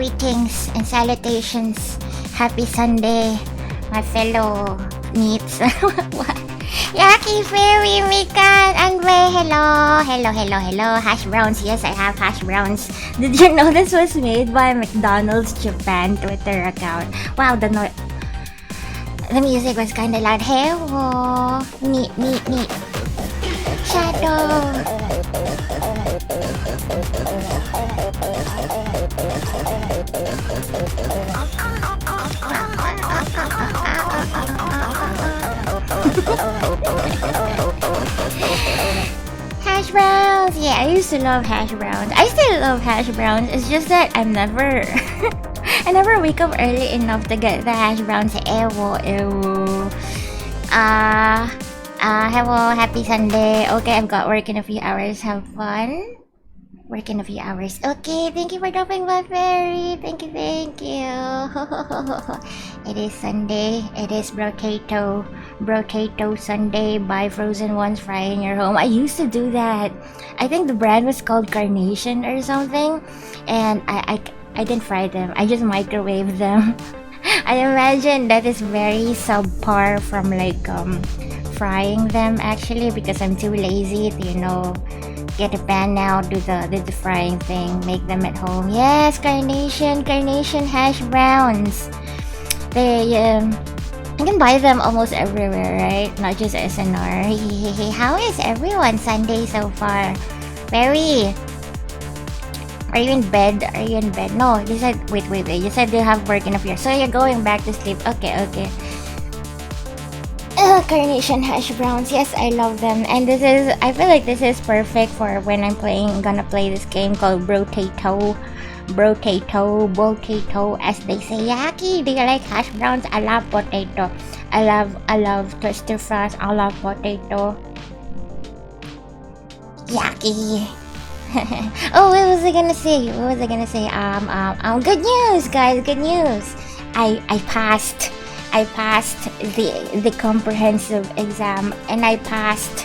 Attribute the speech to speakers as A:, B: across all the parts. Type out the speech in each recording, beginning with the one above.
A: Greetings and salutations. Happy Sunday, my fellow NEETs. Yaki, Fairy, Mikan, Anway, hello. Hash browns, yes, I have hash browns. Did you know this was made by McDonald's Japan Twitter account? Wow, the music was kinda loud. Hey, whoa. Neat. Shadow. Hash browns. Yeah, I used to love hash browns. I still love hash browns. It's just that I never wake up early enough to get the hash browns. Ewo. Hello, happy Sunday. Okay, I've got work in a few hours. Have fun. Work in a few hours. Okay, thank you for dropping by, Fairy. Thank you. It is Sunday. It is Brotato Sunday. Buy frozen ones, fry in your home. I used to do that. I think the brand was called Carnation or something. And I didn't fry them. I just microwaved them. I imagine that is very subpar from like frying them actually, because I'm too lazy to get a pan now, do the frying thing, make them at home. Yes, carnation hash browns. They you can buy them almost everywhere, right? Not just SNR. How is everyone Sunday so far? Very. Are you in bed? No, you said wait. You said you have work in a few. So you're going back to sleep. Okay. Carnation hash browns. Yes, I love them. And I feel like this is perfect for when I'm gonna play this game called Brotato, as they say. Yaki, do you like hash browns? I love potato. I love twister fries. I love potato. Yaki. Oh, what was I gonna say? Good news, guys. Good news. I passed the comprehensive exam, and I passed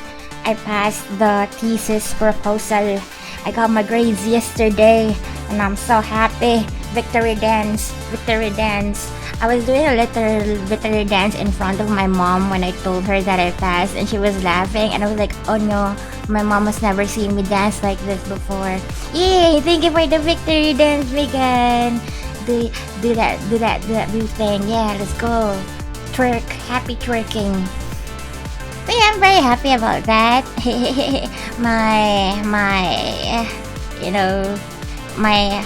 A: the thesis proposal. I got my grades yesterday, and I'm so happy. Victory dance. I was doing a little victory dance in front of my mom when I told her that I passed, and she was laughing, and I was like, oh no, my mom has never seen me dance like this before. Yay, thank you for the victory dance, Megan. Do that blue thing. Yeah, let's go. Twerk. Happy twerking. But yeah, I'm very happy about that. my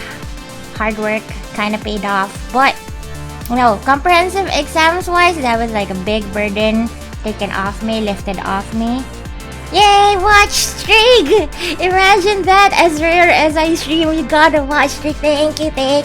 A: hard work kind of paid off. But comprehensive exams wise, that was like a big burden lifted off me. Yay, watch streak! Imagine that, as rare as I stream, you gotta watch streak. Thank you, Mikan.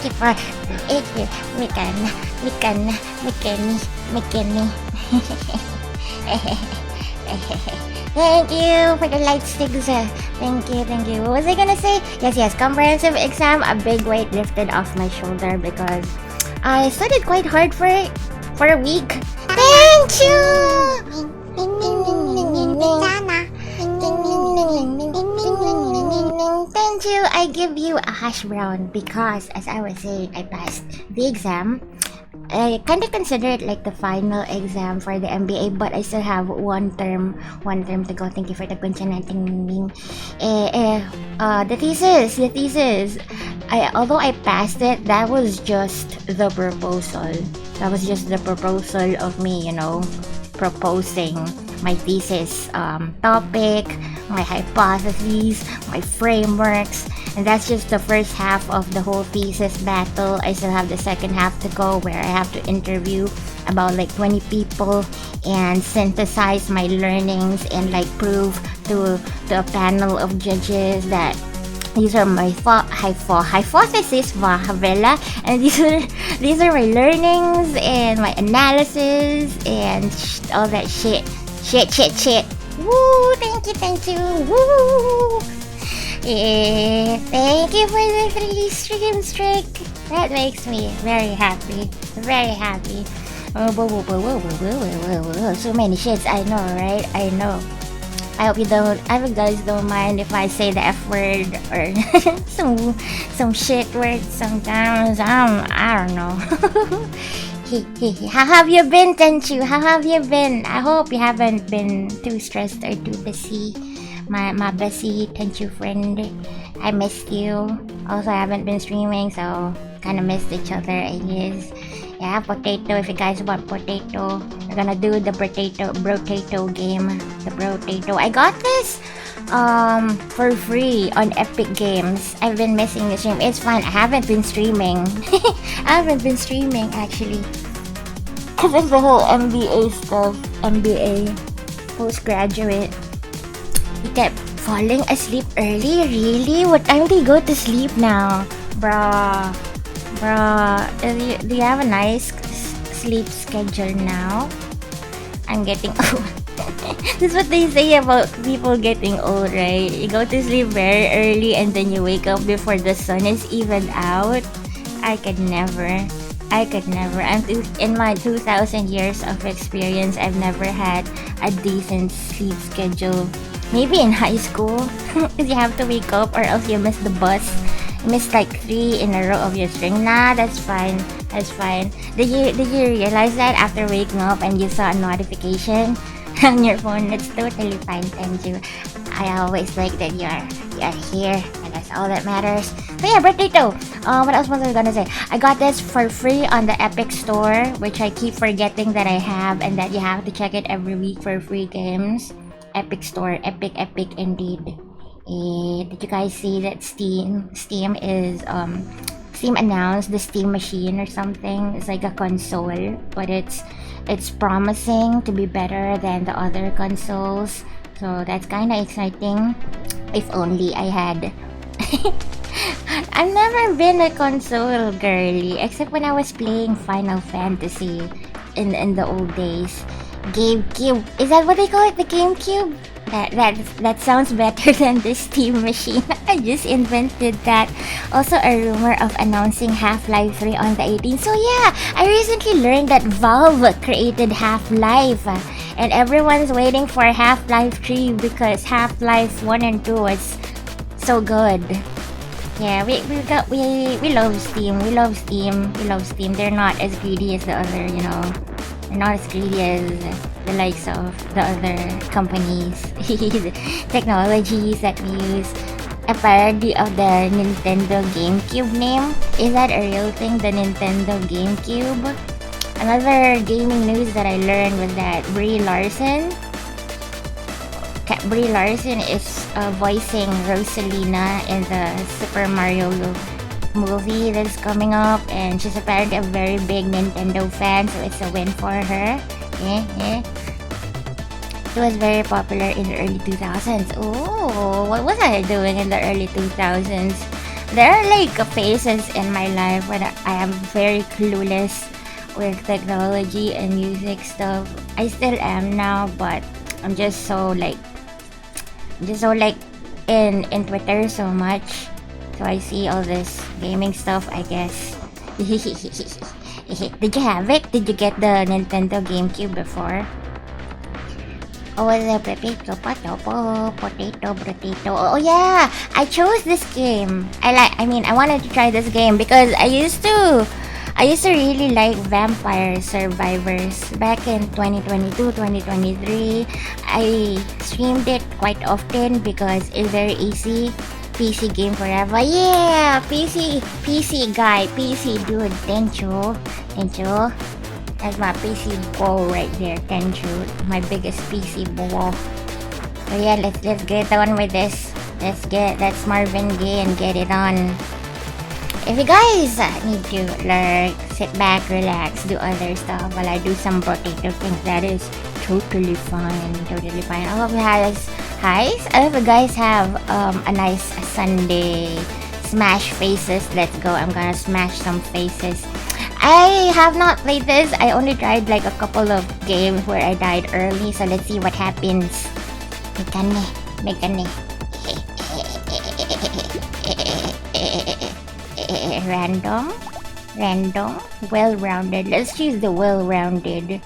A: Thank you for the light sticks. Thank you. What was I gonna say? Yes, comprehensive exam, a big weight lifted off my shoulder because I studied quite hard for a week. Thank you! Thank you. I give you a hash brown because, as I was saying, I passed the exam. I kind of consider it like the final exam for the MBA, but I still have one term to go. Thank you for the kunchananting. The thesis. Although I passed it, that was just the proposal. That was just the proposal of me, proposing my thesis topic, my hypotheses, my frameworks, and that's just the first half of the whole thesis battle. I still have the second half to go, where I have to interview about like 20 people and synthesize my learnings and like prove to a panel of judges that these are my hypotheses, Vela, and these are my learnings and my analysis and all that shit. Woo! Thank you. Woo! Yeah, thank you for the 3 stream streak. That makes me very happy. So many shits, I know, right? I know. I hope you guys don't mind if I say the F word or some shit words sometimes. I don't know. How have you been, Tenchu? How have you been? I hope you haven't been too stressed or too busy. My busy Tenchu friend. I missed you. Also, I haven't been streaming, so kind of missed each other, I guess. Yeah, potato. If you guys want potato, we're gonna do the Brotato game. The Brotato. I got this for free on Epic Games. I've been missing the stream. It's fine. I haven't been streaming. I haven't been streaming actually. Cause of the whole MBA stuff. MBA postgraduate. He kept falling asleep early. Really? What time do you go to sleep now, bruh? Do you have a nice sleep schedule now? I'm getting old. This is what they say about people getting old, right? You go to sleep very early and then you wake up before the sun is even out. I could never. In my 2,000 years of experience, I've never had a decent sleep schedule. Maybe in high school, because you have to wake up or else you miss the bus. You miss like 3 in a row of your string. Nah, that's fine. Did you realize that after waking up and you saw a notification on your phone? That's totally fine, thank you. I always like that you're here, and that's all that matters. So yeah, Brotato. What else was I gonna say? I got this for free on the Epic Store, which I keep forgetting that I have, and that you have to check it every week for free games. Epic Store, epic indeed. Did you guys see that Steam announced the Steam machine or something? It's like a console, but it's promising to be better than the other consoles. So that's kind of exciting. If only I had. I've never been a console girly, except when I was playing Final Fantasy in the old days. GameCube. Is that what they call it? The GameCube? That sounds better than the Steam machine. I just invented that. Also, a rumor of announcing Half-Life 3 on the 18th. So yeah, I recently learned that Valve created Half-Life, and everyone's waiting for Half-Life 3 because Half-Life 1 and 2 was so good. Yeah, we love Steam. We love Steam. They're not as greedy as the other, They're not as greedy as the likes of the other companies. Technologies that we use. A parody of the Nintendo GameCube name. Is that a real thing, the Nintendo GameCube? Another gaming news that I learned was that Brie Larson is voicing Rosalina in the Super Mario movie that's coming up, and she's apparently a very big Nintendo fan, so it's a win for her. Yeah. It was very popular in the early 2000s. Oh, what was I doing in the early 2000s? There are like phases in my life where I am very clueless with technology and music stuff. I still am now, but I'm just so like in Twitter so much, so I see all this gaming stuff, I guess. Did you have it? Did you get the Nintendo GameCube before? Oh, the potato, Brotato. Oh yeah, I chose this game. I wanted to try this game because I used to really like Vampire Survivors back in 2022, 2023. I streamed it quite often because it's very easy. PC game forever. Yeah, PC guy, PC dude. Tenchu. That's my PC ball right there, Tenchu. My biggest PC ball. So yeah, let's get on with this. Let's get that Marvin Gaye and get it on. If you guys need to sit back, relax, do other stuff while I do some Brotato things, that is totally fine. I hope you guys, I hope you guys have a nice Sunday. Smash faces, let's go. I'm gonna smash some faces. I have not played this. I only tried like a couple of games where I died early, so let's see what happens. Megane. Random, well-rounded. Let's choose the well-rounded.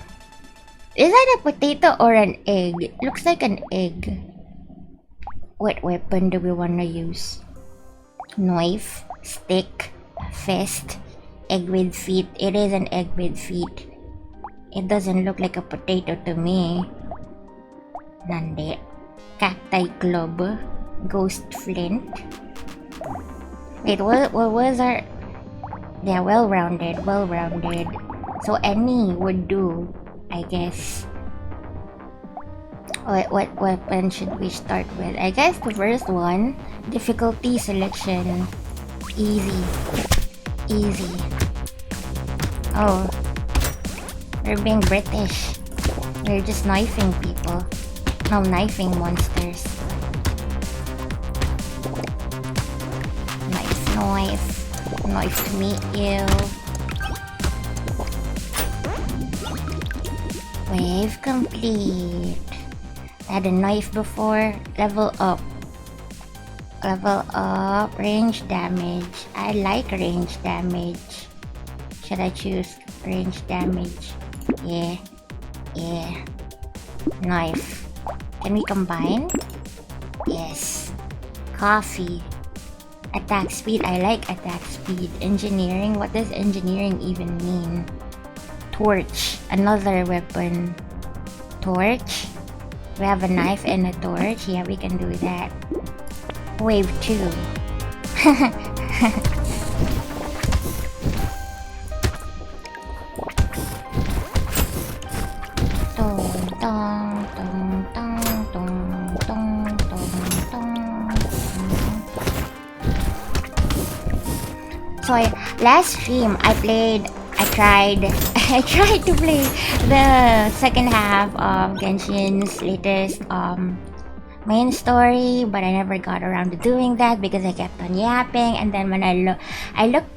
A: Is that a potato or an egg? It looks like an egg. What weapon do we wanna use? Knife, stick, fist, egg with feet. It is an egg with feet. It doesn't look like a potato to me. Nandi. Cacti club. Ghost flint. Wait, what was our... Yeah, well-rounded. So any would do, I guess. What weapon should we start with? I guess the first one, difficulty selection, easy. Oh, we're being British. We're just knifing people. No, knifing monsters. Nice to meet you. Wave complete. I had a knife before. Level up. Range damage. I like range damage. Should I choose range damage? Yeah. Knife. Can we combine? Yes. Coffee. Attack speed. I like attack speed. Engineering. What does engineering even mean? Torch. Another weapon. Torch. We have a knife and a torch. Yeah, we can do that. Wave 2. So last stream I tried to play the second half of Genshin's latest main story, but I never got around to doing that because I kept on yapping. And then when I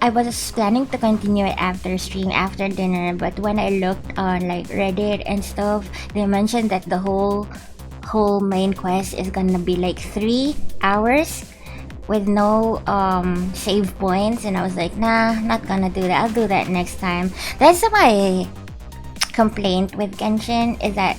A: was planning to continue it after stream, after dinner, but when I looked on like Reddit and stuff, they mentioned that the whole main quest is gonna be like 3 hours with no save points, and I was like, nah, not gonna do that. I'll do that next time. That's my complaint with Genshin, is that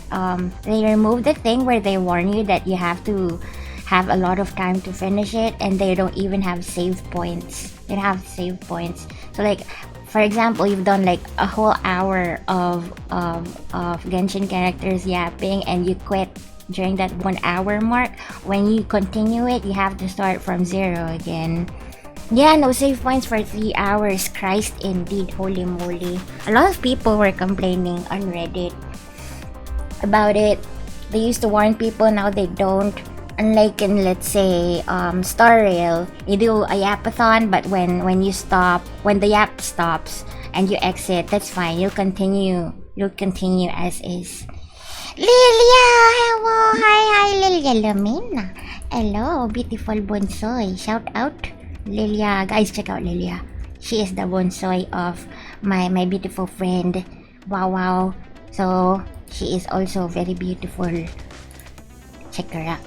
A: they removed the thing where they warn you that you have to have a lot of time to finish it, and they don't even have save points. They don't have save points. So like, for example, you've done like a whole hour of Genshin characters yapping, and you quit during that 1 hour mark. When you continue it, you have to start from 0 again. Yeah, no save points for 3 hours. Christ indeed, holy moly. A lot of people were complaining on Reddit about it. They used to warn people, now they don't. Unlike in, let's say, Star Rail, you do a yapathon, but when the yap stops and you exit, that's fine. You'll continue as is. Lilia! Hello! Hi, Lilia Lamina. Hello, beautiful bonsai. Shout out, Lilia. Guys, check out Lilia. She is the bonsai of my beautiful friend. Wow. So, she is also very beautiful. Check her out.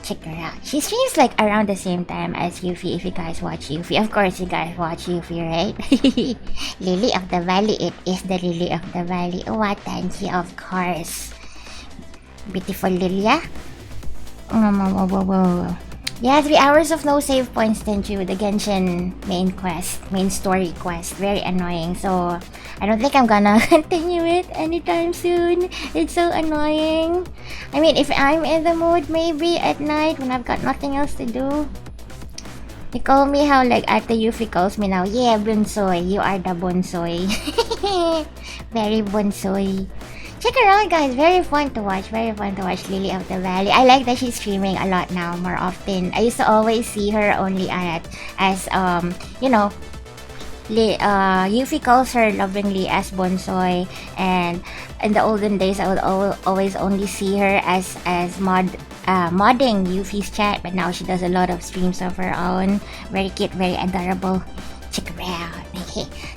A: She streams like around the same time as Yuffie, if you guys watch Yuffie. Of course, you guys watch Yuffie, right? Lily of the Valley. It is the Lily of the Valley. Oh, thank you, of course. Beautiful Lilia. Whoa. Yeah, 3 hours of no save points, didn't you? The Genshin main story quest. Very annoying. So, I don't think I'm gonna continue it anytime soon. It's so annoying. I mean, if I'm in the mood, maybe at night when I've got nothing else to do. They call me how like Ate Yuffie calls me now. Yeah, bonsai. You are the bonsai. Very bonsai. Check her out, guys. Very fun to watch. Lily of the Valley. I like that she's streaming a lot now, more often. I used to always see her only as Yuffie calls her lovingly as bonsai, and in the olden days I would always only see her as modding Yuffie's chat, but now she does a lot of streams of her own. Very cute, very adorable. Check her out.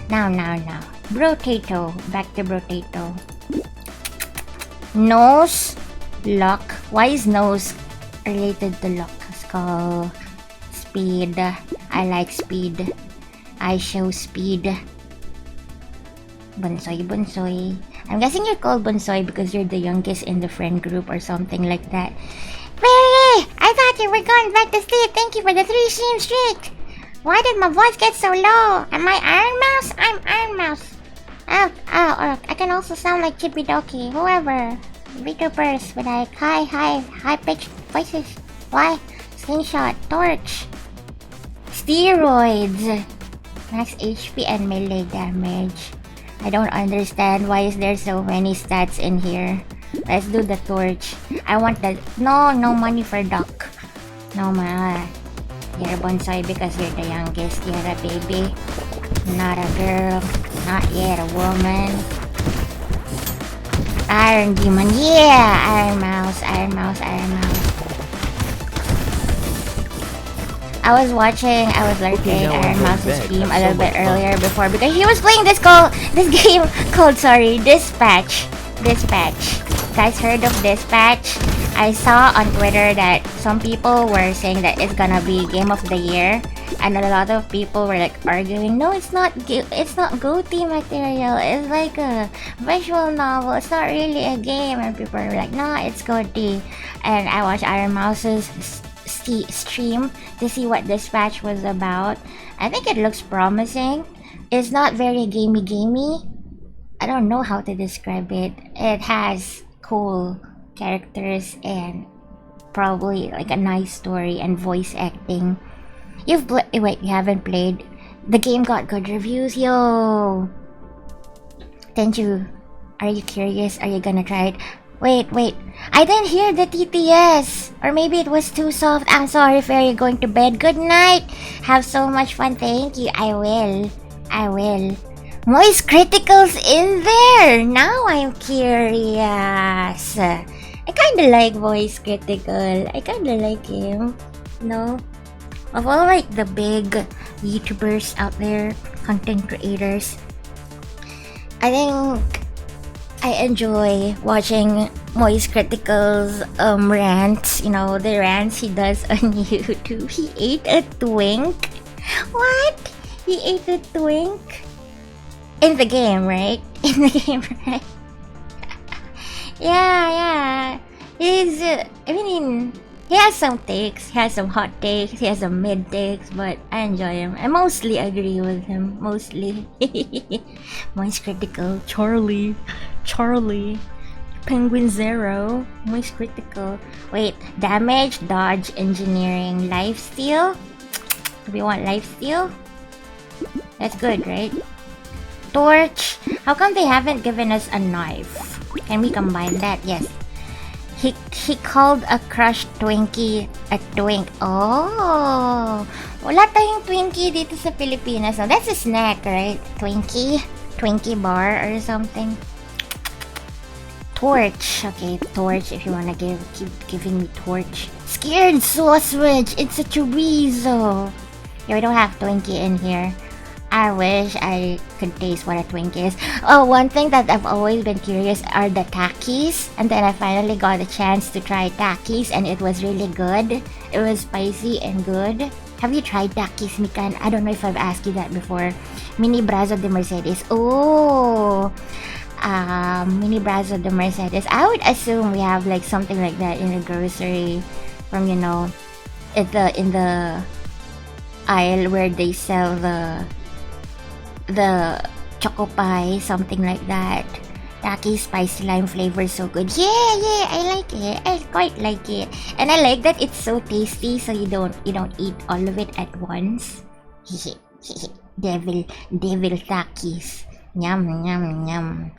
A: Now. Brotato. Back to Brotato. Nose, luck. Why is nose related to luck? Skull, speed. I like speed. I show speed. Bonsai. I'm guessing you're called bonsai because you're the youngest in the friend group or something like that. Really? I thought Okay, we're going back to sleep. Thank you for the 3 stream streak. Why did my voice get so low? Am I Iron Mouse? I'm Iron Mouse. I can also sound like Chippy Doki. Whoever. VTubers with like high pitched voices. Why? Slingshot, torch, steroids, max HP and melee damage. I don't understand why is there so many stats in here. Let's do the torch. I want the no money for duck. No man. You're a bonsai because you're the youngest. You're a baby, not a girl, not yet a woman. Iron Demon, yeah! Iron Mouse. I was lurking Iron Mouse's stream a little bit earlier before because he was playing this game called Dispatch. Guys heard of Dispatch? I saw on Twitter that some people were saying that it's gonna be Game of the Year, and a lot of people were like arguing, no, it's not GOTY material, it's like a visual novel, it's not really a game, and people were like, no, it's GOTY. And I watched Iron Mouse's stream to see what Dispatch was about. I think it looks promising. It's not very gamey. I don't know how to describe it. It has cool characters and probably like a nice story and voice acting. You haven't played? The game got good reviews, yo. Tenju, are you curious? Are you gonna try it? Wait, I didn't hear the TTS. Or maybe it was too soft. I'm sorry, Fairy, going to bed. Good night. Have so much fun. Thank you. I will. Moist Critical's in there. Now I'm curious. I kinda like Voice Critical. I kinda like him. No? Of all like the big YouTubers out there, content creators, I think I enjoy watching Moist Critical's rants. You know, the rants he does on YouTube. He ate a twink. What? He ate a twink? In the game, right? Yeah. He's, he has some takes. He has some hot takes. He has some mid takes, but I enjoy him. I mostly agree with him. Mostly. Moist Critical. Charlie. Penguin Zero. Moist Critical. Wait, damage, dodge, engineering, lifesteal? Do we want lifesteal? That's good, right? Torch. How come they haven't given us a knife? Can we combine that? Yes. He called a crushed Twinkie a twink. Oh! Wala tayong Twinkie dito sa Pilipinas. So that's a snack, right? Twinkie bar or something. Torch. Okay, torch if you wanna keep giving me torch. Scared sausage! It's a chorizo! Yeah, we don't have Twinkie in here. I wish I could taste what a Twinkie is. Oh, one thing that I've always been curious are the Takis. And then I finally got a chance to try Takis and it was really good. It was spicy and good. Have you tried Takis, Mikan? I don't know if I've asked you that before. Mini Brazo de Mercedes. Oh! Mini Brazo de Mercedes. I would assume we have like something like that in a grocery from, you know, in the aisle where they sell the choco pie, something like that. Taki spicy lime flavor is so good. Yeah, I like it. I quite like it, and I like that it's so tasty. So you don't eat all of it at once. devil takis. Yum.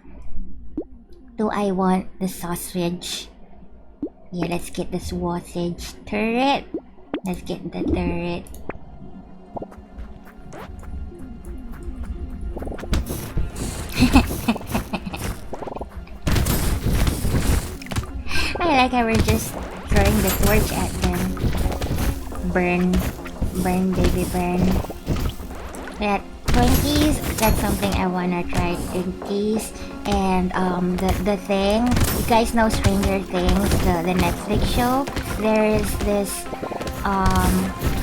A: Do I want the sausage? Yeah, let's get the sausage turret. Let's get the turret. I like how we're just throwing the torch at them. Burn, baby, burn. That Twinkies, that's something I wanna try. Twinkies and the thing. You guys know Stranger Things, the Netflix show. There is this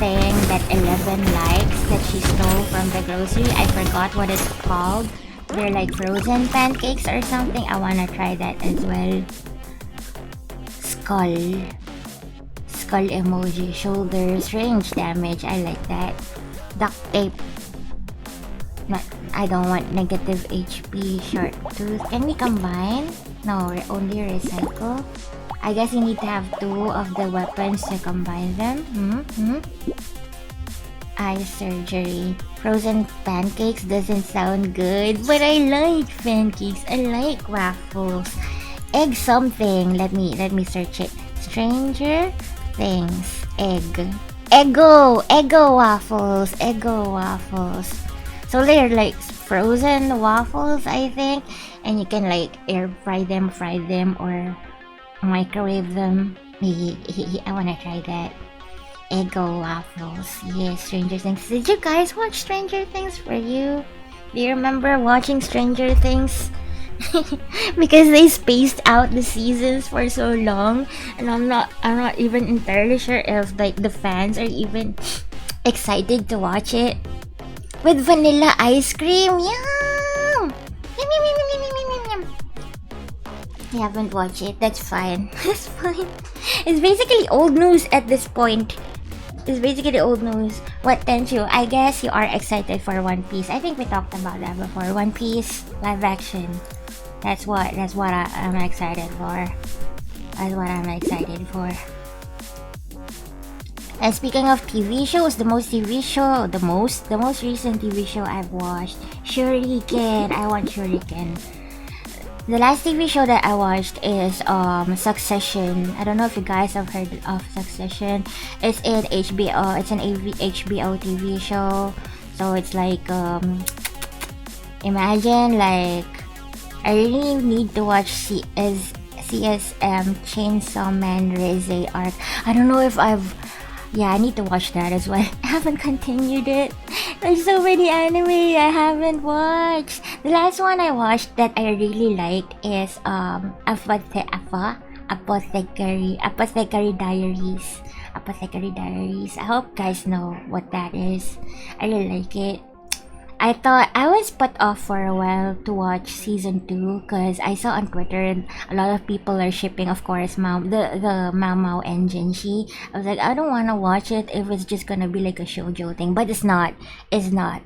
A: thing that 11 likes that she stole from the grocery. I forgot what it's called. They're like frozen pancakes or something. I wanna try that as well. skull emoji, shoulders, range damage. I like that. Duct tape. Not, I don't want negative HP, short tooth. Can we combine? No, only recycle. I guess you need to have 2 of the weapons to combine them. Eye surgery. Frozen pancakes doesn't sound good, but I like pancakes. I like waffles. Egg something. Let me search it. Stranger Things. Egg. Eggo waffles. Eggo waffles. So they're like frozen waffles, I think, and you can like air fry them, or microwave them. I wanna try that. Eggo waffles. Yes, Stranger Things. Did you guys watch Stranger Things? Do you remember watching Stranger Things? Because they spaced out the seasons for so long, and I'm not even entirely sure if like the fans are even excited to watch it. With vanilla ice cream, yum! Yum, yum, yum, yum, yum, yum, yum, yum. I haven't watched it. That's fine. That's fine. It's basically old news at this point. It's basically old news. What Tenchu? I guess you are excited for One Piece. I think we talked about that before. One Piece live action. That's what I'm excited for. That's what I'm excited for. And speaking of TV shows, the most recent TV show I've watched, Shuriken. I want Shuriken. The last TV show that I watched is Succession. I don't know if you guys have heard of Succession. It's in HBO. It's an HBO TV show. So it's like imagine like I really need to watch CSM Chainsaw Man Rise arc. I don't know if I need to watch that as well. I haven't continued it. There's so many anime I haven't watched. The last one I watched that I really liked is Apothecary Diaries. Apothecary Diaries. I hope guys know what that is. I really like it. I thought I was put off for a while to watch season 2 because I saw on Twitter a lot of people are shipping, of course, the Mau Mau and Jinshi. I was like, I don't want to watch it if it's just gonna be like a shoujo thing, but it's not. It's not.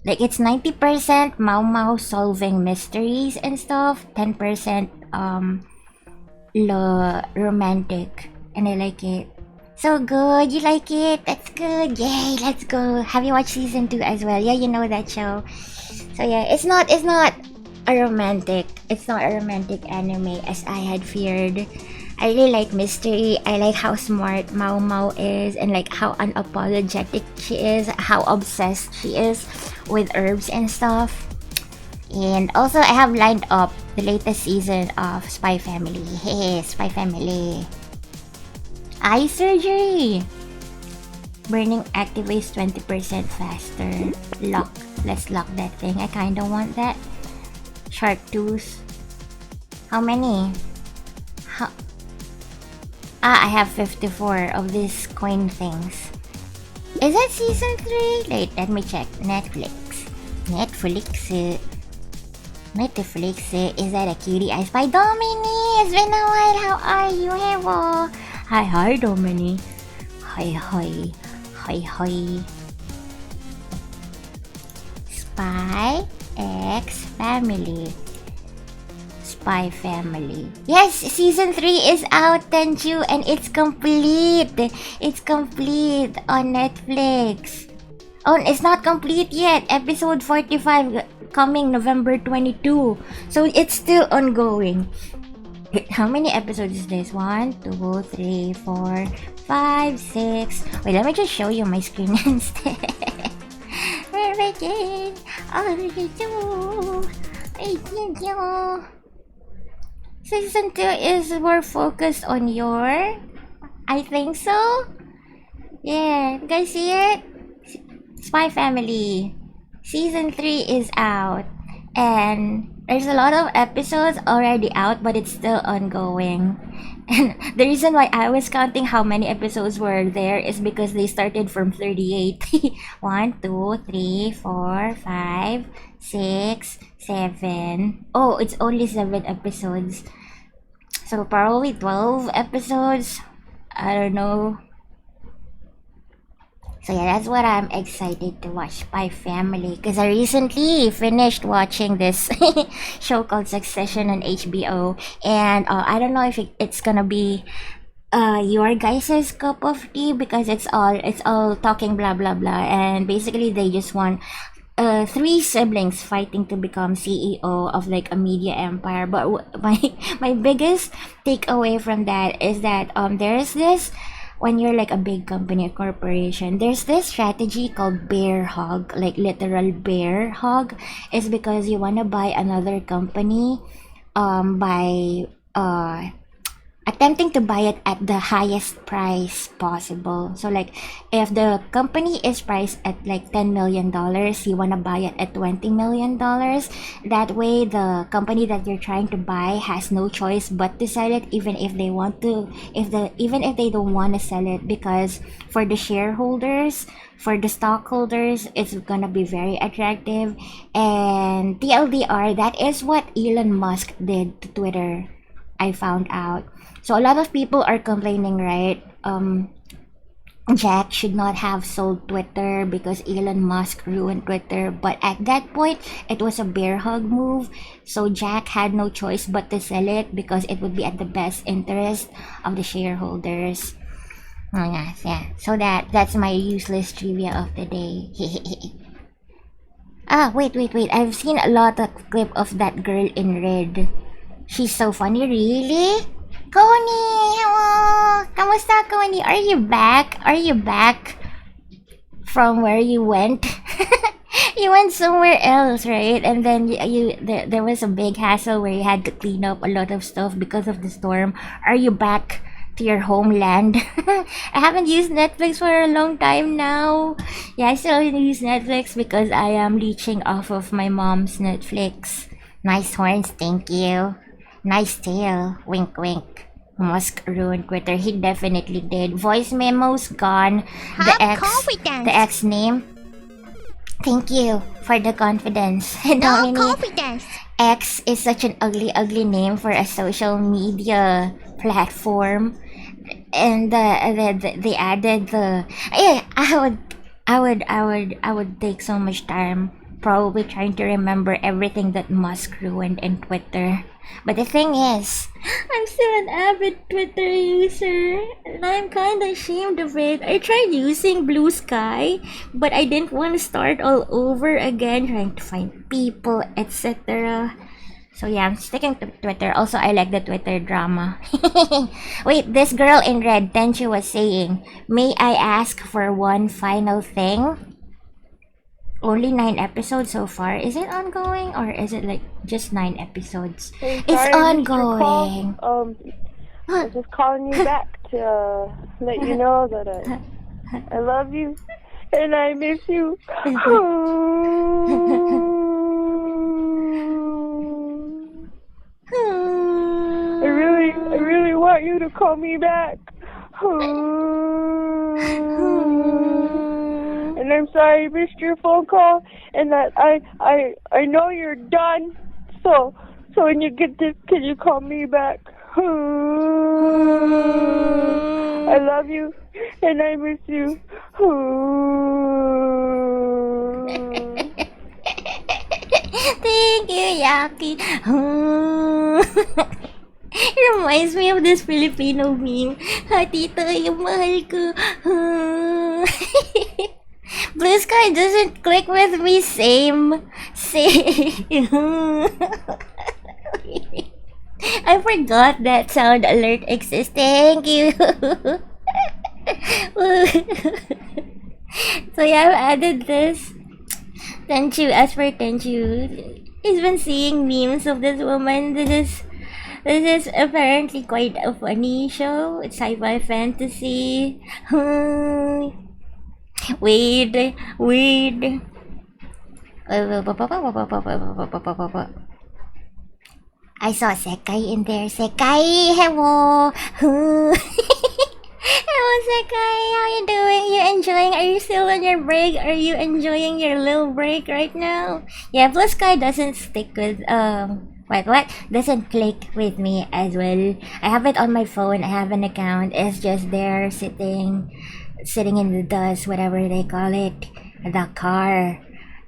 A: Like it's 90% Mau Mau solving mysteries and stuff, 10% romantic, and I like it. So good, you like it? That's good. Yay, let's go. Have you watched season 2 as well? Yeah, you know that show. So yeah, it's not a romantic anime as I had feared. I really like mystery. I like how smart Mau Mau is and like how unapologetic she is, how obsessed she is with herbs and stuff. And also I have lined up the latest season of Spy Family. Hey, Spy Family. Eye surgery! Burning activates 20% faster. Lock. Let's lock that thing. I kinda want that. Shark tooth. How many? I have 54 of these coin things. Is that season 3? Wait, let me check. Netflix. Is that a cutie eye spy? Domini! It's been a while. How are you, Hevo? Hi, Domini. Hi. Spy X Family. Spy Family. Yes, season 3 is out, Tenchu, and it's complete. It's complete on Netflix. Oh, it's not complete yet. Episode 45 coming November 22. So it's still ongoing. How many episodes is this? 1, 2, 3, 4, 5, 6. Wait, let me just show you my screen instead. Season 2 is more focused on your... I think so? Yeah, you guys see it? Spy Family. Season 3 is out. And there's a lot of episodes already out, but it's still ongoing. And the reason why I was counting how many episodes were there is because they started from 38. 1, 2, 3, 4, 5, 6, 7. Oh, it's only 7 episodes. So probably 12 episodes I don't know. So yeah, that's what I'm excited to watch by family because I recently finished watching this show called Succession on HBO, and I don't know if it's gonna be your guys's cup of tea because it's all talking blah blah blah, and basically they just want three siblings fighting to become CEO of like a media empire. But my biggest takeaway from that is that there's this, when you're like a big company or corporation, there's this strategy called bear hug, like literal bear hug, is because you want to buy another company by attempting to buy it at the highest price possible. So like if the company is priced at like $10 million, you want to buy it at $20 million. That way the company that you're trying to buy has no choice but to sell it, even if they want to, even if they don't want to sell it, because for the shareholders, for the stockholders, it's gonna be very attractive. And TLDR, that is what Elon Musk did to Twitter, I found out. So a lot of people are complaining, right? Jack should not have sold Twitter because Elon Musk ruined Twitter. But at that point, it was a bear hug move. So Jack had no choice but to sell it because it would be at the best interest of the shareholders. Oh yes, yeah. So that's my useless trivia of the day. Ah, wait. I've seen a lot of clip of that girl in red. She's so funny, really? Connie, hello! Kamusta, Connie? Are you back? Are you back from where you went? You went somewhere else, right? And then there was a big hassle where you had to clean up a lot of stuff because of the storm. Are you back to your homeland? I haven't used Netflix for a long time now. Yeah, I still use Netflix because I am leeching off of my mom's Netflix. Nice horns, thank you. Nice tail. Wink, wink. Musk ruined Twitter. He definitely did. Voice memos gone. The X name. Thank you for the confidence.
B: No confidence.
A: X is such an ugly name for a social media platform. And they added the. Yeah, I would take so much time probably trying to remember everything that Musk ruined in Twitter. But the thing is, I'm still an avid Twitter user, and I'm kinda ashamed of it. I tried using Blue Sky, but I didn't want to start all over again trying to find people, etc. So yeah, I'm sticking to Twitter. Also, I like the Twitter drama. Wait, this girl in red, Tenchi, was saying, may I ask for one final thing? Only 9 episodes so far. Is it ongoing or is it like just 9 episodes?
C: Hey,
A: It's
C: sorry, I missed your
A: ongoing.
C: call. I was just calling you back to let you know that I love you and I miss you. I really want you to call me back. And I'm sorry I missed your phone call, and that I know you're done. So when you get this, can you call me back? I love you, and I miss you.
A: Thank you, Yaki. It reminds me of this Filipino meme. Tito, yung mahal ko. Blue Sky doesn't click with me. Same. I forgot that sound alert exists. Thank you. So yeah, I've added this. Tenchu, as for Tenchu, he's been seeing memes of this woman. This is apparently quite a funny show. It's sci-fi fantasy. Weird. I saw Sekai in there. Sekai, hello. Hello, Sekai. How you doing? You enjoying? Are you still on your break? Are you enjoying your little break right now? Yeah, Blue Sky doesn't stick with What doesn't click with me as well. I have it on my phone. I have an account. It's just there sitting in the dust, whatever they call it, the car.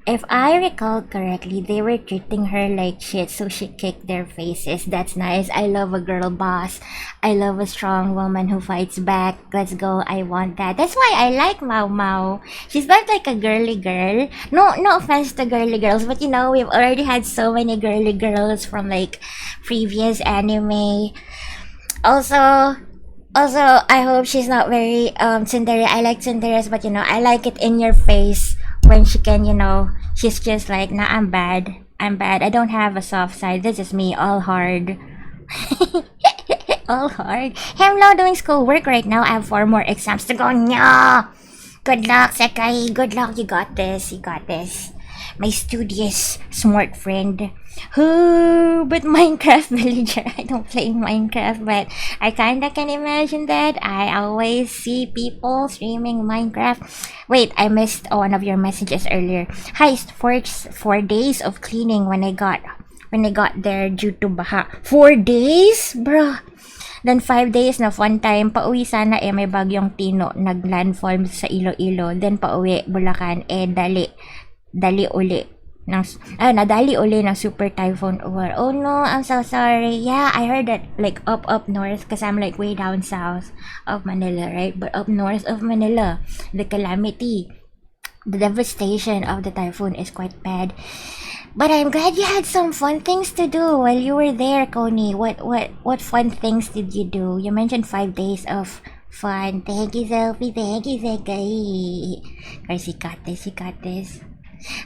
A: If I recall correctly, they were treating her like shit, so she kicked their faces. That's nice. I love a girl boss. I love a strong woman who fights back. Let's go. I want that. That's why I like Mau Mau. She's not like a girly girl. No offense to girly girls, but you know, we've already had so many girly girls from like previous anime. Also, I hope she's not very tsundere. I like tsunderes, but you know, I like it in your face when she can, you know, she's just like, nah, I'm bad. I'm bad. I don't have a soft side. This is me, all hard. All hard. Hey, I'm now doing schoolwork right now. I have 4 more exams to go. Nya! Good luck, Sekai. Good luck. You got this. You got this. My studious, smart friend. Who? But Minecraft villager. I don't play Minecraft, but I kinda can imagine that. I always see people streaming Minecraft. Wait, I missed one of your messages earlier. Hi, 4 days of cleaning when I got there due to baha. 4 days, bruh. Then 5 days na fun time. Pauwi sana may bagyong Tino naglandfall sa Iloilo. Then pauwi Bulacan nadali uli ng super typhoon over. Oh no, I'm so sorry. Yeah, I heard that like up north because I'm like way down south of Manila, right? But up north of Manila, the calamity, the devastation of the typhoon is quite bad. But I'm glad you had some fun things to do while you were there, Connie. What fun things did you do? You mentioned 5 days of fun. Thank you, Celphy. Thank you, Sekai. Guys, you got this.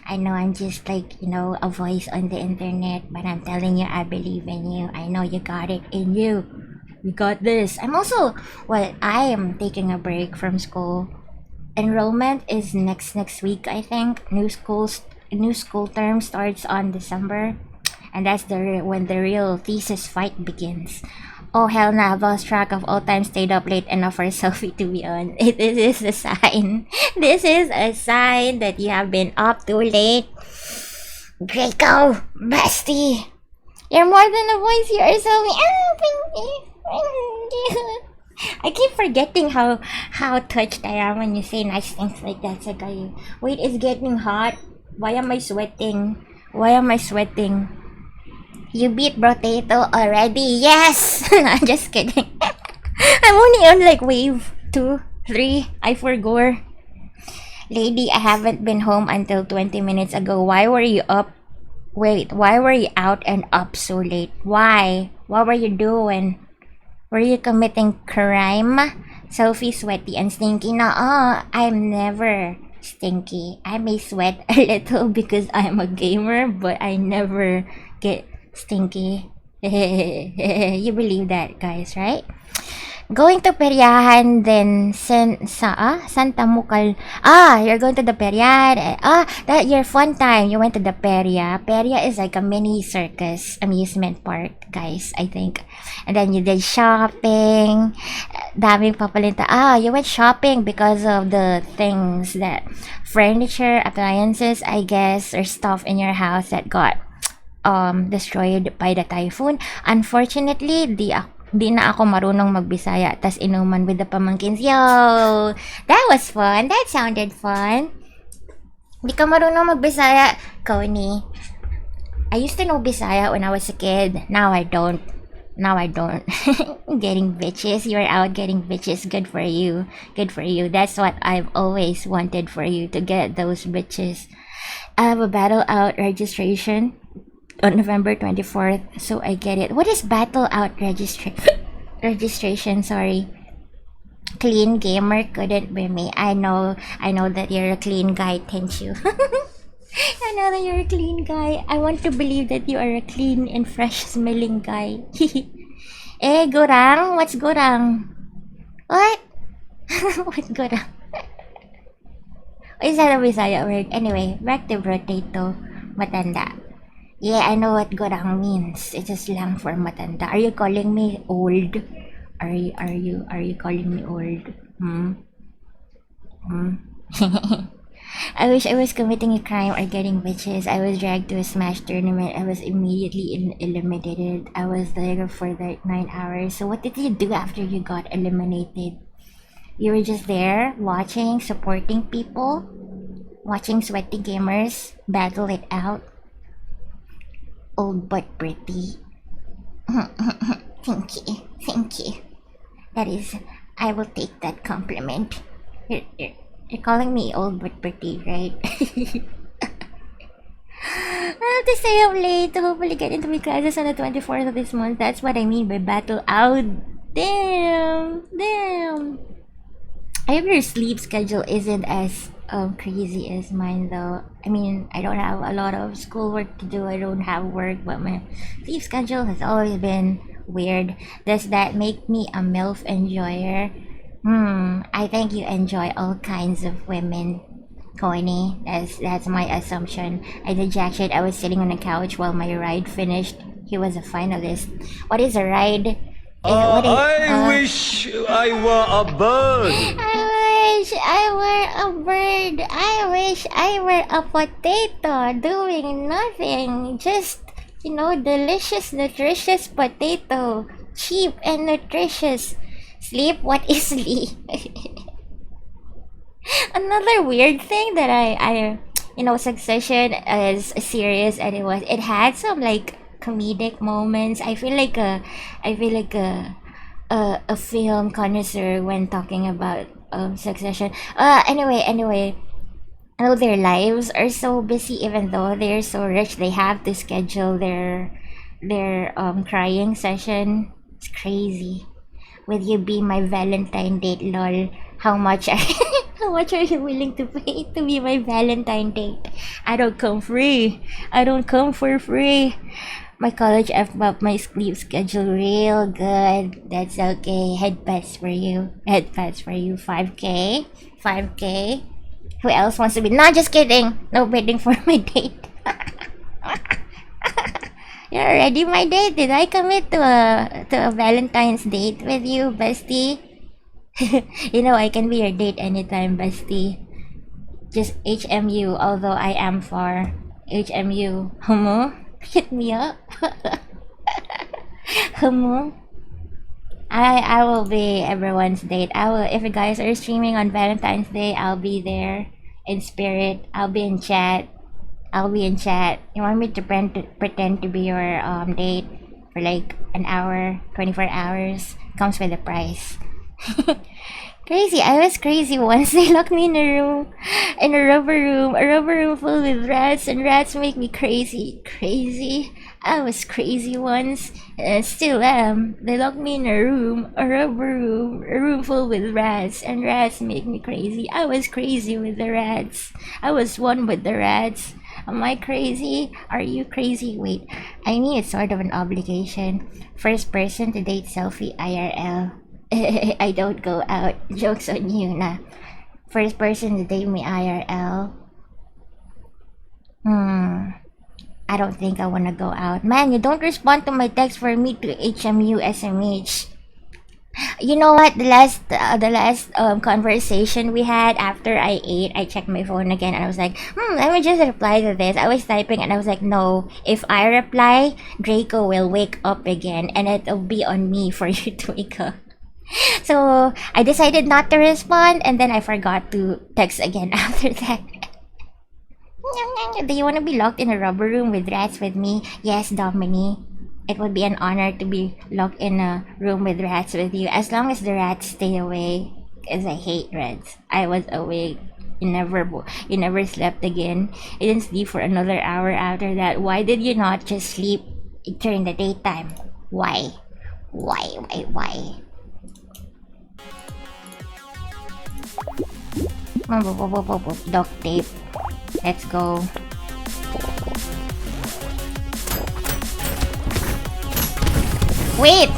A: I know I'm just like, you know, a voice on the internet, but I'm telling you, I believe in you. I know you got it in you. You got this. I am taking a break from school. Enrollment is next week, I think. New school term starts on December, and that's when the real thesis fight begins. Oh hell nah, I've lost track of all time stayed up late enough for Celphy to be on. This is a sign. This is a sign that you have been up too late. Draco, bestie. You're more than a voice, you are Celphy. I keep forgetting how touched I am when you say nice things like that, Sekai. Wait, it's getting hot. Why am I sweating? You beat Brotato already. Yes! I'm just kidding. I'm only on like wave 2, 3. I forgot. Lady, I haven't been home until 20 minutes ago. Why were you up? Wait, why were you out and up so late? Why? What were you doing? Were you committing crime? Celphy, sweaty and stinky. No, I'm never stinky. I may sweat a little because I'm a gamer, but I never get stinky. You believe that, guys, right? Going to Periahan, then Santa Mukal. You're going to the Periahan. That your fun time. You went to the Peria. Peria is like a mini circus amusement park, guys, I think. And then you did shopping. Daming papalinta. You went shopping because of the things that furniture, appliances, I guess, or stuff in your house that got destroyed by the typhoon. Unfortunately, di na ako marunong magbisaya, tas inuman with the pamangkins. Yo! That was fun. That sounded fun. Di ka marunong magbisaya, Connie. I used to know Bisaya when I was a kid. Now I don't. Getting bitches. You're out getting bitches. Good for you. That's what I've always wanted for you, to get those bitches. I have a battle out registration on November 24th, so I get it. What is battle out registration? Sorry. Clean gamer couldn't be me. I know that you're a clean guy, thank you. I know that you're a clean guy. I want to believe that you are a clean and fresh smelling guy. Gorang? What's gorang? What? What gorang? Is that a Bisaya word? Anyway, back to Brotato. Matanda. Yeah, I know what gorang means. It's a slang for matanda. Are you calling me old? Are you calling me old? I wish I was committing a crime or getting bitches. I was dragged to a Smash tournament. I was immediately eliminated. I was there for like 9 hours. So what did you do after you got eliminated? You were just there, watching, supporting people, watching sweaty gamers battle it out. Old but pretty. Thank you, thank you. That is, I will take that compliment. You're calling me old but pretty, right? I have to stay up late to hopefully get into my classes on the 24th of this month. That's what I mean by battle out. Damn, damn. I hope your sleep schedule isn't as crazy as mine though. I mean, I don't have a lot of schoolwork to do. I don't have work, but my sleep schedule has always been weird. Does that make me a MILF enjoyer? I think you enjoy all kinds of women. Corny. That's my assumption. I did jack shit. I was sitting on a couch while my ride finished. He was a finalist. What is a ride?
B: I wish I were a bird.
A: I wish I were a bird. I wish I were a potato doing nothing. Just, delicious, nutritious potato. Cheap and nutritious. Sleep? What is sleep? Another weird thing that I Succession is serious, and it had some like comedic moments. I feel like a film connoisseur when talking about Succession. Anyway, I know their lives are so busy. Even though they're so rich, they have to schedule their crying session. It's crazy. Will you be my Valentine date, lol? How much how much are you willing to pay to be my Valentine date? I don't come free. I don't come for free. My college effed up my sleep schedule real good. That's okay. Head pass for you. Head pass for you. 5K. 5K. Who else wants to be? No, just kidding. No bidding for my date. You're already my date. Did I commit to a Valentine's date with you, bestie? I can be your date anytime, bestie. Just HMU, although I am far. HMU. Homo? Hit me up. Homo? I will be everyone's date. If you guys are streaming on Valentine's Day, I'll be there in spirit. I'll be in chat. You want me to pretend to be your date for like an hour, 24 hours? Comes with a price. Crazy. I was crazy once. They locked me in a rubber room full with rats, and rats make me crazy. I was crazy once, and still am. They locked me in a rubber room, a room full with rats, and rats make me crazy. I was crazy with the rats. I was one with the rats. Am I crazy? Are you crazy? Wait, I need it's sort of an obligation. First person to date Celphy IRL. I don't go out. Joke's on you, nah. First person to date me IRL. I don't think I wanna go out. Man, you don't respond to my text for me to HMU SMH. You know what? The last conversation we had after I ate, I checked my phone again and I was like, let me just reply to this. I was typing and I was like, no, if I reply, Draco will wake up again and it'll be on me for you to wake up. So I decided not to respond, and then I forgot to text again after that. Do you want to be locked in a rubber room with rats with me? Yes, Dominique. It would be an honor to be locked in a room with rats with you, as long as the rats stay away, because I hate rats. I was awake. You never slept again. You didn't sleep for another hour after that. Why did you not just sleep during the daytime? Why? Duct tape. Let's go. Wait!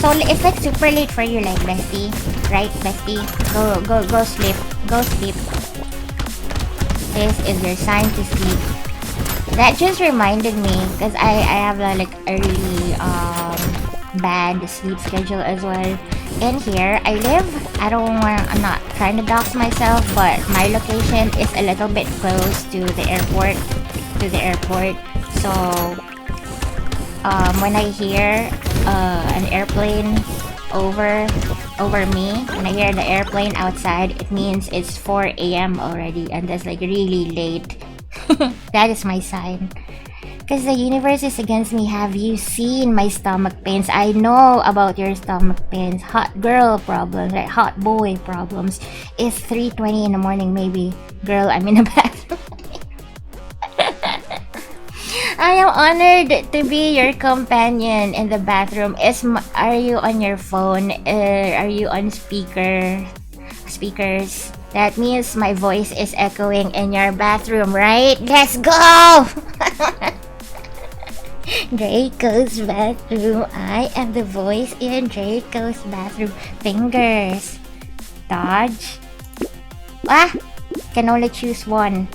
A: So it's like super late for you, like, bestie. Right, bestie? Go sleep. Go sleep. This is your sign to sleep. That just reminded me, because I have a like early bad sleep schedule as well. in here I live. I'm not trying to dox myself, but my location is a little bit close to the airport. So when I hear an airplane over me, when I hear the airplane outside, it means it's 4 a.m. already, and that's like really late. That is my sign. Because the universe is against me. Have you seen my stomach pains? I know about your stomach pains. Hot girl problems, like hot boy problems. It's 3:20 in the morning, maybe. Girl, I'm in the bathroom. I am honored to be your companion in the bathroom. Are you on your phone? Are you on speakers? That means my voice is echoing in your bathroom, right? Let's go! Draco's bathroom. I am the voice in Draco's bathroom. Fingers. Dodge. Ah! Can only choose one.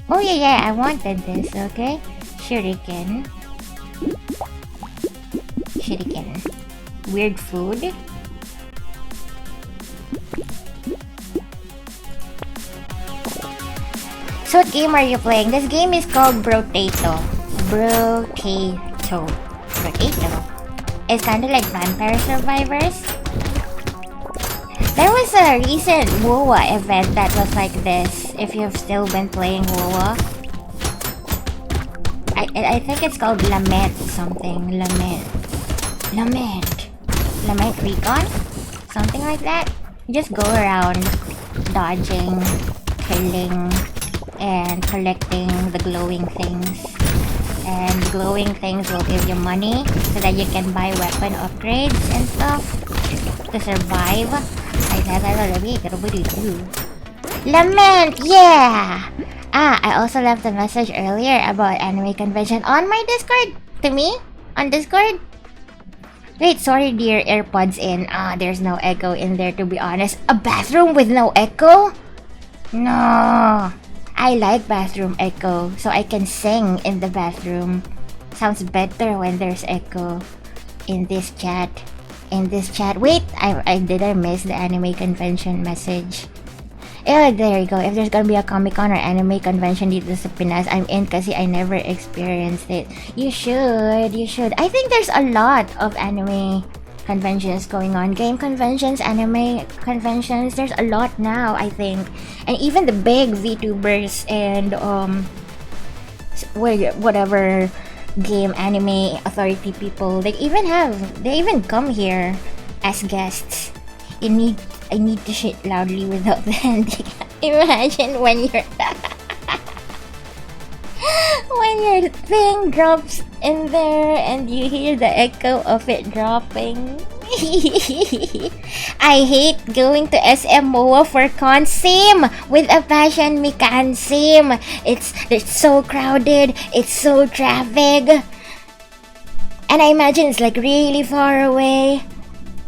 A: Oh yeah, I wanted this, okay? Shuriken. Weird food. So what game are you playing? This game is called Brotato. Brotato. It's kind of like Vampire Survivors. There was a recent WoW event that was like this. If you've still been playing WoW, I think it's called Lament something. Lament Recon? Something like that. You just go around dodging, killing, and collecting the glowing things. And glowing things will give you money so that you can buy weapon upgrades and stuff to survive. Lament, yeah! I also left a message earlier about anime convention on my Discord. To me? On Discord? Wait, sorry dear, AirPods in. There's no echo in there, to be honest. A bathroom with no echo? No. I like bathroom echo, so I can sing in the bathroom. Sounds better when there's echo. In this chat. Wait, did I miss the anime convention message? Yeah, there you go. If there's gonna be a Comic-Con or anime convention dito sa Pinas, I'm in kasi I never experienced it. You should. I think there's a lot of anime conventions going on. Game conventions, anime conventions. There's a lot now, I think. And even the big VTubers and whatever game anime authority people, they even come here as guests. I need to shit loudly without the handicap. Imagine when your thing drops in there and you hear the echo of it dropping. I hate going to SM MOA for con. Same! With a passion, Mikan. Same! It's so crowded. It's so traffic. And I imagine it's like really far away.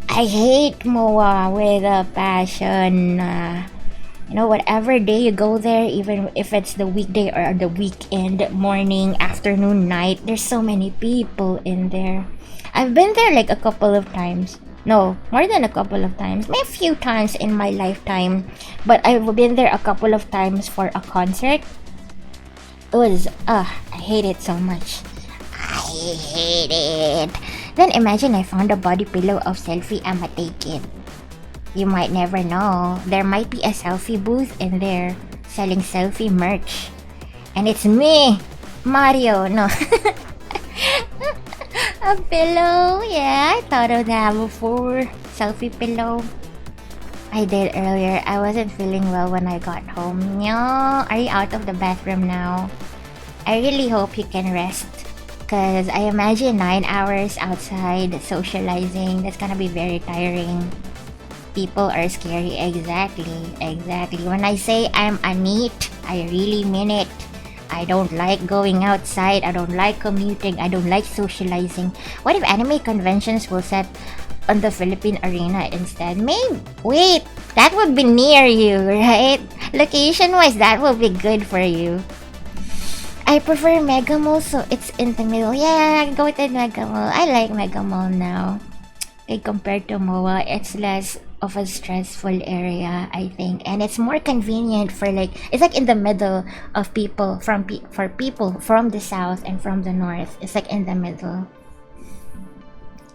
A: I hate MOA with a passion. Whatever day you go there, even if it's the weekday or the weekend, morning, afternoon, night, there's so many people in there. I've been there like a couple of times. No, more than a couple of times. Maybe a few times in my lifetime. But I've been there a couple of times for a concert. I hate it so much. I hate it. Then imagine I found a body pillow of Celphy. I'ma take it. You might never know. There might be a Celphy booth in there selling Celphy merch. And it's me, Mario. No. A pillow. Yeah, I thought of that before. Celphy pillow. I did earlier. I wasn't feeling well when I got home. No. Are you out of the bathroom now? I really hope you can rest. Because I imagine 9 hours outside socializing. That's gonna be very tiring. People are scary. Exactly. When I say I'm a NEET, I really mean it. I don't like going outside. I don't like commuting. I don't like socializing. What if anime conventions will set on the Philippine Arena instead? Maybe. Wait, that would be near you, right? Location-wise, that will be good for you. I prefer Mega Mall, so it's in the middle. Yeah, go with Mega Mall. I like Mega Mall now. Like compared to MOA, it's less of a stressful area, I think, and it's more convenient for like it's like in the middle of people for people from the south and from the north. It's like in the middle,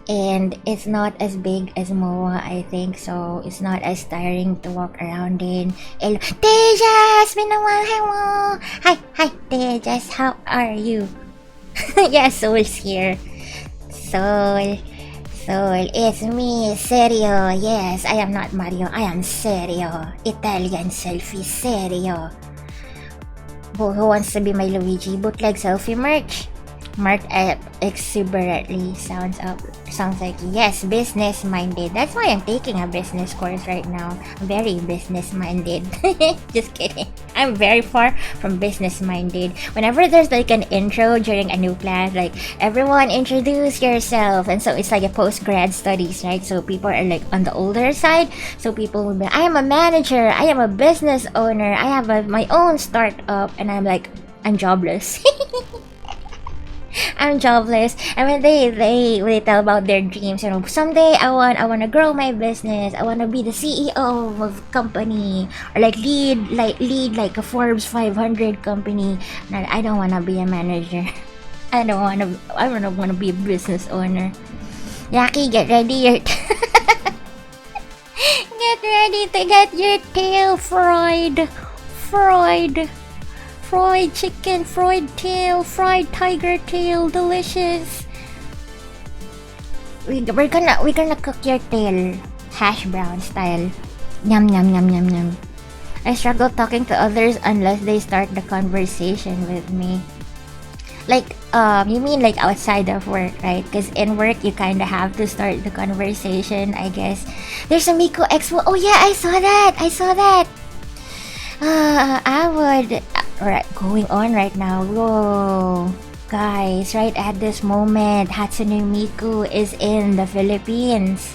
A: and it's not as big as MOA, I think, so it's not as tiring to walk around in. Tejas, minamahal mo. Hi, Tejas, how are you? Yeah, Soul's here. Soul, it's me, Serio. Yes, I am not Mario, I am Serio. Italian Celphy, Serio. Who wants to be my Luigi? Bootleg Celphy merch. Marked exuberantly sounds like yes, business minded. That's why I'm taking a business course right now. Very business minded. Just kidding. I'm very far from business minded. Whenever there's like an intro during a new class, like everyone introduce yourself, and so it's like a post-grad studies, right? So people are like on the older side. So people will be, I am a manager, I am a business owner, I have my own startup, and I'm like, I'm jobless. I'm jobless. And when they tell about their dreams, you know, someday I want to grow my business. I want to be the CEO of a company, or like lead like a Forbes 500 company. And I don't want to be a manager. I don't want to be a business owner. Yaki, get ready. Get ready to get your tail fried. Fried chicken, fried tail, fried tiger tail, delicious. We're gonna cook your tail, hash brown style. Yum yum yum yum yum. I struggle talking to others unless they start the conversation with me. Like, you mean like outside of work, right? Because in work you kind of have to start the conversation, I guess. There's a Miko Expo. Oh yeah, I saw that. I would. Right, going on right now. Whoa, guys! Right at this moment, Hatsune Miku is in the Philippines,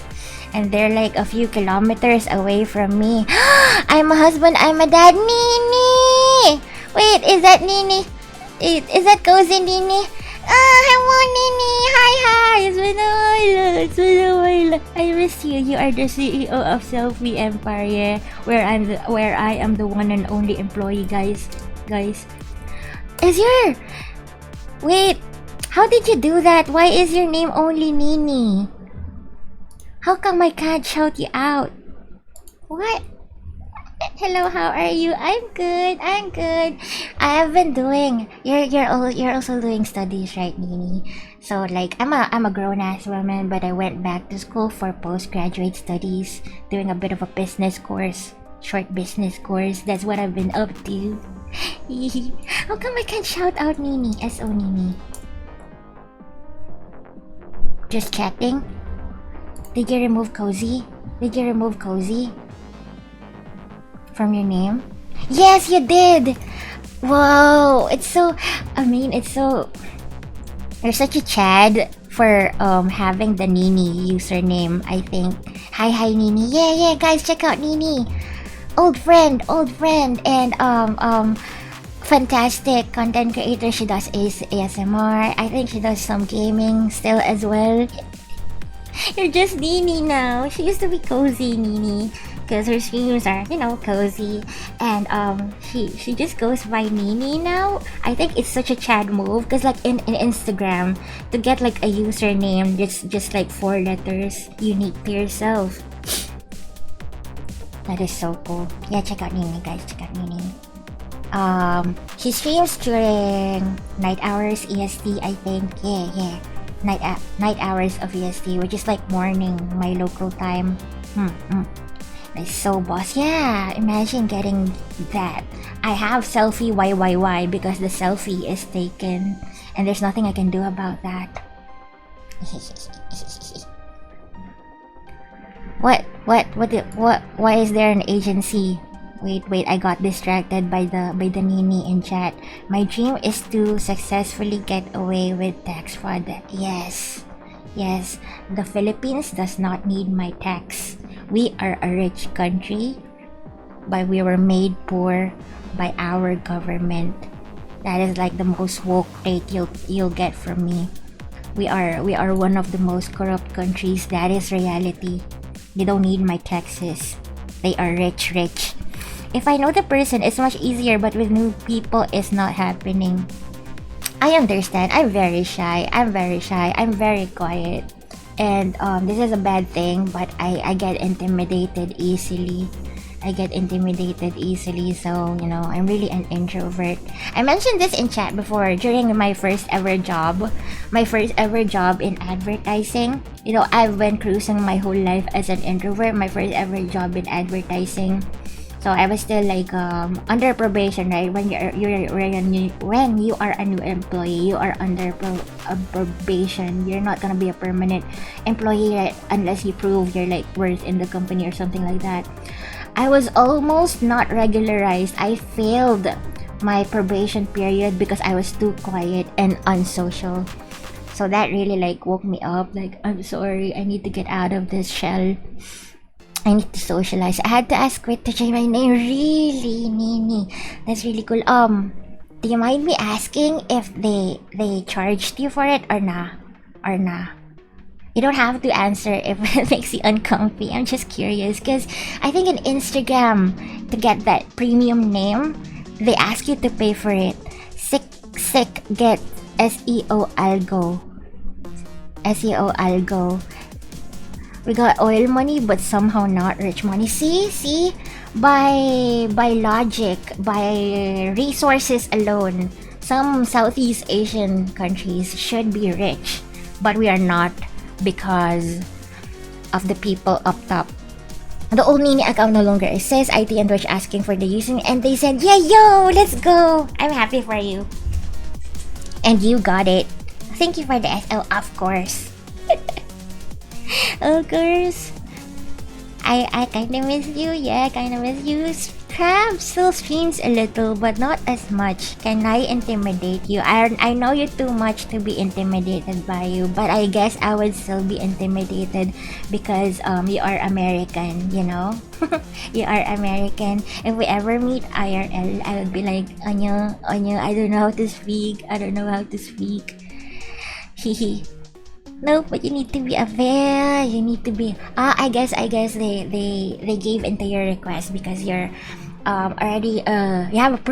A: and they're like a few kilometers away from me. I'm a husband. I'm a dad. Nini. Wait, is that Nini? Is that Cozy Nini? Hello, Nini. Hi. It's been a while. I miss you. You are the CEO of Celphy Empire, where I am the one and only employee, guys. Is your... Wait, how did you do that? Why is your name only Nini? How come I can't shout you out? What? Hello, how are you? I'm good. I have been doing... You're also doing studies, right, Nini? So like, I'm a grown-ass woman, but I went back to school for postgraduate studies, doing a bit of a business course. Short business course. That's what I've been up to. How come I can't shout out Nini? S.O. Nini. Just chatting? Did you remove Cozy? From your name? Yes, you did! Whoa! It's so... You're such a Chad for having the Nini username, I think. Hi Nini. Yeah, guys, check out Nini. Old friend, and fantastic content creator. She does ASMR. I think she does some gaming still as well. You're just Nini now. She used to be Cozy Nini, because her streams are, you know, cozy, and she just goes by Nini now. I think it's such a Chad move, because like in Instagram, to get like a username just like 4 letters unique to yourself. That is so cool. Yeah, check out Nini, guys. Check out Nini. She streams during night hours EST, I think. Yeah. Night hours of EST, which is like morning my local time. That's so boss. Yeah, imagine getting that. I have Celphy YYY because the selfie is taken, and there's nothing I can do about that. What? Why is there an agency? Wait, I got distracted by the Nini in chat. My dream is to successfully get away with tax fraud. Yes. The Philippines does not need my tax. We are a rich country, but we were made poor by our government. That is like the most woke take you'll get from me. We are one of the most corrupt countries. That is reality. They don't need my taxes. They are rich. If I know the person, it's much easier, but with new people, it's not happening. I understand. I'm very shy. I'm very quiet. And this is a bad thing, but I get intimidated easily. So, you know, I'm really an introvert. I mentioned this in chat before during my first ever job in advertising. You know, I've been cruising my whole life as an introvert. My first ever job in advertising. So I was still like under probation, right? When you are a new employee, you are under probation. You're not gonna be a permanent employee, right? Unless you prove you're like worth in the company or something like that. I was almost not regularized. I failed my probation period because I was too quiet and unsocial. So that really like woke me up. Like, I'm sorry, I need to get out of this shell. I need to socialize. I had to ask Quit to change my name. Really, Nini. That's really cool. Do you mind me asking if they charged you for it or nah? You don't have to answer if it makes you uncomfy. I'm just curious because I think in Instagram, to get that premium name, they ask you to pay for it. Sick get SEO algo. We got oil money but somehow not rich money. See? By logic, by resources alone, some Southeast Asian countries should be rich, but we are not because of the people up top. The old Nini account no longer exists. IT and Twitch asking for the using, and they said, yeah, yo, let's go. I'm happy for you. And you got it. Thank you for the SL, of course. Of course. I kinda miss you. Yeah, kinda miss you. Crab still streams a little, but not as much. Can I intimidate you? I know you're too much to be intimidated by you, but I guess I would still be intimidated because you are American, you know? You are American. If we ever meet IRL, I would be like, Anya, I don't know how to speak. Hehe. No, but you need to be aware. You need to be. I guess they gave into your request because you're already you have a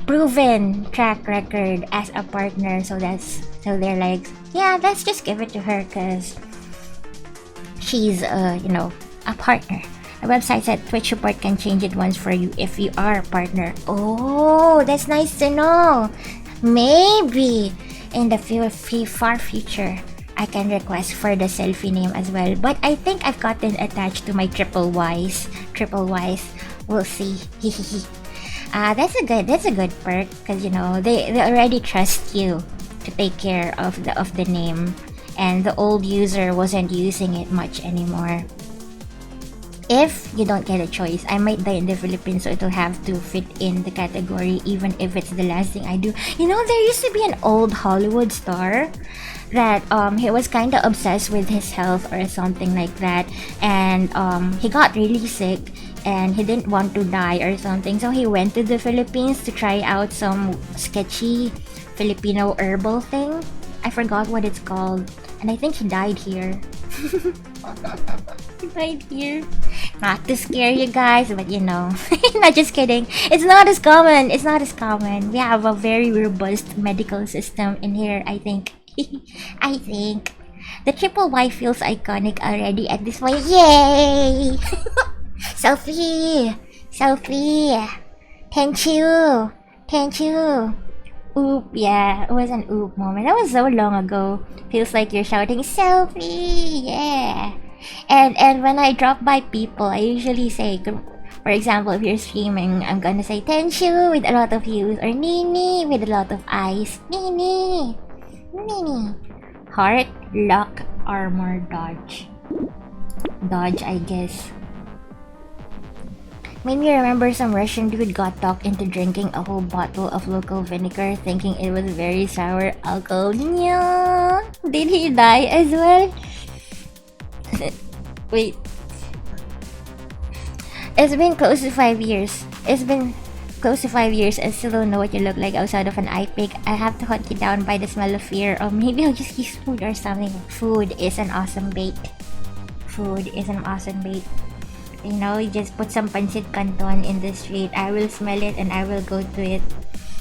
A: proven track record as a partner. So they're like, yeah, let's just give it to her because she's a partner. The website said Twitch support can change it once for you if you are a partner. Oh, that's nice to know. Maybe in the far future, I can request for the Celphy name as well. But I think I've gotten attached to my triple Ys. We'll see. That's a good perk because they already trust you to take care of the name, and the old user wasn't using it much anymore. If you don't get a choice, I might die in the Philippines, so it'll have to fit in the category, even if it's the last thing I do. There used to be an old Hollywood star that he was kind of obsessed with his health or something like that, and he got really sick and he didn't want to die or something, so he went to the Philippines to try out some sketchy Filipino herbal thing. I forgot what it's called, and I think he died here. Not to scare you guys, but not just kidding. It's not as common. We have a very robust medical system in here, I think. I think the triple Y feels iconic already at this point. Yay! Celphy, thank you. Oop, yeah, it was an oop moment. That was so long ago. Feels like you're shouting Celphy, yeah. And when I drop by people, I usually say, for example, if you're streaming, I'm gonna say thank you with a lot of U's, or Nini with a lot of I's. Nini. Heart, luck, armor, dodge. Dodge, I guess. Made me remember some Russian dude got talked into drinking a whole bottle of local vinegar, thinking it was very sour alcohol. No. Did he die as well? Wait. It's been close to 5 years. It's been close to 5 years and still don't know what you look like outside of an eye pic. I have to hunt you down by the smell of fear, or maybe I'll just use food or something. Food is an awesome bait. Food is an awesome bait. You know, you just put some pancit canton in the street. I will smell it and I will go to it.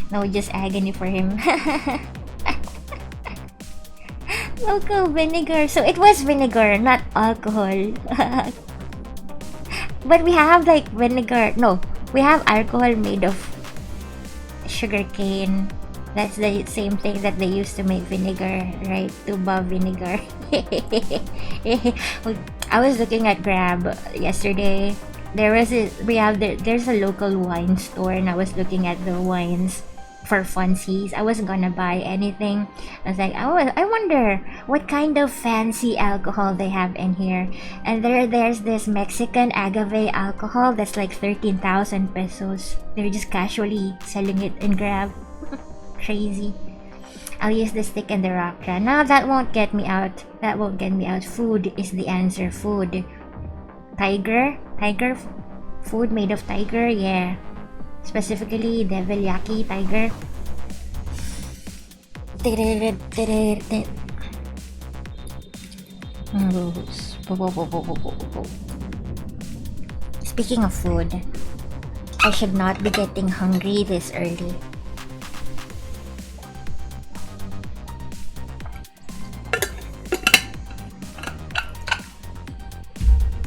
A: No, just agony for him. Local vinegar. So it was vinegar, not alcohol. But we have like vinegar. No, we have alcohol made of sugar cane. That's the same thing that they used to make vinegar, right? Tuba vinegar. I was looking at Grab yesterday. There's a local wine store, and I was looking at the wines for funsies. I wasn't gonna buy anything. I was like, I wonder what kind of fancy alcohol they have in here. And there's this Mexican agave alcohol that's like 13,000 pesos. They're just casually selling it in Grab. Crazy. I'll use the stick and the rock. No, that won't get me out. That won't get me out. Food is the answer. Food. Tiger? Food made of tiger? Yeah. Specifically, devil yaki tiger. Speaking of food, I should not be getting hungry this early.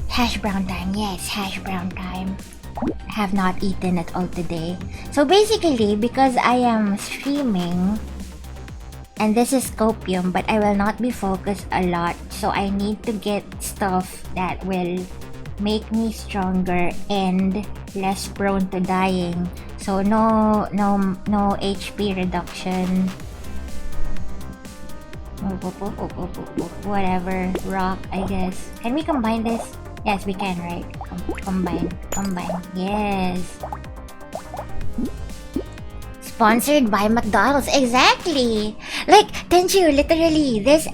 A: Hash brown time, yes, hash brown time. I have not eaten at all today. So basically, because I am streaming, and this is copium, but I will not be focused a lot, so I need to get stuff that will make me stronger and less prone to dying. So no HP reduction. Whatever, rock, I guess. Can we combine this? Yes, we can, right? Combine. Yes. Sponsored by McDonald's, exactly. Like, Tenchu, literally, this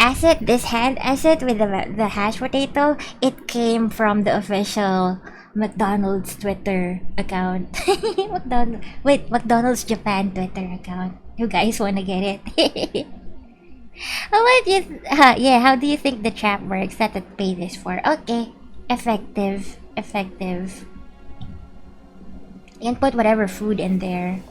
A: hand asset with the hash potato, it came from the official McDonald's Twitter account. McDonald's Japan Twitter account. You guys wanna get it? How do you think the trap works that it pay this for? Okay. Effective. You can put whatever food in there.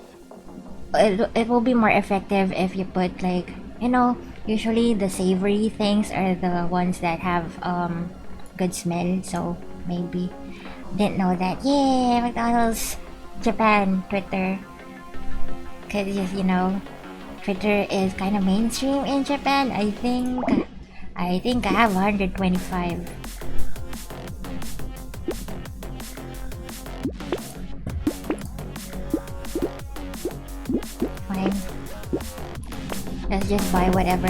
A: It will be more effective if you put, like, you know, usually the savory things are the ones that have good smell, so maybe. Didn't know that. Yeah, McDonald's Japan Twitter. Cause, you know, Twitter is kind of mainstream in Japan. I think I have 125. Fine. Let's just buy whatever.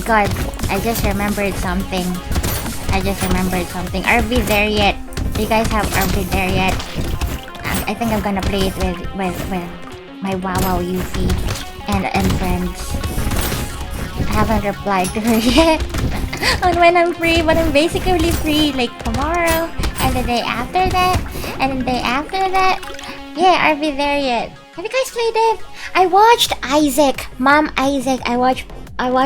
A: God, I just remembered something. Are we there yet? Do you guys have Are we there yet? I think I'm gonna play it with my Wow Yuffie and friends. I haven't replied to her yet on when I'm free, but I'm basically free like tomorrow and the day after that and the day after that. Yeah, are we there yet? Have you guys played it? I watched Isaac, Mom Isaac. I watched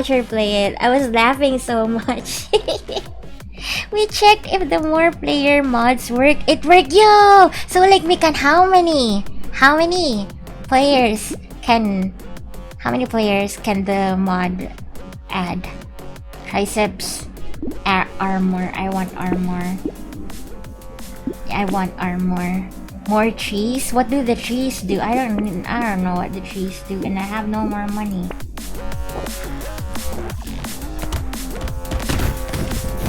A: her play it. I was laughing so much. We checked if the more player mods work. It worked, yo! So like we can how many players can the mod add? Triceps armor. I want armor. More trees? What do the trees do? I don't know what the trees do, and I have no more money.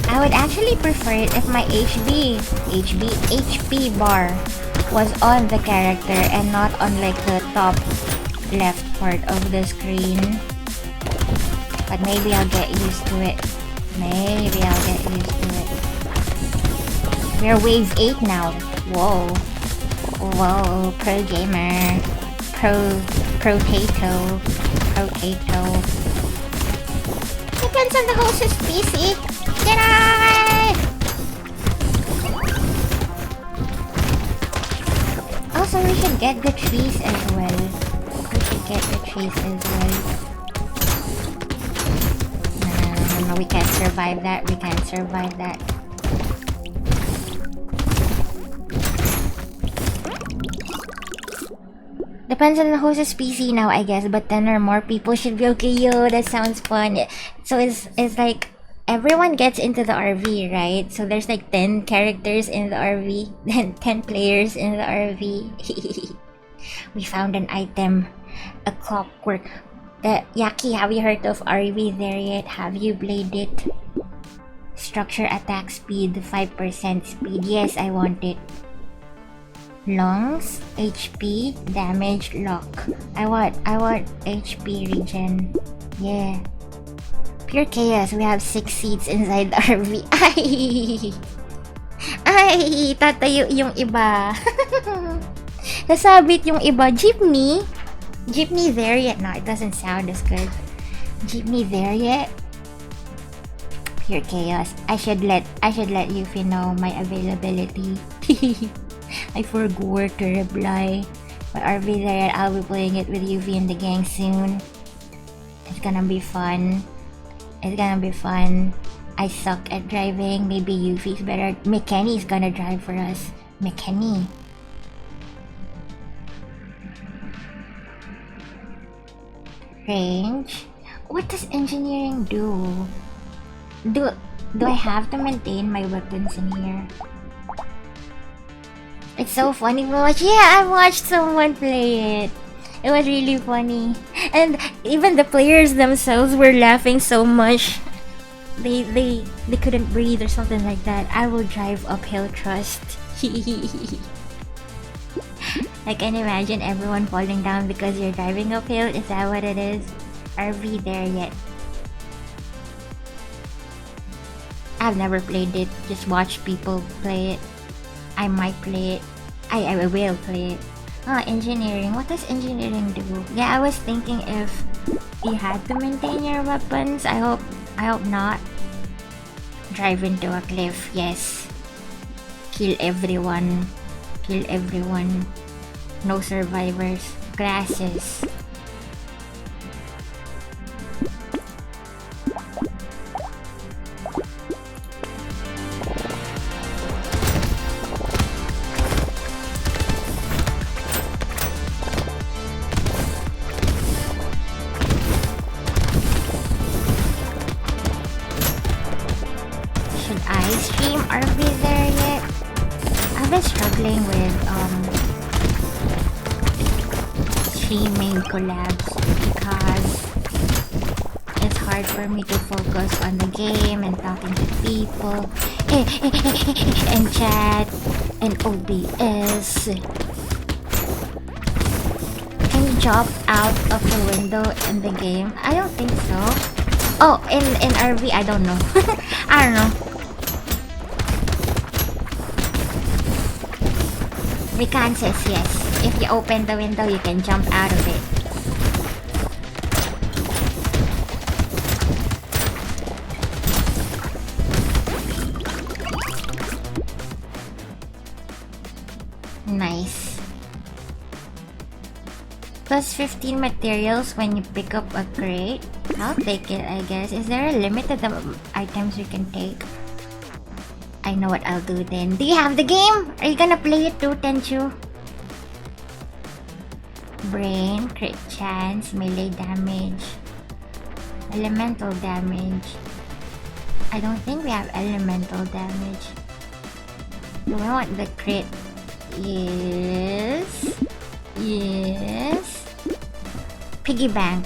A: I would actually prefer it if my HP bar was on the character and not on like the top left part of the screen. But maybe I'll get used to it. Maybe I'll get used to it. We're wave 8 now. Whoa. Whoa, pro gamer. Brotato. Depends on the host's PC. Get out! Also, we should get the trees as well. No, we can't survive that. Depends on the host's PC now, I guess, but 10 or more people should be okay. Yo, that sounds fun. So it's like everyone gets into the RV, right? So there's like 10 characters in the RV, then 10 players in the RV. We found an item, a clockwork. Yaki, have you heard of RV there yet? Have you played it? Structure attack speed, 5% speed. Yes, I want it. Lungs, HP, damage, lock. I want HP regen. Yeah. Pure chaos. We have 6 seats inside the RV. Ay, tatayo yung iba. Nasabit yung iba. Jeepney there yet? No, it doesn't sound as good. Jeepney there yet? Pure chaos. I should let Yuffie know my availability. I forgot to reply. But RV there, I'll be playing it with Yuffie and the gang soon. It's gonna be fun. I suck at driving. Maybe Yuffie's better. McKenny's gonna drive for us. McKenny. Range. What does engineering do? Do I have to maintain my weapons in here? It's so funny to watch. Yeah, I watched someone play it. It was really funny. And even the players themselves were laughing so much. They couldn't breathe or something like that. I will drive uphill, trust. I can imagine everyone falling down because you're driving uphill. Is that what it is? RV there yet? I've never played it. Just watch people play it. I might play it. I will play it. Oh, engineering. What does engineering do? Yeah, I was thinking if you had to maintain your weapons. I hope not. Drive into a cliff. Yes. Kill everyone. No survivors. Grasses. Should I stream RV there yet? I've been struggling with streaming collabs because it's hard for me to focus on the game and talking to people and chat and OBS. Can you jump out of the window in the game? I don't think so. Oh, in RV, I don't know. I don't know. Rican says yes. If you open the window, you can jump out of it. Nice. Plus 15 materials when you pick up a crate. I'll take it, I guess. Is there a limit to the items we can take? I know what I'll do then. Do you have the game? Are you gonna play it too, Tenchu? Brain, crit chance, melee damage, elemental damage. I don't think we have elemental damage. Do I want the crit? Yes. Piggy bank.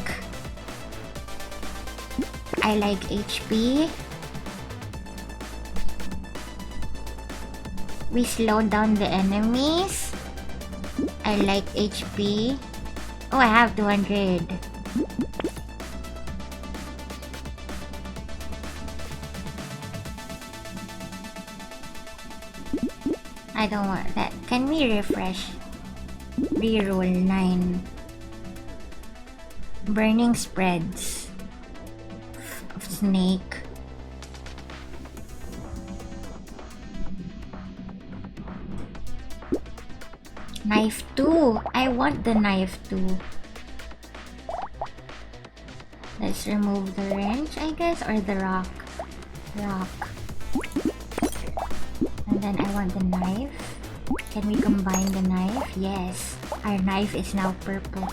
A: I like HP. We slow down the enemies. I like HP. Oh, I have 200. I don't want that. Can we refresh? Reroll 9. Burning spreads. Snake. Knife 2. I want the knife 2. Let's remove the wrench, I guess, or the rock. Rock. And then I want the knife. Can we combine the knife? Yes. Our knife is now purple.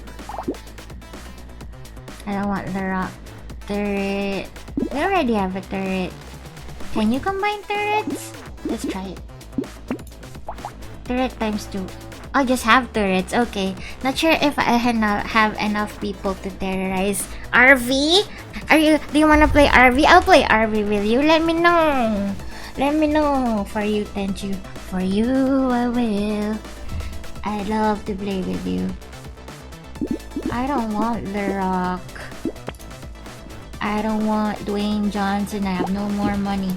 A: I don't want the rock. Turret. We already have a turret. Can you combine turrets? Let's try it. Turret times 2. I'll just have turrets. Okay. Not sure if I have enough people to terrorize. RV? Do you wanna play RV? I'll play RV with you. Let me know. Let me know. For you, Tenchu. For you, I will. I love to play with you. I don't want The Rock. I don't want Dwayne Johnson. I have no more money.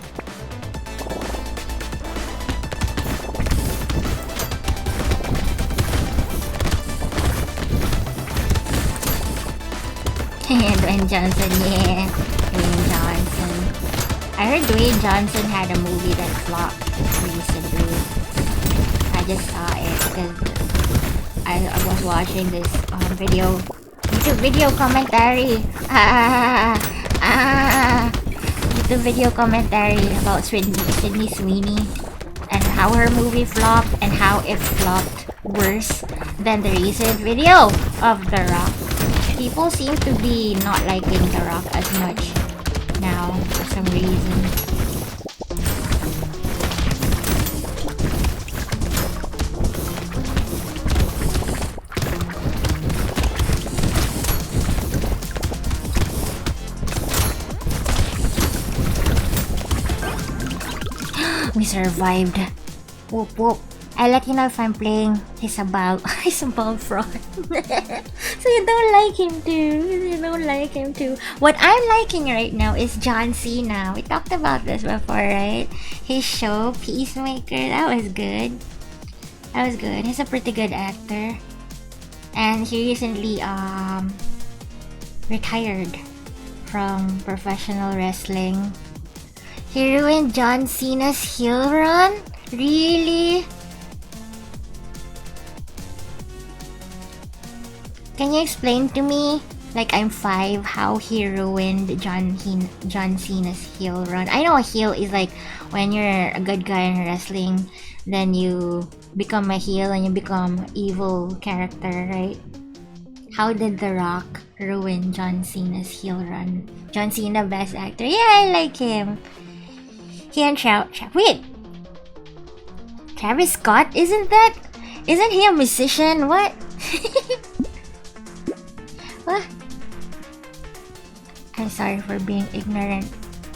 A: Dwayne Johnson, yeah. Dwayne Johnson. I heard Dwayne Johnson had a movie that flopped recently. I just saw it because I was watching this YouTube video commentary. YouTube video commentary about Sydney Sweeney and how her movie flopped and how it flopped worse than the recent video of The Rock. People seem to be not liking The Rock as much now for some reason. We survived. Whoop whoop. I'll let you know if I'm playing Isabel fraud. So you don't like him too. You don't like him too. What I'm liking right now is John Cena. We talked about this before, right? His show, Peacemaker, that was good. That was good. He's a pretty good actor. And he recently retired from professional wrestling. He ruined John Cena's heel run? Really? Can you explain to me, like I'm 5, how he ruined John Cena's heel run? I know a heel is like when you're a good guy in wrestling, then you become a heel and you become evil character, right? How did The Rock ruin John Cena's heel run? John Cena, best actor. Yeah, I like him. He and wait! Travis Scott? Isn't he a musician? What? What? I'm sorry for being ignorant.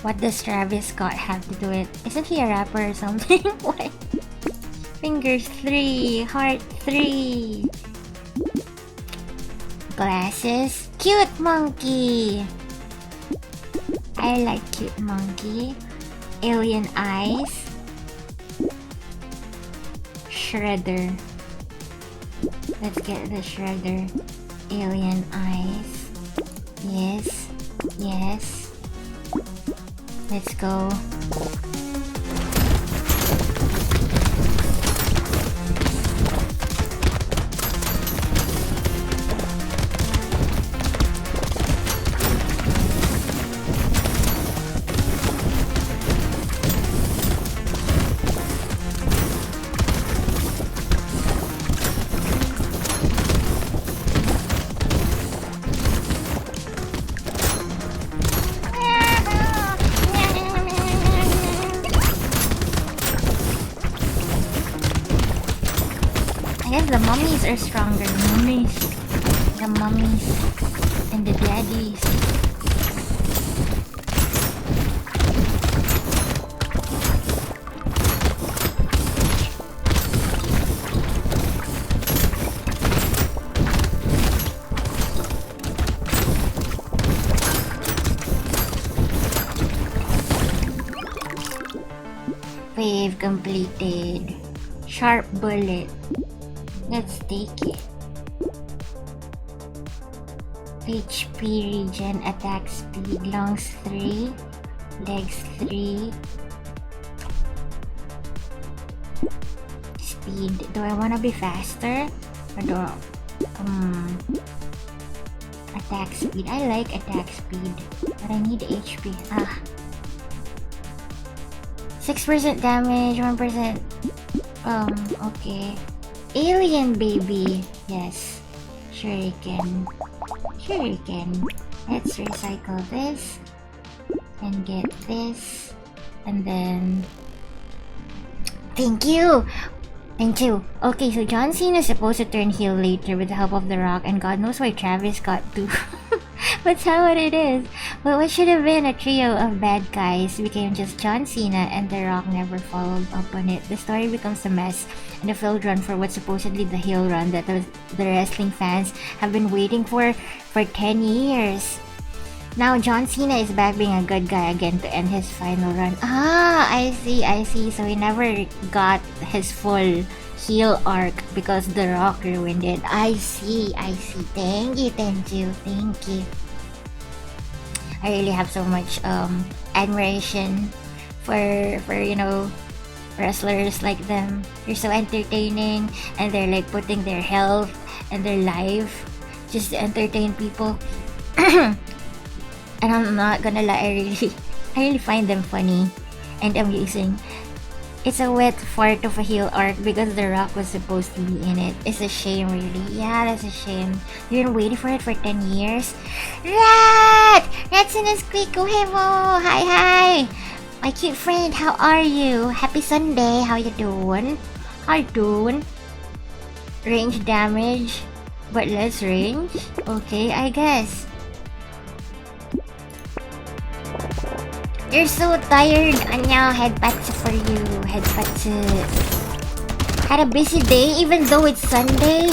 A: What does Travis Scott have to do with? Isn't he a rapper or something? What? Fingers 3, heart 3. Glasses. Cute monkey. I like cute monkey. Alien eyes. Shredder. Let's get the shredder. Alien eyes. Yes. Yes. Let's go. The mummies are stronger. The mummies and the daddies. Wave completed. Sharp bullet. Let's take it. HP regen, attack speed, lungs 3, legs 3. Speed. Do I wanna be faster? Or do attack speed. I like attack speed, but I need HP. 6% damage, 1%. Okay. Alien baby. Yes. Shuriken. Let's recycle this and get this, and then thank you. Okay, so John Cena is supposed to turn heel later with the help of The Rock, and God knows why Travis got to. That's how it is. But what should have been a trio of bad guys became just John Cena, and The Rock never followed up on it. The story becomes a mess and a failed run for what's supposedly the heel run that the wrestling fans have been waiting for 10 years. Now John Cena is back being a good guy again to end his final run. I see. So he never got his full heel arc because The Rock ruined it. I see. Thank you. I really have so much admiration for wrestlers like them. They're so entertaining, and they're like putting their health and their life just to entertain people. And I'm not gonna lie, I really find them funny and amusing. It's a wet fart of a heel arc because The Rock was supposed to be in it. It's a shame, really. Yeah, that's a shame. You've been waiting for it for 10 years. Rat's in a squeak. Go ahead, hi. My cute friend, how are you? Happy Sunday. How you doing? Range damage, but less range? Okay, I guess. You're so tired. Anya, headbutts for you. Headbutts. Had a busy day even though it's Sunday.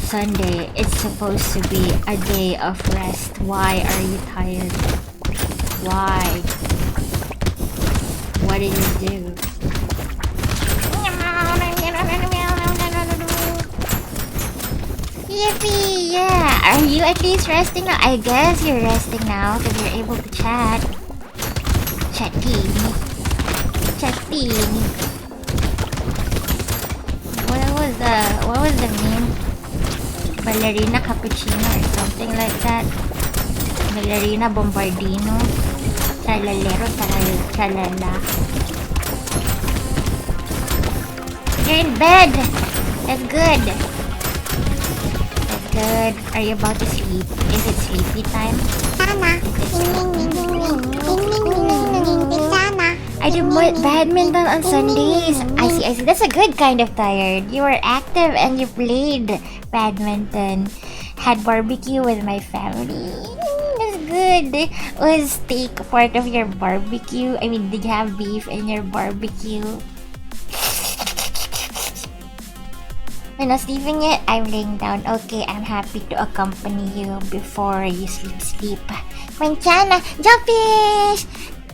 A: Sunday, it's supposed to be a day of rest. Why are you tired? Why? What did you do? Yippee! Yeah! Are you at least resting now? I guess you're resting now because you're able to chat. Chatting. What was the name? Ballerina Cappuccino or something like that. Ballerina Bombardino. Tralalero, tralala. You're in bed! That's good. Are you about to sleep? Is it sleepy time? I do badminton on Sundays. I see. That's a good kind of tired. You were active and you played badminton. Had barbecue with my family. That's good. Was steak part of your barbecue? I mean, did you have beef in your barbecue? You're not sleeping yet? I'm laying down. Okay, I'm happy to accompany you before you sleep. Quenchana! Jumpish!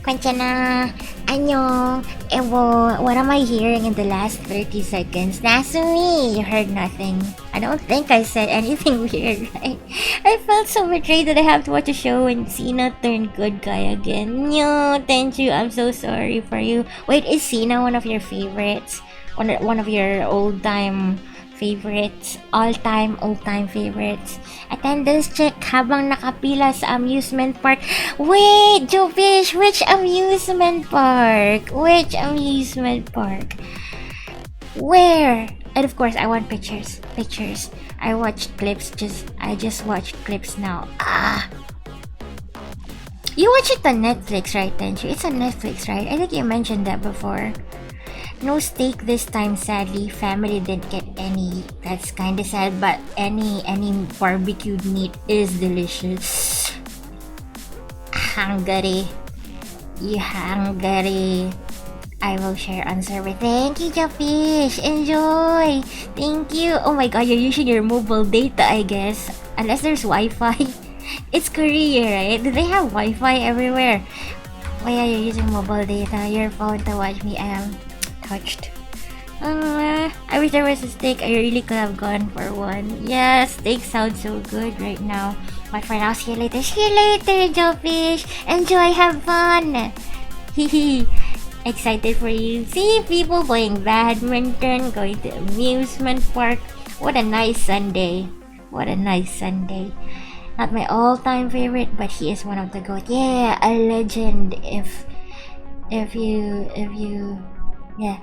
A: Quenchana! Annyeong! Ewo! What am I hearing in the last 30 seconds? Nasumi! You heard nothing. I don't think I said anything weird, right? I felt so betrayed that I have to watch a show when Cena turned good guy again. No, thank you. I'm so sorry for you. Wait, is Cena one of your favorites? One of your old-time favorites, all-time favorites. Attendance check habang nakapila sa amusement park. Wait, Jovish, which amusement park? Where? And of course, I want pictures. I watched clips. I just watched clips now. You watch it on Netflix, right, Tenchu? It's on Netflix, right? I think you mentioned that before. No steak this time, sadly. Family didn't get any. That's kinda sad, but any barbecued meat is delicious. Hungry. You hungry? I will share on server. Thank you, Jafish. Enjoy. Thank you. Oh my god, you're using your mobile data, I guess. Unless there's Wi-Fi. It's Korea, right? Do they have Wi-Fi everywhere? Why are you using mobile data? Your phone to watch me. I am touched. I wish there was a steak. I really could have gone for one. Yeah, steak sounds so good right now. But for now, see you later. See you later, Jawfish. Enjoy, have fun. Hehe. Excited for you. See people playing badminton, going to amusement park. What a nice Sunday. What a nice Sunday. Not my all-time favorite, but he is one of the GOAT. Yeah, a legend. If you yeah.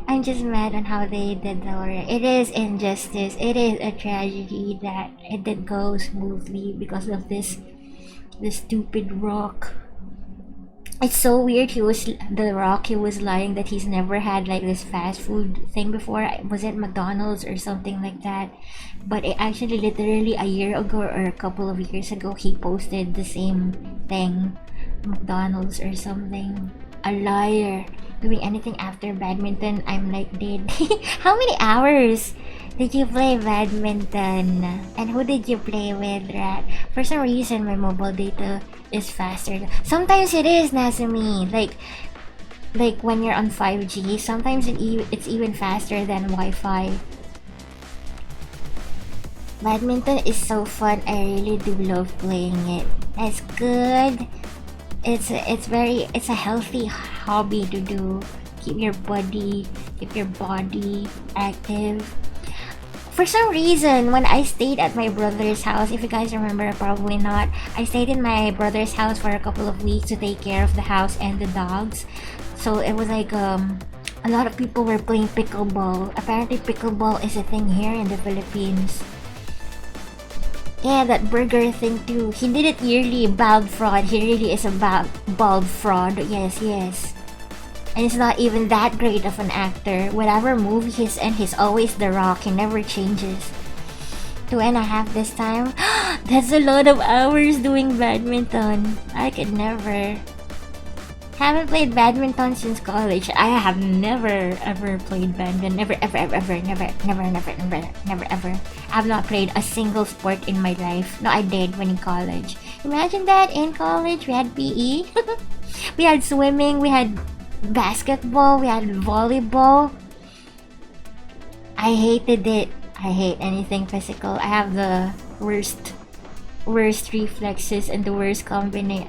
A: I'm just mad on how they did the horror. It is injustice. It is a tragedy that it didn't go smoothly because of this stupid rock. It's so weird. He was lying that he's never had like this fast food thing before. Was it McDonald's or something like that? But it actually literally a year ago or a couple of years ago he posted the same thing. McDonald's or something. A liar. Doing anything after badminton, I'm like dead. How many hours did you play badminton? And who did you play with, Rat? For some reason, my mobile data is faster. Sometimes it is, Nasumi. Like when you're on 5G, sometimes it's even faster than Wi-Fi. Badminton is so fun. I really do love playing it. It's good. It's a healthy hobby to do. Keep your body active. For some reason, when I stayed at my brother's house, if you guys remember, probably not, I stayed in my brother's house for a couple of weeks to take care of the house and the dogs. So it was like a lot of people were playing pickleball. Apparently pickleball is a thing here in the Philippines. Yeah, that burger thing too. He did it yearly. Bald fraud. He really is a bald fraud. Yes. And he's not even that great of an actor. Whatever movie he's in, he's always The Rock. He never changes. 2.5 this time. That's a lot of hours doing badminton. I could never. Haven't played badminton since college. I have never ever played badminton. Never ever. I've not played a single sport in my life. No, I did when in college. Imagine that, in college we had PE. We had swimming, we had basketball, we had volleyball. I hated it. I hate anything physical. I have the worst reflexes and the worst combination.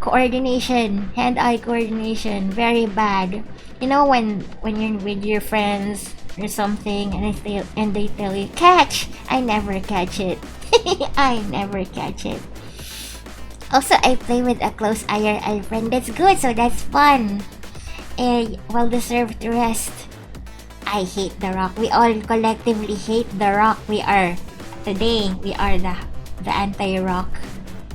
A: Coordination, hand-eye coordination, very bad. You know when you're with your friends or something and they tell you catch, I never catch it. I never catch it. Also, I play with a close IRL friend. That's good, so that's fun. Well deserved rest. I hate The Rock. We all collectively hate The Rock. We are the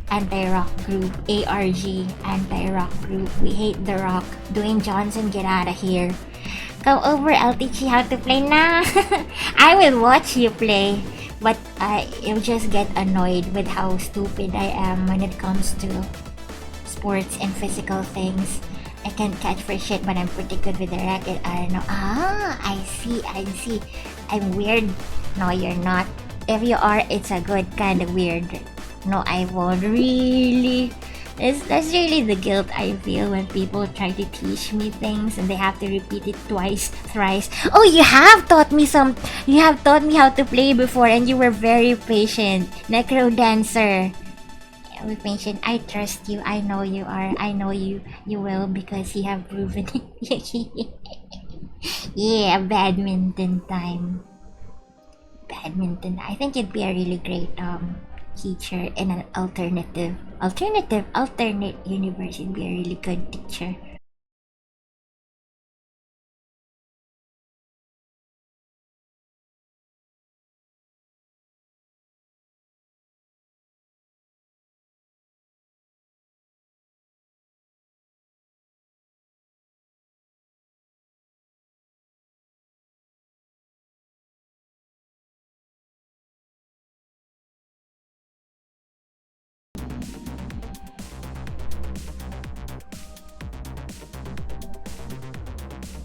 A: anti-rock group, ARG anti-rock group. We hate The Rock. Dwayne Johnson, get out of here. Come over, I'll teach you how to play na. I will watch you play, but you'll just get annoyed with how stupid I am when it comes to sports and physical things. I can't catch for shit, but I'm pretty good with the racket. I don't know. I see. I'm weird. No, you're not. If you are, it's a good kind of weird. No, I won't really. That's really the guilt I feel when people try to teach me things and they have to repeat it twice, thrice. Oh, you have taught me how to play before, and you were very patient. Necro dancer. Be patient. I trust you. I know you are. I know you will, because you have proven it. Yeah, badminton time. Badminton. I think you'd be a really great teacher in an alternate universe. You'd be a really good teacher.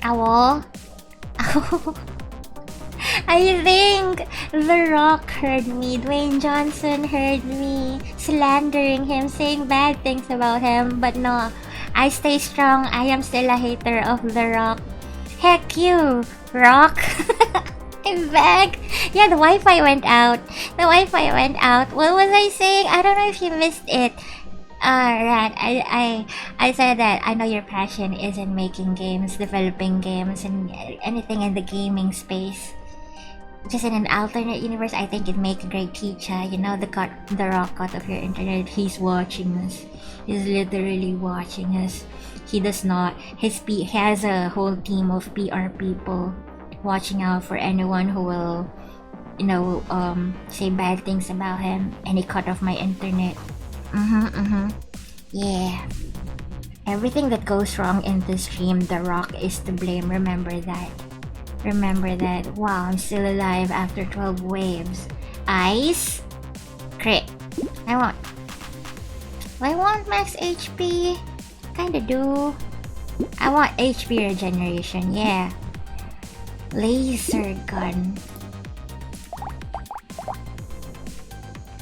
A: Owl? I think The Rock heard me. Dwayne Johnson heard me slandering him, saying bad things about him. But no, I stay strong. I am still a hater of The Rock. Heck you, Rock. I'm back. Yeah, the Wi-Fi went out. The Wi-Fi went out. What was I saying? I don't know if you missed it. Right. I said that I know your passion is in making games, developing games, and anything in the gaming space. Just in an alternate universe, I think it'd make a great teacher. You know, the Rock God of your internet. He's watching us. He's literally watching us. He does not. He has a whole team of PR people watching out for anyone who will, you know, say bad things about him. And he cut off my internet. Yeah. Everything that goes wrong in the stream, The Rock is to blame. Remember that. Remember that. Wow, I'm still alive after 12 waves. Ice? Crit. I want max HP. Kinda do. I want HP regeneration, yeah. Laser gun.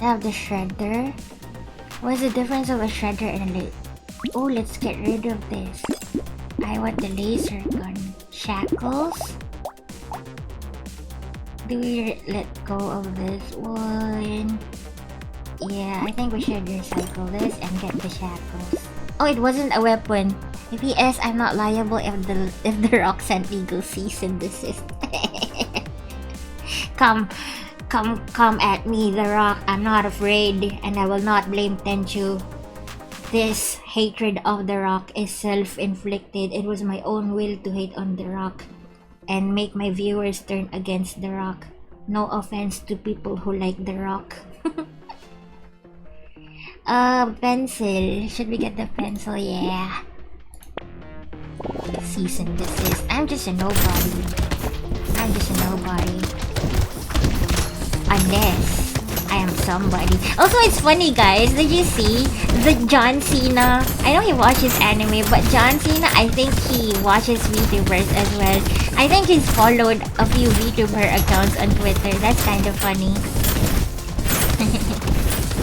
A: I have the shredder. What's the difference of a shredder and a oh, let's get rid of this. I want the laser gun. Shackles? Do we let go of this one? Yeah, I think we should recycle this and get the shackles. Oh, it wasn't a weapon. P.S. I'm not liable if the Rock sent legal cease and desist. Come at me, The Rock. I'm not afraid, and I will not blame Tenchu. This hatred of The Rock is self-inflicted. It was my own will to hate on The Rock and make my viewers turn against The Rock. No offense to people who like The Rock. Pencil. Should we get the pencil? Yeah. Cease and desist. I'm just a nobody. Unless I am somebody. Also, it's funny, guys. Did you see the John Cena? I know he watches anime, but John Cena, I think he watches VTubers as well. I think he's followed a few VTuber accounts on Twitter. That's kind of funny.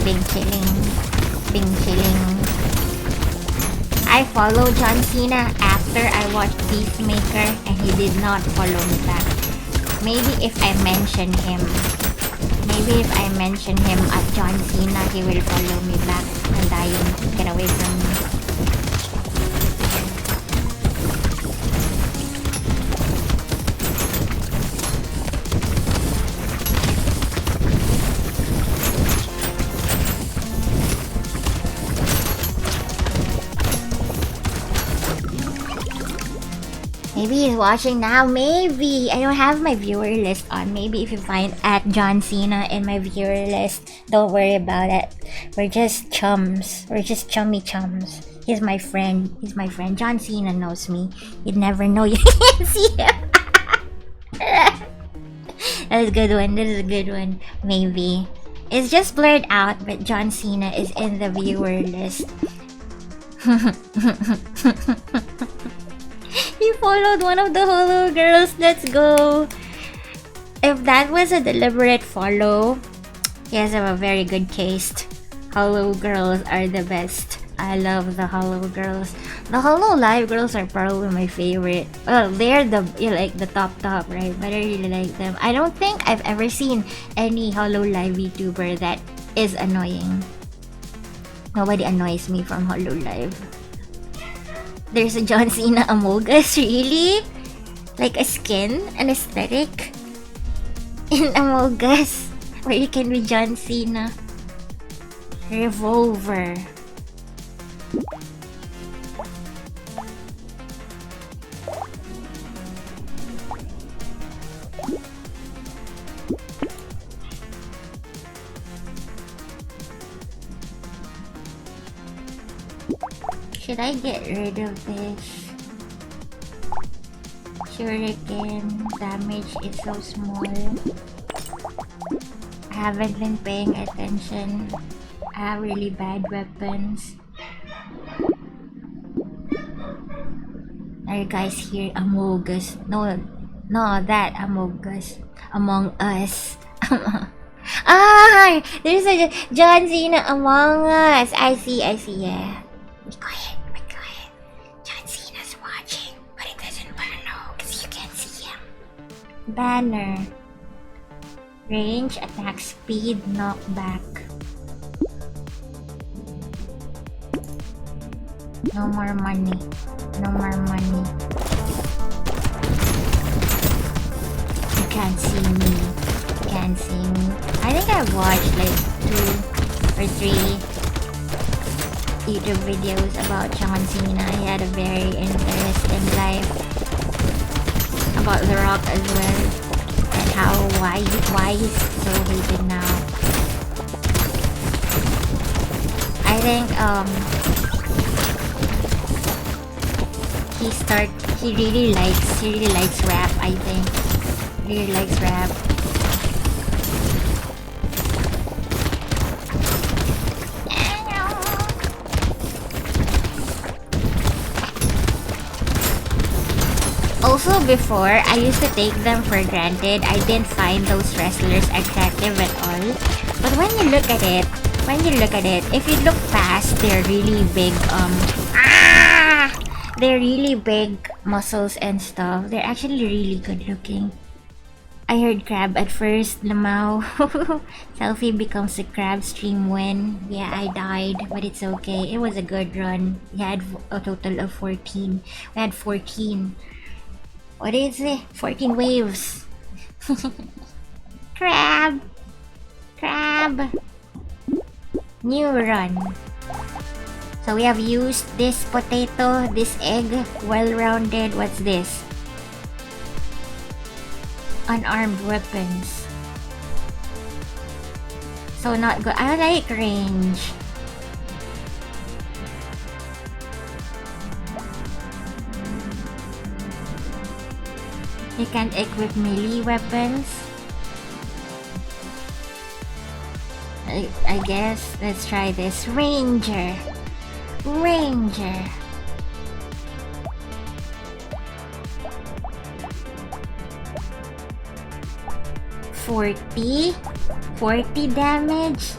A: Bing chilling. I follow John Cena after I watched Peacemaker, and he did not follow me back. Maybe if I mention him at John Cena, he will follow me back and dying. Get away from me. Maybe he's watching now. Maybe. I don't have my viewer list on. Maybe if you find at John Cena in my viewer list, don't worry about it. We're just chums. We're just chummy chums. He's my friend. John Cena knows me. You'd never know. You can't see him. That is a good one. Maybe. It's just blurred out, but John Cena is in the viewer list. He followed one of the Holo girls. Let's go. If that was a deliberate follow, he has a very good taste. Holo girls are the best. I love the Holo girls. The Holo live girls are probably my favorite. Well, they're the top, right? But I really like them. I don't think I've ever seen any Holo live VTuber that is annoying. Nobody annoys me from Holo live. There's a John Cena Among Us, really? Like a skin, an aesthetic in Among Us where you can be John Cena. Revolver. Should I get rid of this? Shuriken damage is so small. I haven't been paying attention. I have really bad weapons. Are you guys here? Among Us. No, that Among Us. Among Us. There's a John Cena Among Us. I see, yeah. Be quiet. John Cena's watching, but he doesn't want to know because you Banner. Range, attack speed, knockback. No more money. No more money. You can't see me. You can't see me. I think I've watched like 2 or 3 YouTube videos about John Cena. He had a very interesting life. About The Rock as well. And why he's so hated now. I think he really likes rap, I think. He really likes rap. Also before, I used to take them for granted. I didn't find those wrestlers attractive at all. But when you look at it, if you look past their really big they're really big muscles and stuff, they're actually really good looking. I heard crab at first, Lamau. Celphy becomes a crab stream win. Yeah, I died, but it's okay. It was a good run. We had a total of 14. We had 14. What is it? 14 waves. Crab! Crab! New run. So we have used this potato, this egg, well-rounded. What's this? Unarmed weapons. So not good. I like range. You can't equip melee weapons. I guess let's try this. Ranger. 40 damage.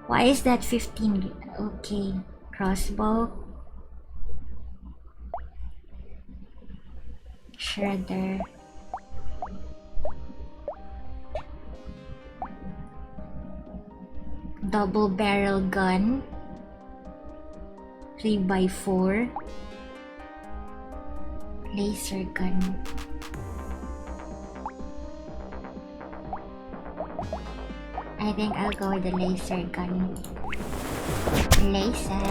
A: Why is that 15? Okay, crossbow. Shredder. Double barrel gun. 3x4. Laser gun. I think I'll go with the laser gun. Laser.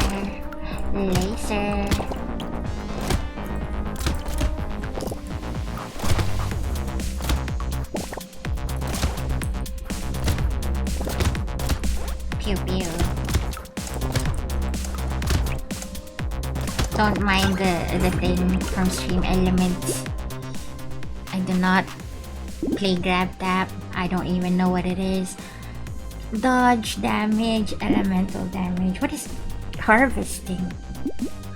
A: Pew pew. Don't mind the thing from Stream Elements. I do not play grab tap. I don't even know what it is. Dodge damage, elemental damage. What is harvesting?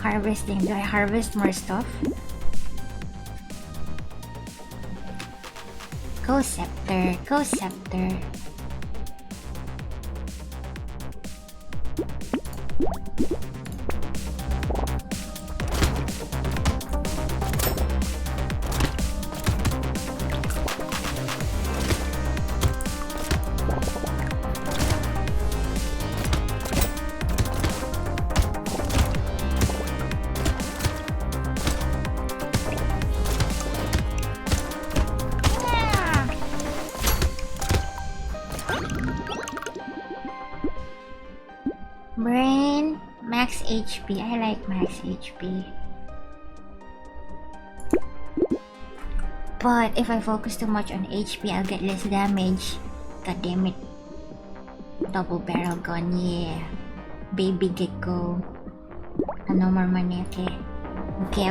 A: Harvesting. Do I harvest more stuff? Go scepter. Brain, max HP. I like max HP. But if I focus too much on HP, I'll get less damage. God damn it. Double barrel gun, yeah. Baby gecko. No more money, okay. Okay.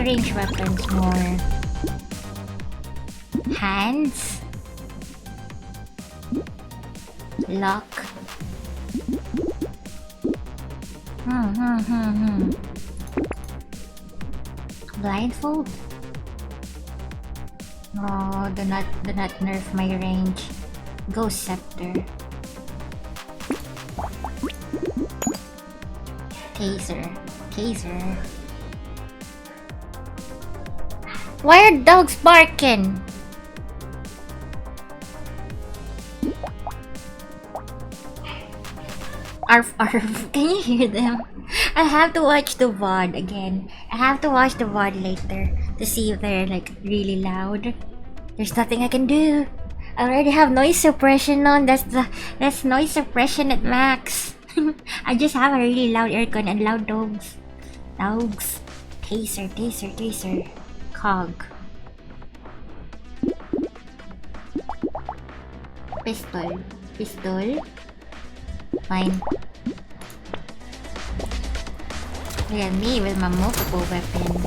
A: Range weapons more. Hands? Lock. Blindfold? Oh, do not nerf my range. Ghost Scepter. Taser. Why are dogs barking? Arf arf. Can you hear them? I have to watch the VOD again. I have to watch the VOD later to see if they're like really loud. There's nothing I can do. I already have noise suppression on. That's noise suppression at max. I just have a really loud aircon and loud dogs. Taser. Cog. Pistol. Fine. Look at me with my multiple weapon.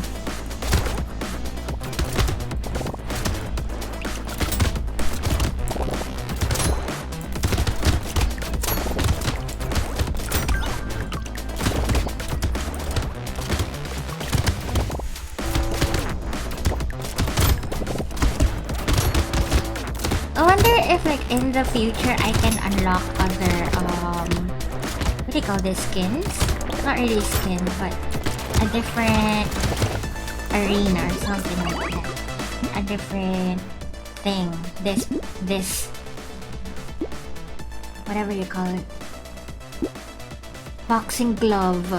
A: I wonder if like in the future I can unlock other what do you call this, skins? Not really skin, but a different arena or something like that. A different thing. This whatever you call it. Boxing glove.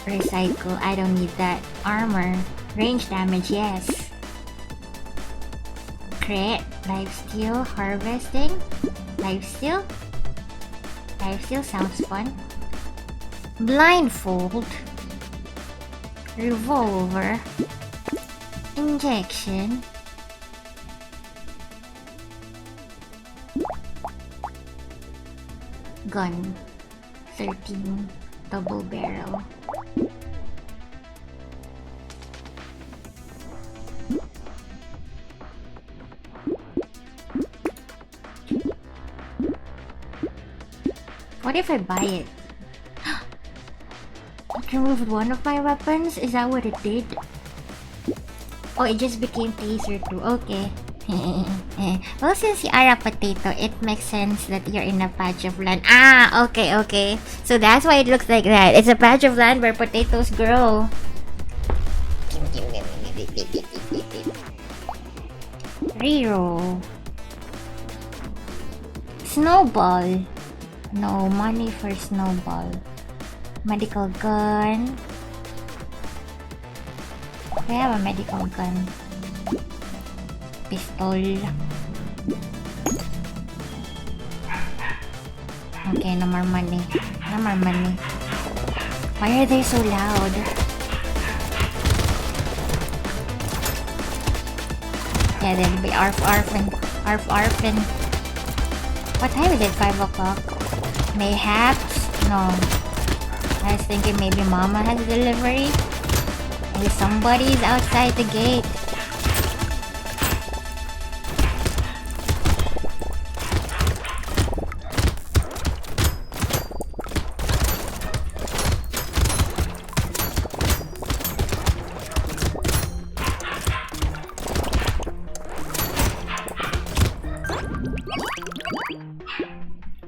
A: Recycle. I don't need that. Armor. Range damage, yes. Crit. Lifesteal. Harvesting. Lifesteal sounds fun. Blindfold. Revolver. Injection. Gun. 13. Double barrel. What if I buy it? It removed one of my weapons? Is that what it did? Oh, it just became Taser 2. Okay. Well, since you are a potato, it makes sense that you're in a patch of land. Ah, okay. So that's why it looks like that. It's a patch of land where potatoes grow. Reroll. Snowball. No money for snowball. Medical gun. I have a medical gun. Pistol. Okay, no more money. Why are they so loud? Yeah, they'll be arfing. What time is it? 5 o'clock? Mayhaps? No. I was thinking maybe mama has a delivery. Maybe somebody's outside the gate.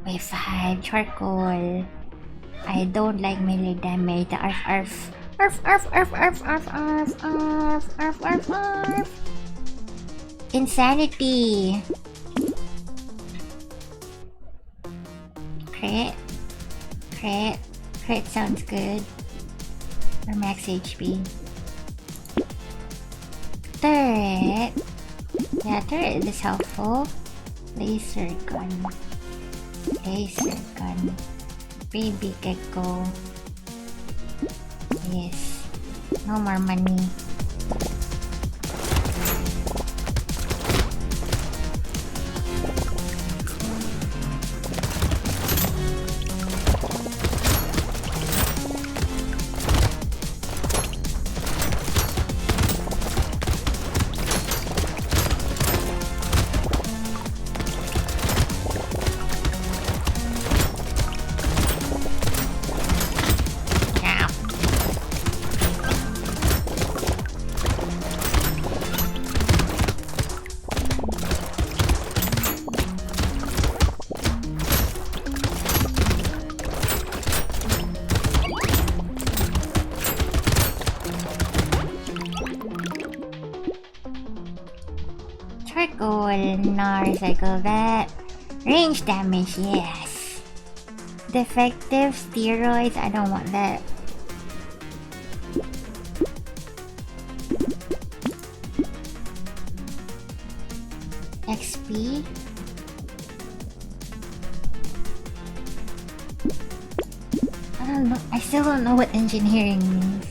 A: Wave 5 charcoal. I don't like melee damage. The arf. Insanity. Crit sounds good. Or max HP. Turret. Yeah, turret is helpful. Laser gun. Baby gecko. Yes. No more money. no, recycle that. Range damage, yes. Defective steroids, I don't want that. XP. I don't know. I still don't know what engineering means.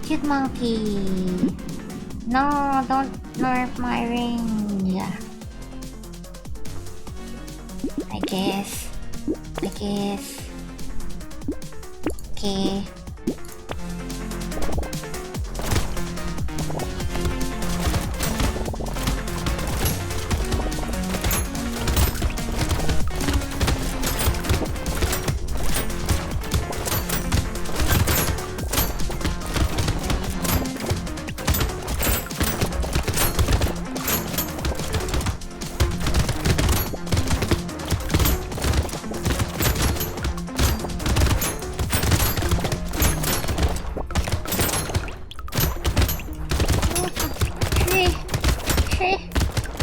A: Cute monkey. No, don't nerf my range. I guess. Okay.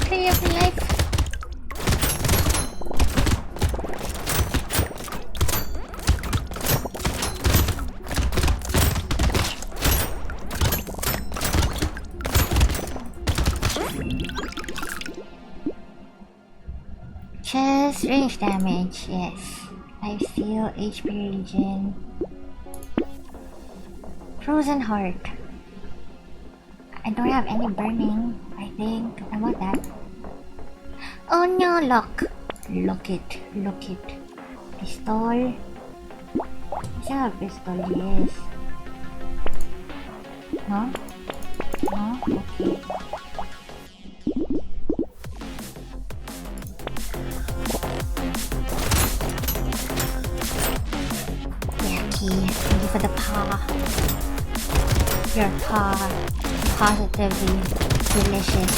A: Tree of life. Chest range damage, yes. Life steal, HP regen. Frozen heart. I don't have any burning, I think. I want that. Oh no, lock it. Pistol. Is that a pistol? Yes. No? No? Okay. Yucky. Thank you for the paw. Your paw. Positively delicious.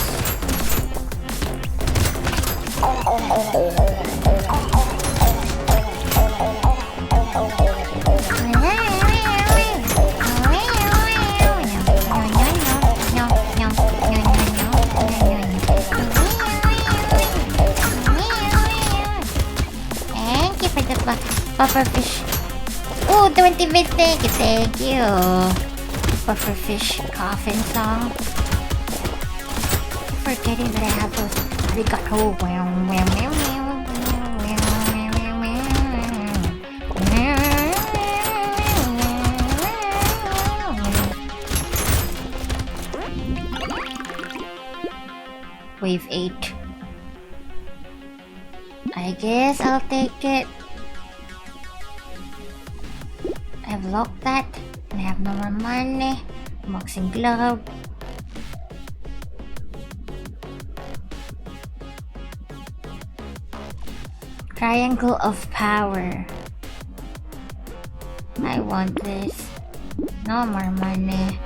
A: Thank you for the pufferfish. Oh, 20 bits, thank you. Pufferfish coffin song. Forgetting that I have those arigato. Wave 8. I guess I'll take it. I've locked that. I have no more money. Boxing glove. Triangle of power. I want this. No more money.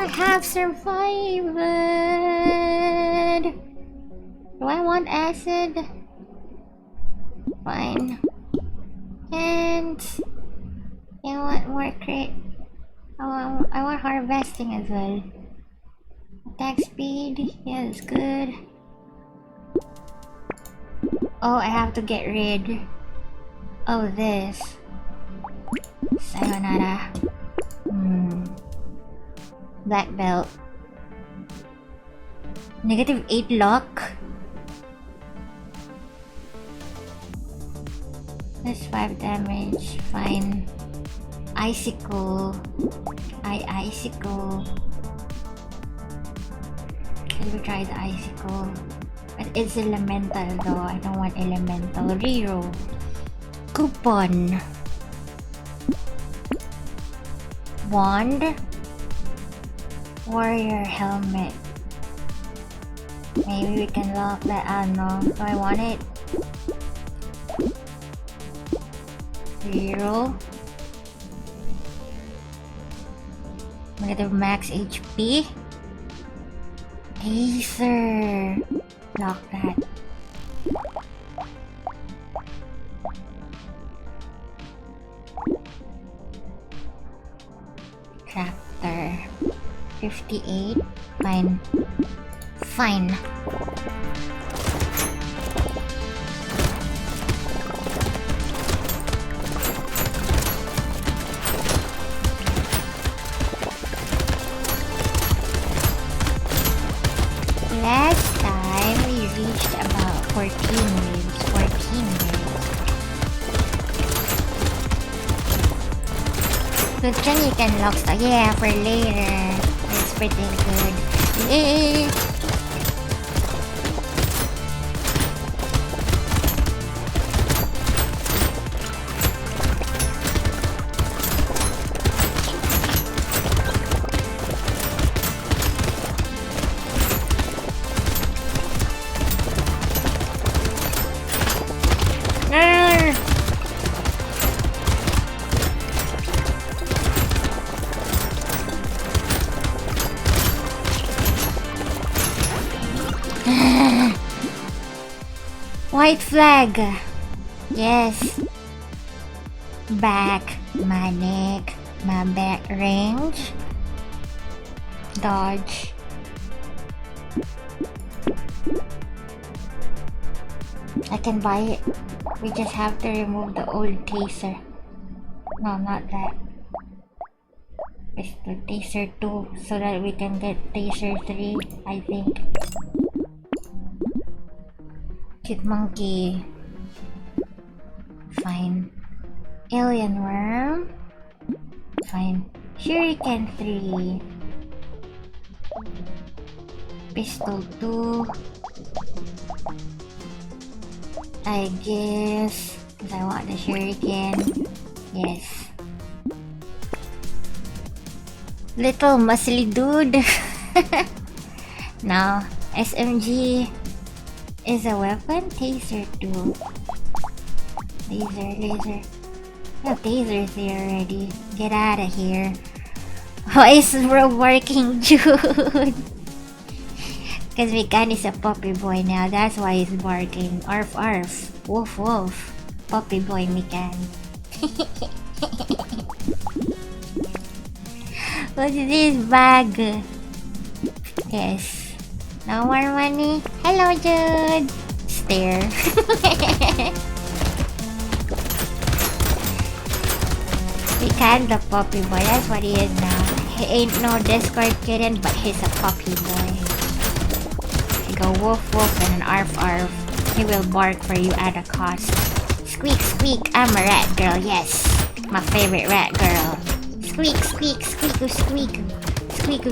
A: I have survived. Do I want acid? Fine. And I want more crate. I want harvesting as well. Attack speed, yeah, that's good. Oh, I have to get rid of this. Sayonara. Black belt. Negative 8 luck. That's 5 damage. Fine. Icicle. Icicle. Can we try the icicle? But it's elemental though. I don't want elemental. Reroll. Coupon. Wand. Warrior helmet. Maybe we can lock that. I don't know. Do I want it? Reroll. Negative max HP. Taser. Lock that. Tractor. 58. Fine. Fine. Last time we reached about 14 waves. 14 waves. Good thing you can lock stuff. Yeah, for later. It's pretty good. Yay! White flag. Yes. Back, my neck, my back range. Dodge. I can buy it. We just have to remove the old taser. No, not that. It's the taser 2 so that we can get taser 3, I think. Cute monkey. Fine. Alien worm. Fine. Shuriken 3. Pistol 2. I guess because I want the shuriken. Yes. Little muscly dude. Now SMG is a weapon. Taser 2. Laser. No tasers here already. Get out of here. Why is bro working, dude? Because Mikan is a puppy boy now. That's why he's barking. Arf arf. Woof woof. Puppy boy Mikan. What's this bag? Yes. No more money. Hello, Jude. Stare. Mikan the puppy boy. That's what he is now. He ain't no Discord kitten, but he's a puppy boy. He go woof woof and an arf arf. He will bark for you at a cost. Squeak squeak. I'm a rat girl. Yes, my favorite rat girl. Squeak squeak squeak squeak squeak.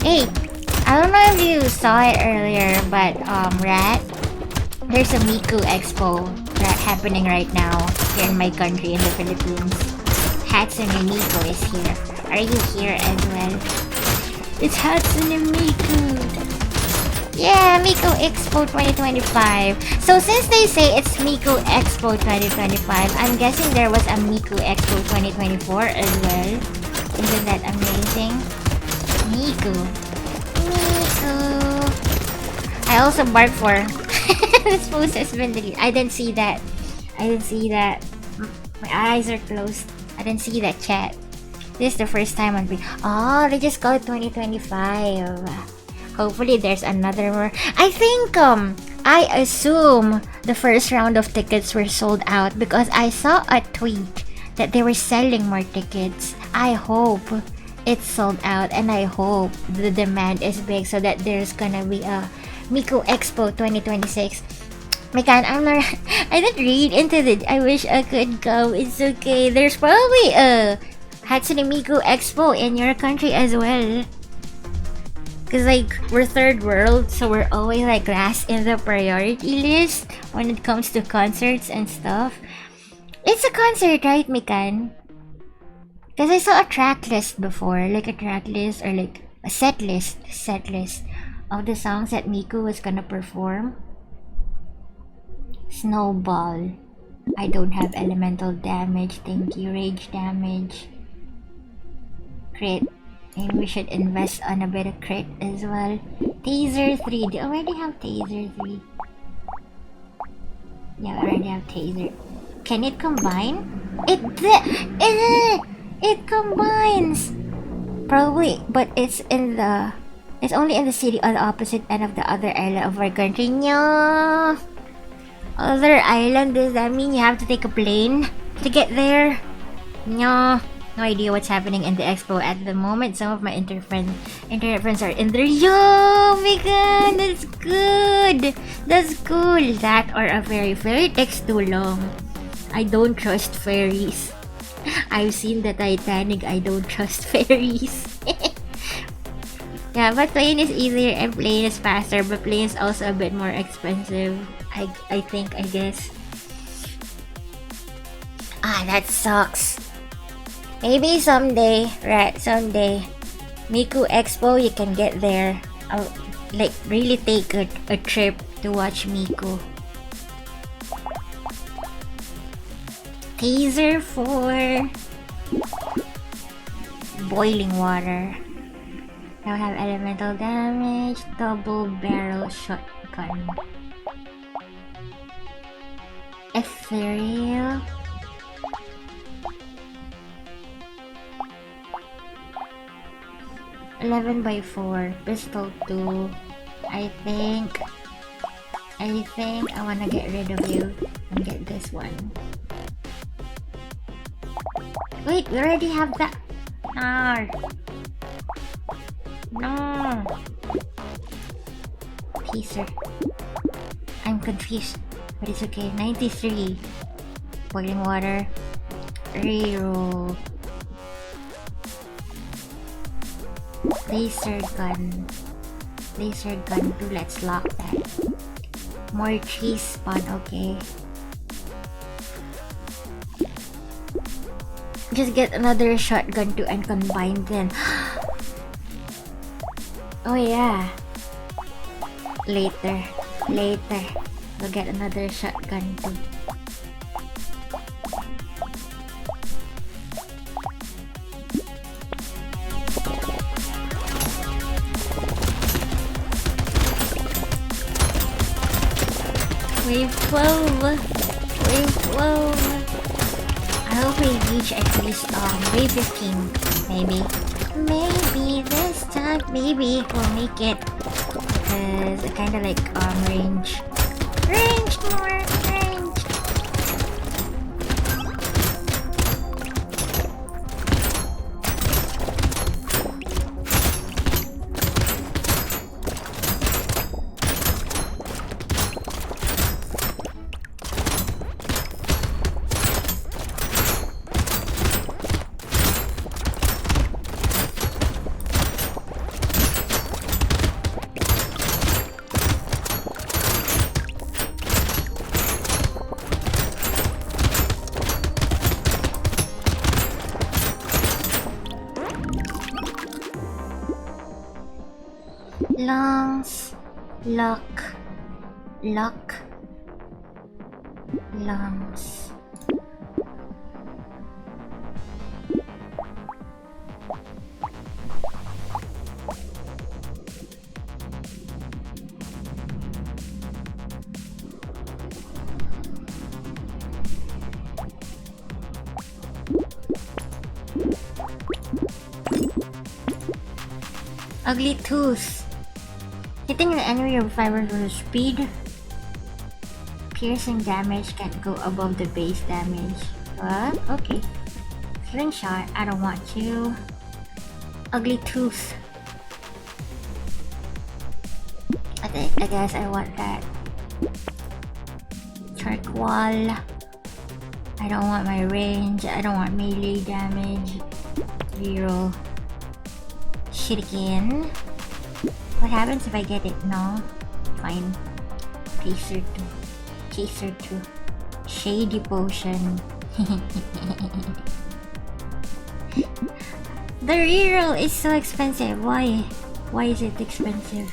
A: Hey, I don't know if you saw it earlier, but Rat, there's a Miku Expo that happening right now here in my country in the Philippines. Hatsune Miku is here. Are you here as well? It's Hatsune Miku. Yeah, Miku Expo 2025. So since they say it's Miku Expo 2025, I'm guessing there was a Miku Expo 2024 as well. Isn't that amazing? Miku. I also barked for this post has been deleted. I didn't see that. My eyes are closed. I didn't see that chat. This is the first time on oh, they just call it 2025. Hopefully there's another more. I think I assume the first round of tickets were sold out because I saw a tweet that they were selling more tickets. I hope it's sold out, and I hope the demand is big so that there's gonna be a Miku Expo 2026. Mikan, I didn't read into the. I wish I could go. It's okay. There's probably a Hatsune Miku Expo in your country as well. Cause like we're third world, so we're always like last in the priority list when it comes to concerts and stuff. It's a concert, right, Mikan? Cause I saw a track list before, like a track list or like a set list of the songs that Miku was gonna perform. Snowball. I don't have elemental damage, thank you. Rage damage. Crit. Maybe we should invest on a bit of crit as well. Taser 3. Do I already have Taser 3? Yeah, I already have Taser. Can it combine? It combines! Probably, but it's only in the city on the opposite end of the other island of our country. No. Other island, does that mean you have to take a plane to get there? No. No idea what's happening in the expo at the moment. Some of my internet friends are in there. Yo, oh my god, that's good. That's cool. That or a fairy. Fairy takes too long. I don't trust fairies. I've seen the Titanic. I don't trust fairies. Yeah, but plane is easier and plane is faster, but plane is also a bit more expensive. I think, I guess. Ah, that sucks. Maybe someday, right? Someday, Miku Expo, you can get there. Like really take a trip to watch Miku. Taser 4. Boiling water. Now have elemental damage. Double barrel shotgun. Ethereal. $11 by 4. Pistol 2. I think I wanna get rid of you and get this one. Wait, we already have that. No. Teaser. I'm confused, but it's okay. 93. Boiling water. Reroll. Laser gun. Laser gun 2. Let's lock that. More cheese spawn. Okay. Just get another shotgun 2 and combine them. Oh yeah. Later. We'll get another shotgun 2. Wave 12. I hope we reach at least wave 15. Maybe this time. Maybe we'll make it. Because I kinda like range. More range. Lungs, luck, lungs. Ugly tooth. Hitting the enemy with fibers with speed. Piercing damage can't go above the base damage. What? Okay. Slingshot, I don't want you. Ugly tooth. I guess I want that. Charcoal. I don't want my range. I don't want melee damage. Zero. Shuriken. What happens if I get it? No. Fine. Chaser 2. Chaser 2. Shady potion. The reroll is so expensive. Why? Why is it expensive?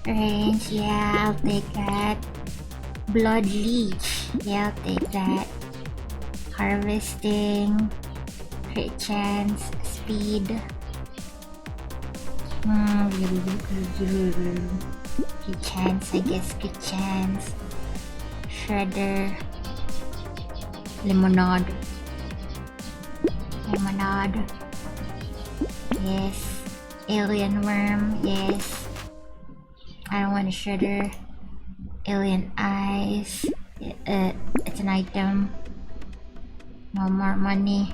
A: Range, yeah, I'll take that. Blood leech, yeah, I'll take that. Harvesting, crit chance, speed. Crit chance, I guess, crit chance. Shredder. Lemonade. Lemonade. Yes. Alien worm, yes. I don't want a shredder. Alien eyes. It's an item. No more money.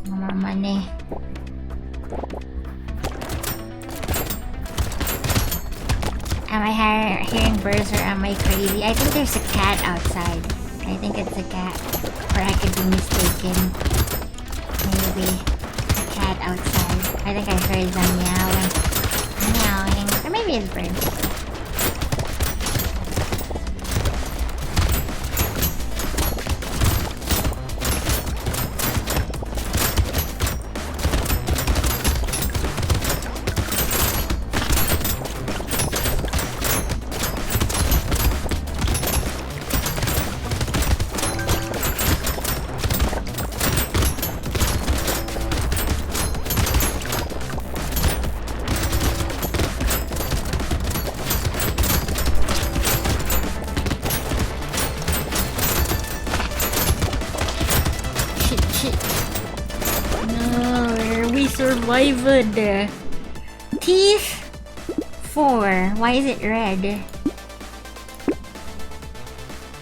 A: No more money. Am I hearing birds or am I crazy? I think there's a cat outside. I think it's a cat. Or I could be mistaken. Maybe. A cat outside. I think I heard them meowing. Meowing. Or maybe it's birds. Survived. Teeth 4. Why is it red?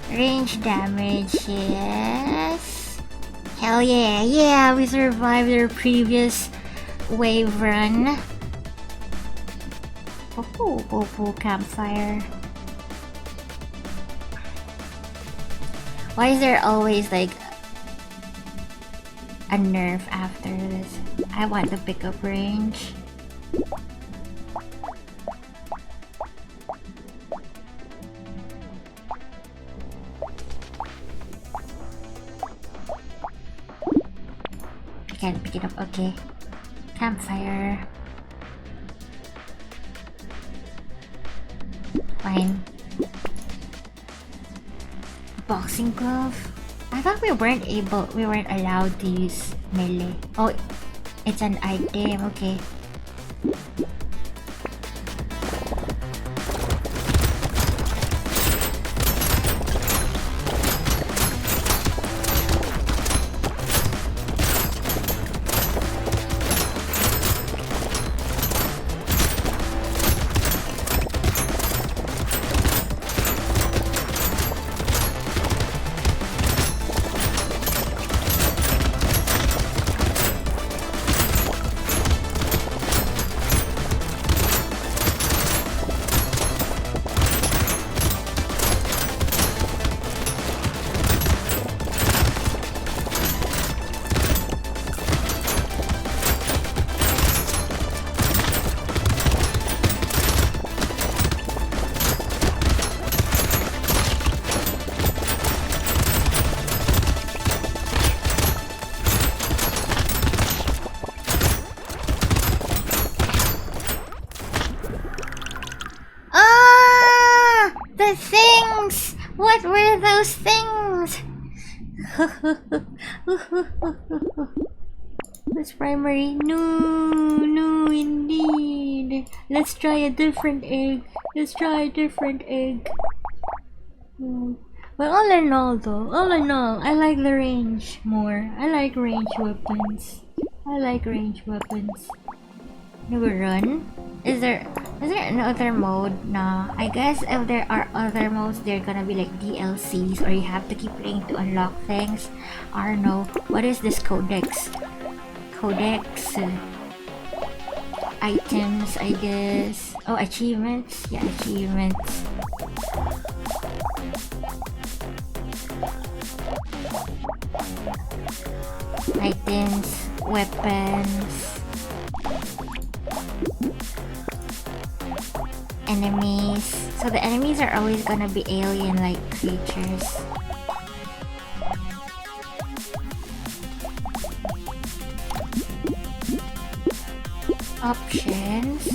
A: Range damage, yes. Hell yeah, yeah, we survived our previous wave run. Oh, campfire. Why is there always like a nerf after this? I want the pickup range. I can't pick it up, okay. Campfire. Fine. Boxing glove? I thought we weren't allowed to use melee. Oh, it's an item, okay. That's primary. No, indeed. Let's try a different egg. But all in all, I like the range more. I like range weapons. Do we run? Is there another mode? Nah. I guess if there are other modes, they're gonna be like DLCs, or you have to keep playing to unlock things. I don't know. What is this codex? Items, I guess. Oh, achievements. Yeah, achievements. Items, weapons, enemies. So the enemies are always gonna be alien-like creatures. Options.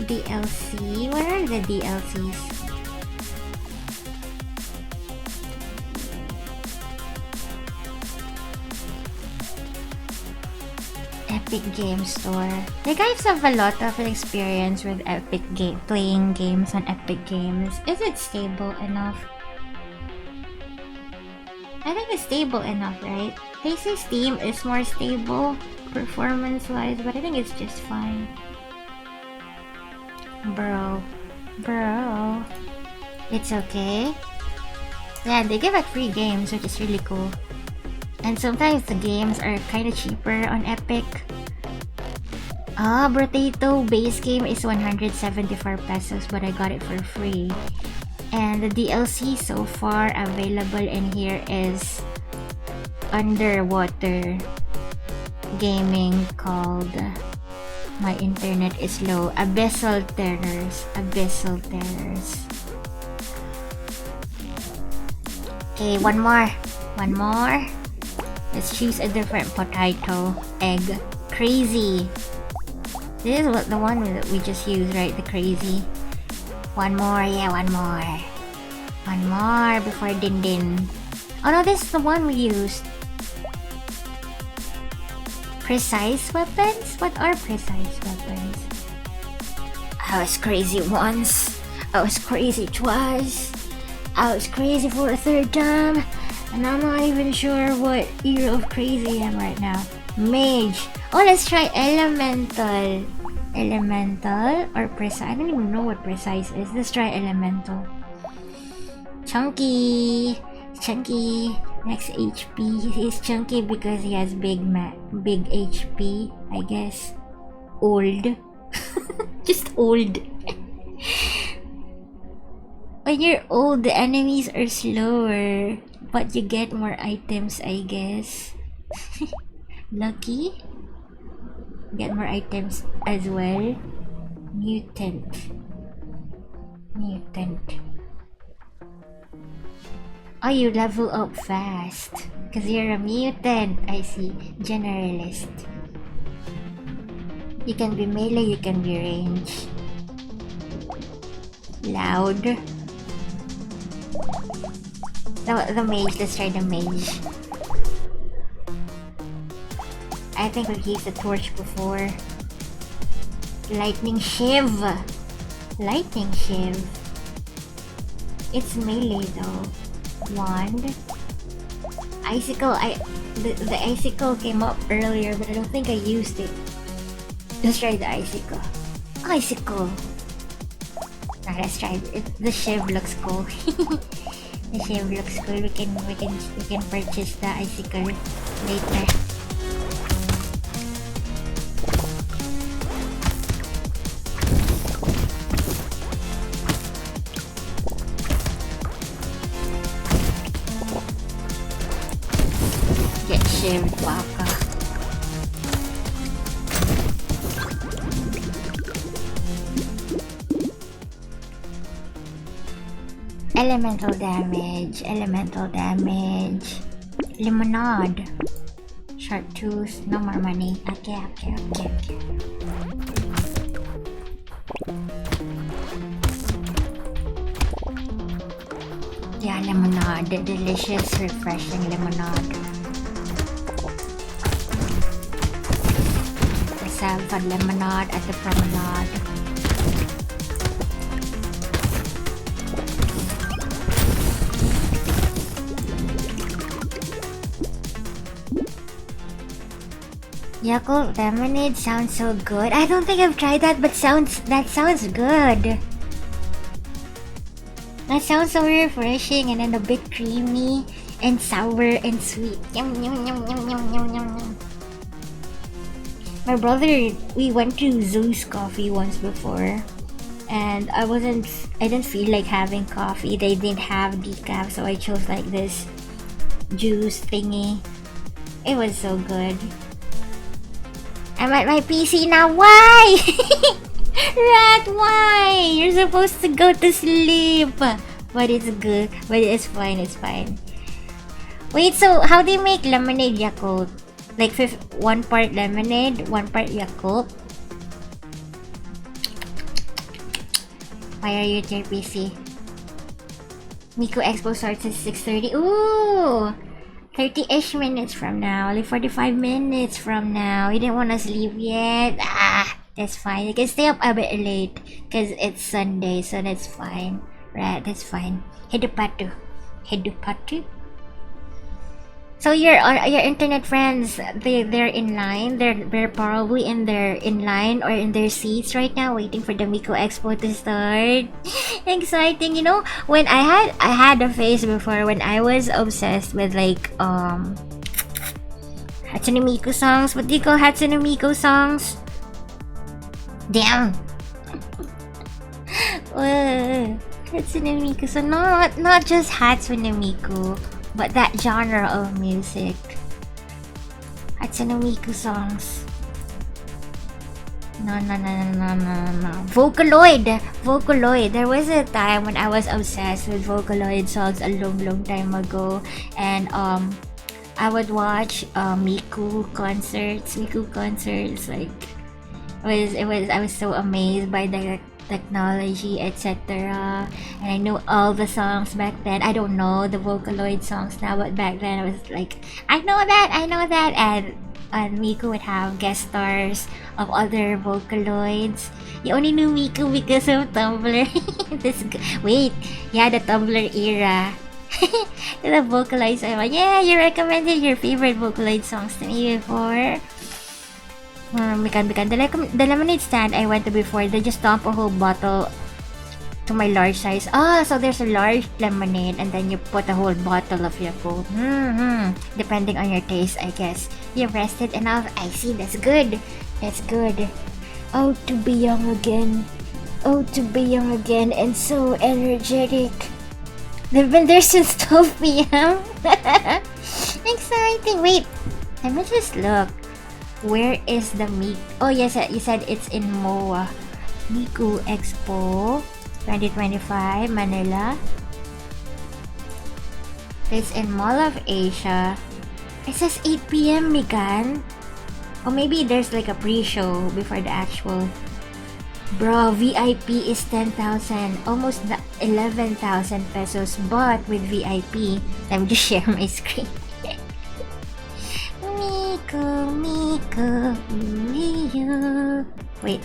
A: DLC. What are the DLCs? Epic Game Store. You guys have a lot of experience with playing games on Epic Games. Is it stable enough? I think it's stable enough, right? They say Steam is more stable performance-wise, but I think it's just fine. Bro. It's okay. Yeah, they give out free games, which is really cool. And sometimes the games are kinda cheaper on Epic. Brotato base game is 174 pesos, but I got it for free. And the DLC so far available in here is underwater gaming called, my internet is low, Abyssal Terrors. Okay, one more. Let's choose a different potato egg. Crazy. This is the one that we just used, right? The crazy. One more before din. Oh no, this is the one we used. Precise weapons? What are precise weapons? I was crazy once. I was crazy twice. I was crazy for a third time. And I'm not even sure what era of crazy I am right now. Mage. Oh, let's try elemental. Elemental or precise? I don't even know what precise is. Let's try elemental. Chunky. Next HP. He's chunky because he has big HP, I guess. Old. Just old. When you're old, the enemies are slower, but you get more items, I guess. Lucky. Get more items as well. Mutant. Oh, you level up fast because you're a mutant. I see. Generalist. You can be melee, you can be range. Loud. The mage. Let's try the mage. I think we've used the torch before. Lightning Shiv. It's melee though. Wand. Icicle. The icicle came up earlier, but I don't think I used it. Let's try the icicle. Let's try it. The Shiv looks cool. The Shiv looks cool. We can purchase the icicle later. Get Shiv, baka. Elemental damage. Lemonade. Chartreuse. No more money. Okay. Yeah, lemonade. The delicious, refreshing lemonade. The Celphy lemonade at the promenade. Yakult lemonade sounds so good. I don't think I've tried that, but that sounds good. That sounds so refreshing and then a bit creamy and sour and sweet. Yum yum yum yum yum yum yum yum. My brother, we went to Zeus Coffee once before, and I didn't feel like having coffee. They didn't have decaf, so I chose like this juice thingy. It was so good. I'm at my PC now. Why? Rat, why? You're supposed to go to sleep. But it's good. But it's fine. It's fine. Wait, so how do you make lemonade Yakult? Like 1 part lemonade, 1 part Yakult? Why are you at your PC? Miku Expo starts at 6:30. Ooh! 30-ish minutes from now. Only 45 minutes from now. You didn't want to sleep yet? Ah, that's fine. You can stay up a bit late because it's Sunday, so that's fine. Right, that's fine. Hedupatu. Hedupatu? So your internet friends, they're in line. They're probably in line or in their seats right now, waiting for the Miku Expo to start. Exciting, you know. When I had a phase before when I was obsessed with like Hatsune Miku songs. What do you call Hatsune Miku songs? Damn. Hatsune Miku, so not just Hatsune Miku, but that genre of music. Hatsune Miku songs. No. Vocaloid. There was a time when I was obsessed with Vocaloid songs a long time ago, and I would watch Miku concerts. Like I was so amazed by the technology, etc. And I knew all the songs back then. I don't know the Vocaloid songs now, but back then I was like, I know that, and Miku would have guest stars of other Vocaloids. You only knew Miku because of Tumblr. The Tumblr era. The Vocaloid song. Yeah, you recommended your favorite Vocaloid songs to me before. The lemonade stand I went to before, they just dump a whole bottle to my large size. So there's a large lemonade and then you put a whole bottle of Yakult. Depending on your taste, I guess. You've rested enough. I see, that's good. Oh, to be young again. And so energetic. They've been there since 12 p.m. Exciting. Wait, let me just look. Where is the Miku? Oh yes, you said it's in MOA. Miku Expo 2025, Manila. It's in Mall of Asia. It says 8 p.m. Mikan. Or maybe there's like a pre-show before the actual. Bro, VIP is 10,000, almost 11,000 pesos. But with VIP, let me just share my screen. Miku, you. Wait.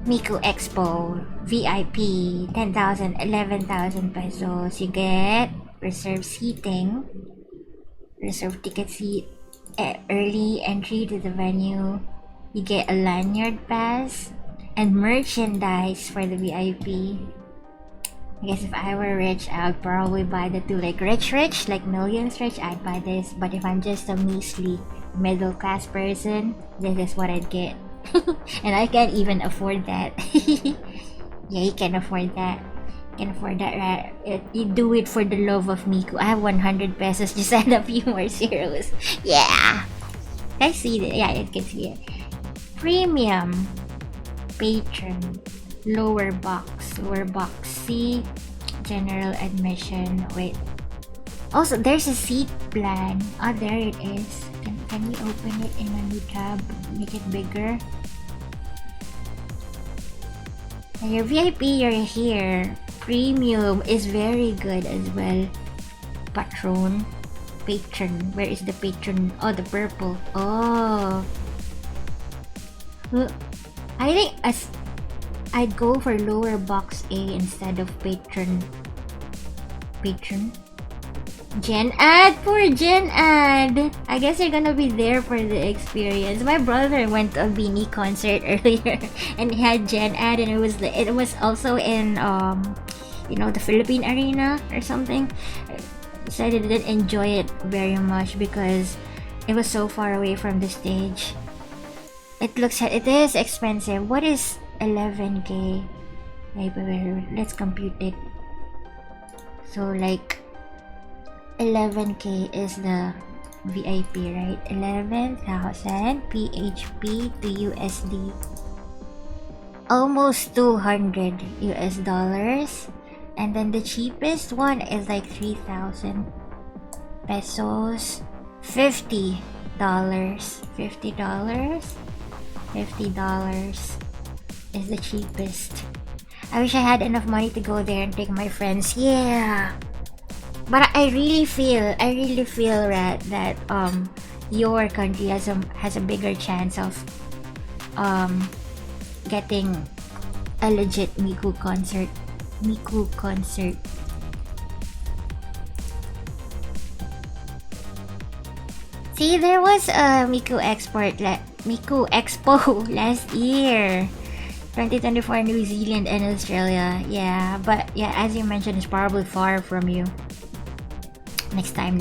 A: Miku Expo VIP 10,000, 11,000 pesos. You get reserved seating, reserved ticket seat, early entry to the venue. You get a lanyard pass and merchandise for the VIP. I guess if I were rich, I would probably buy the two. Like rich, like millions rich, I'd buy this. But if I'm just a measly middle class person, this is what I'd get. And I can't even afford that. Yeah, you can afford that. You can afford that, right? You do it for the love of Miku. I have 100 pesos, just add a few more zeros. Yeah! I see it. Yeah, you can see it. Premium. Patron. Lower box C, general admission. Wait, also there's a seat plan. There it is. Can we open it in a new tab, make it bigger? And your VIP, you're here. Premium is very good as well. Patron. Patron. Where is the patron? Oh, the purple. Oh. Well, I think I'd go for lower box A instead of patron. Patron. Gen Ad, poor Gen Ad. I guess you're gonna be there for the experience. My brother went to a Beanie concert earlier and he had Gen Ad, and it was also in you know, the Philippine Arena or something. So I didn't enjoy it very much because it was so far away from the stage. It is expensive. What is 11k? Wait, let's compute it. So like 11k is the VIP, right? 11,000 PHP to USD. Almost 200 US dollars. And then the cheapest one is like 3,000 pesos. $50. $50 is the cheapest. I wish I had enough money to go there and take my friends. Yeah. But I really feel that your country has a bigger chance of getting a legit Miku concert. See, there was a Miku Expo last year. 2024 New Zealand and Australia. Yeah, but yeah, as you mentioned, it's probably far from you. Next time.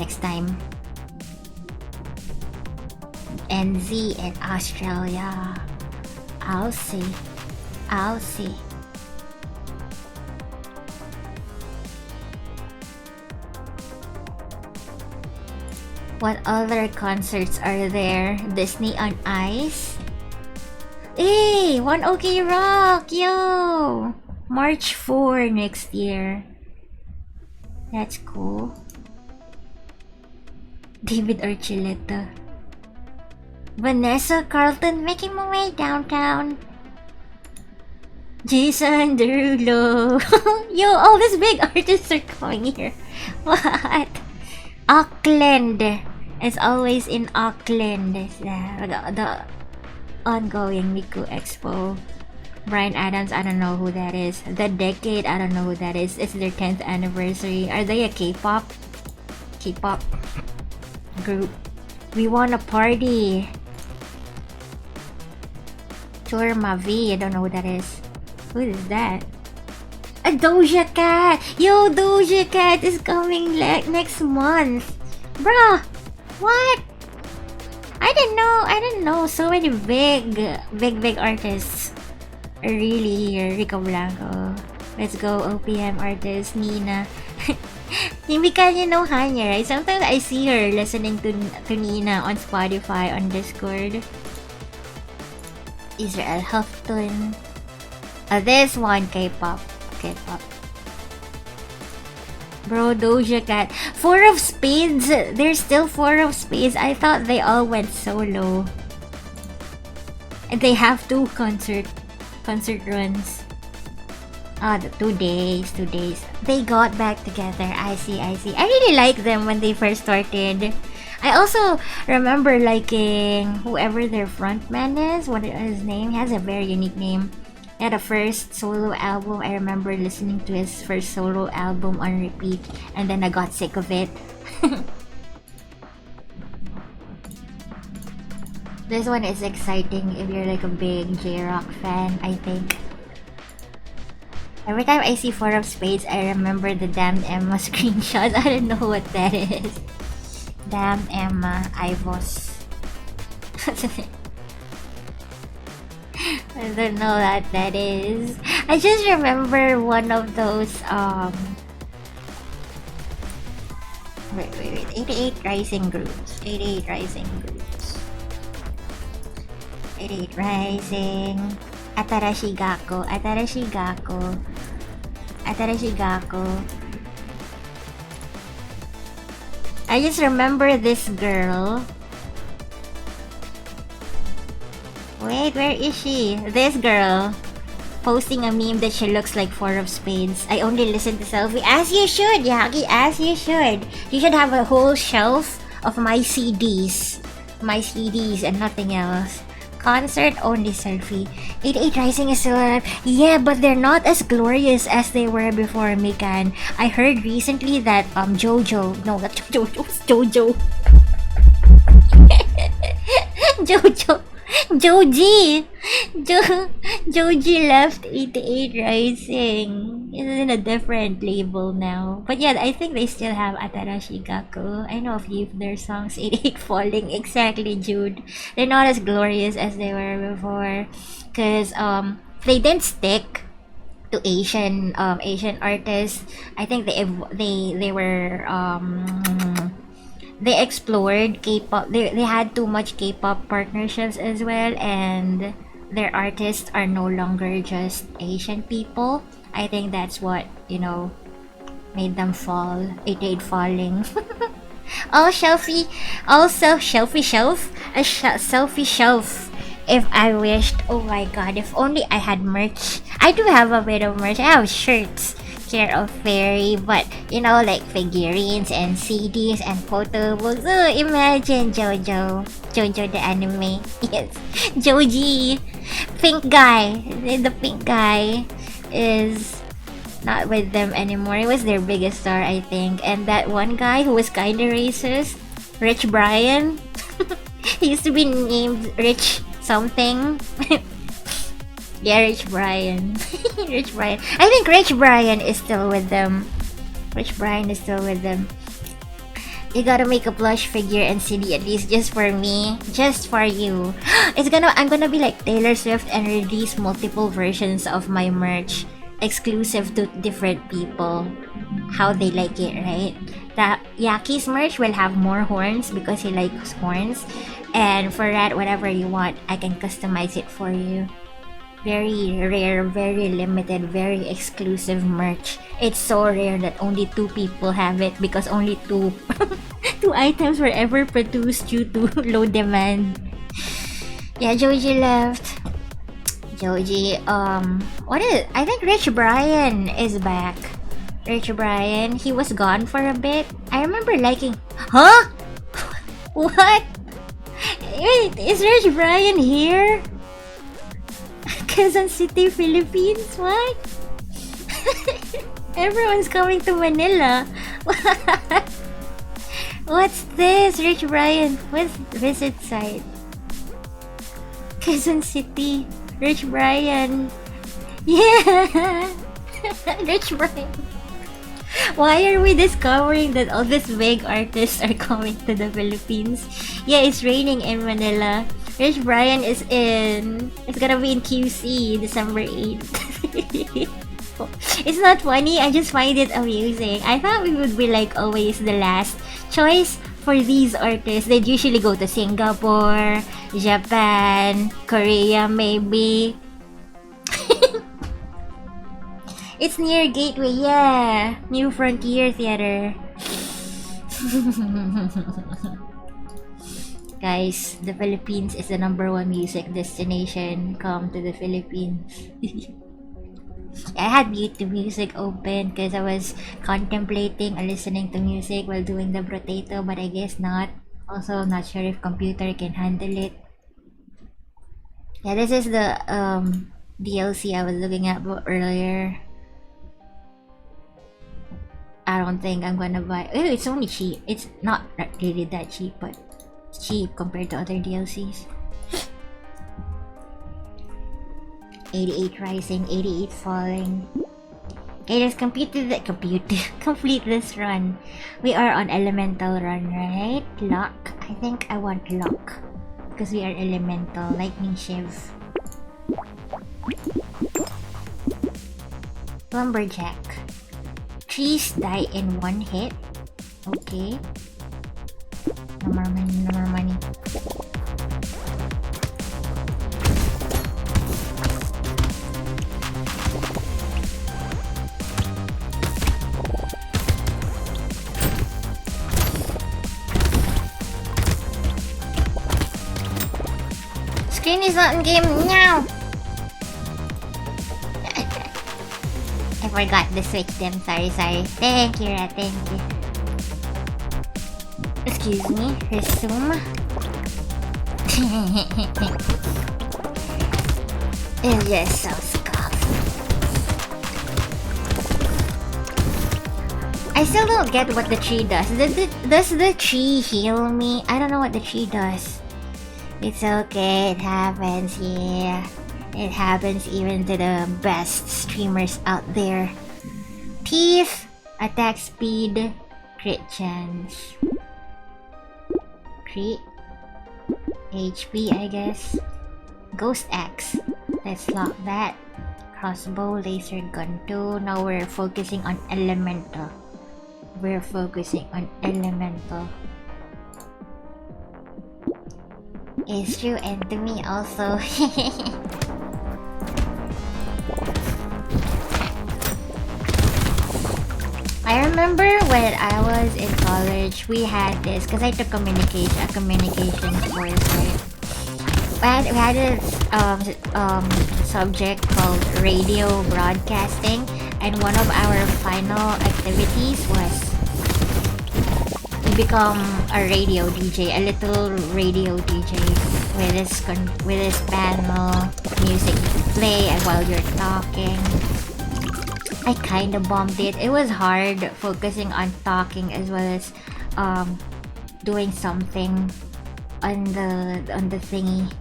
A: NZ and Australia. I'll see. What other concerts are there? Disney on Ice? Hey, One OK Rock, yo! March 4 next year. That's cool. David Archuleta. Vanessa Carlton making my way downtown. Jason Derulo. Yo, all these big artists are coming here. What? Auckland. It's always in Auckland. The ongoing Miku Expo. Bryan Adams, I don't know who that is. The Decade, I don't know who that is. It's their 10th anniversary. Are they a K-pop group? We wanna party. Chorma V, I don't know who that is. Who is that? A Doja Cat! Yo, Doja Cat is coming next month. Bruh! What? I didn't know so many big artists are really here. Rico Blanco. Let's go, OPM artist, Nina. Hindi ka niya know Hanya, right? Sometimes I see her listening to Nina on Spotify, on Discord. Israel Houghton. This one, K-pop. Bro, Doja Cat. Four of Spades. There's still Four of Spades. I thought they all went solo. And they have two concert runs. The 2 days. They got back together. I see. I really liked them when they first started. I also remember liking whoever their frontman is. What is his name? He has a very unique name. He had a first solo album. I remember listening to his first solo album on repeat, and then I got sick of it. This one is exciting if you're like a big J-Rock fan, I think. Every time I see Four of Spades, I remember the Damn Emma screenshots. I don't know what that is. Damn Emma, Ivos. I don't know what that is. I just remember one of those wait. 88 Rising groups. 88 Rising. Atarashi Gakko. I just remember this girl. Wait, where is she? This girl. posting a meme that she looks like Four of Spades. I only listen to Celphy. As you should, Yaki, as you should. You should have a whole shelf of my CDs. My CDs and nothing else. Concert only Celphy. 88 Rising is still alive. Yeah, but they're not as glorious as they were before, Mikan. I heard recently that Jojo. No, not Jojo. It's Jojo. Jojo. Joji! Joji left 88 Rising. It's in a different label now. But yeah, I think they still have Atarashi Gaku. I know a few of their songs. 88 Falling. Exactly, Jude. They're not as glorious as they were before. Cause they didn't stick to Asian artists. I think they were they explored K-pop. They had too much K-pop partnerships as well, and their artists are no longer just Asian people. I think that's what, you know, made them fall. 88 Falling. Oh, Shelfie. Also, Shelfie Shelf. A Selfie Shelf. If I wished. Oh my god, if only I had merch. I do have a bit of merch. I have shirts. Care of Fairy, but you know, like figurines and CDs and photo books. Oh, imagine Jojo the anime. Yes, Joji, pink guy. The pink guy is not with them anymore. He was their biggest star, I think. And that one guy who was kinda racist, Rich Brian. He used to be named Rich something. Yeah, Rich Brian. Rich Brian. I think Rich Brian is still with them. Rich Brian is still with them. You gotta make a plush figure and CD at least just for me. Just for you. I'm gonna be like Taylor Swift and release multiple versions of my merch. Exclusive to different people. How they like it, right? That Yaki's merch will have more horns because he likes horns. And for that, whatever you want, I can customize it for you. Very rare, very limited, very exclusive merch. It's so rare that only 2 people have it because only 2 items were ever produced due to low demand. Yeah, Joji left. Joji, what is it? I think Rich Brian is back. Rich Brian, he was gone for a bit. I remember liking. Huh? What? Wait, is Rich Brian here? Quezon City, Philippines? What? Everyone's coming to Manila. What's this, Rich Brian? What's visit site? Quezon City, Rich Brian. Yeah, Rich Brian. Why are we discovering that all these big artists are coming to the Philippines? Yeah, it's raining in Manila. Rich Brian is in... It's gonna be in QC, December 8th. It's not funny, I just find it amusing. I thought we would be like always the last choice for these artists. They'd usually go to Singapore, Japan, Korea maybe. It's near Gateway, yeah. New Frontier Theater. Guys, the Philippines is the #1 music destination. Come to the Philippines. I had YouTube Music open because I was contemplating listening to music while doing the Brotato, but I guess not. Also, not sure if computer can handle it. Yeah, this is the DLC I was looking at earlier. I don't think I'm gonna buy. Oh, it's only cheap. It's not really that cheap, but it's cheap compared to other DLCs. 88 Rising, 88 Falling. Okay, let's complete this run. We are on Elemental run, right? Luck. I think I want Luck because we are Elemental. Lightning Shiv. Lumberjack. Trees die in 1 hit. Okay. No more money, no more money. Screen is not in game now. forgot to switch them. Sorry. Thank you, Rat. Thank you. Excuse me. Resume. It's just so scuffed. I still don't get what the tree does. Does the tree heal me? I don't know what the tree does. It's okay, it happens, yeah. It happens even to the best streamers out there. Teeth, attack speed, crit chance. Crit, HP I guess. Ghost Axe, let's lock that. Crossbow, laser gun 2. Now we're focusing on elemental. It's true, and to me also. I remember when I was in college, we had this because I took a communication course, right? We had this subject called radio broadcasting, and one of our final activities was to become a radio DJ, a little radio DJ with this panel, music play while you're talking. I kind of bombed it. It was hard focusing on talking as well as doing something on the thingy.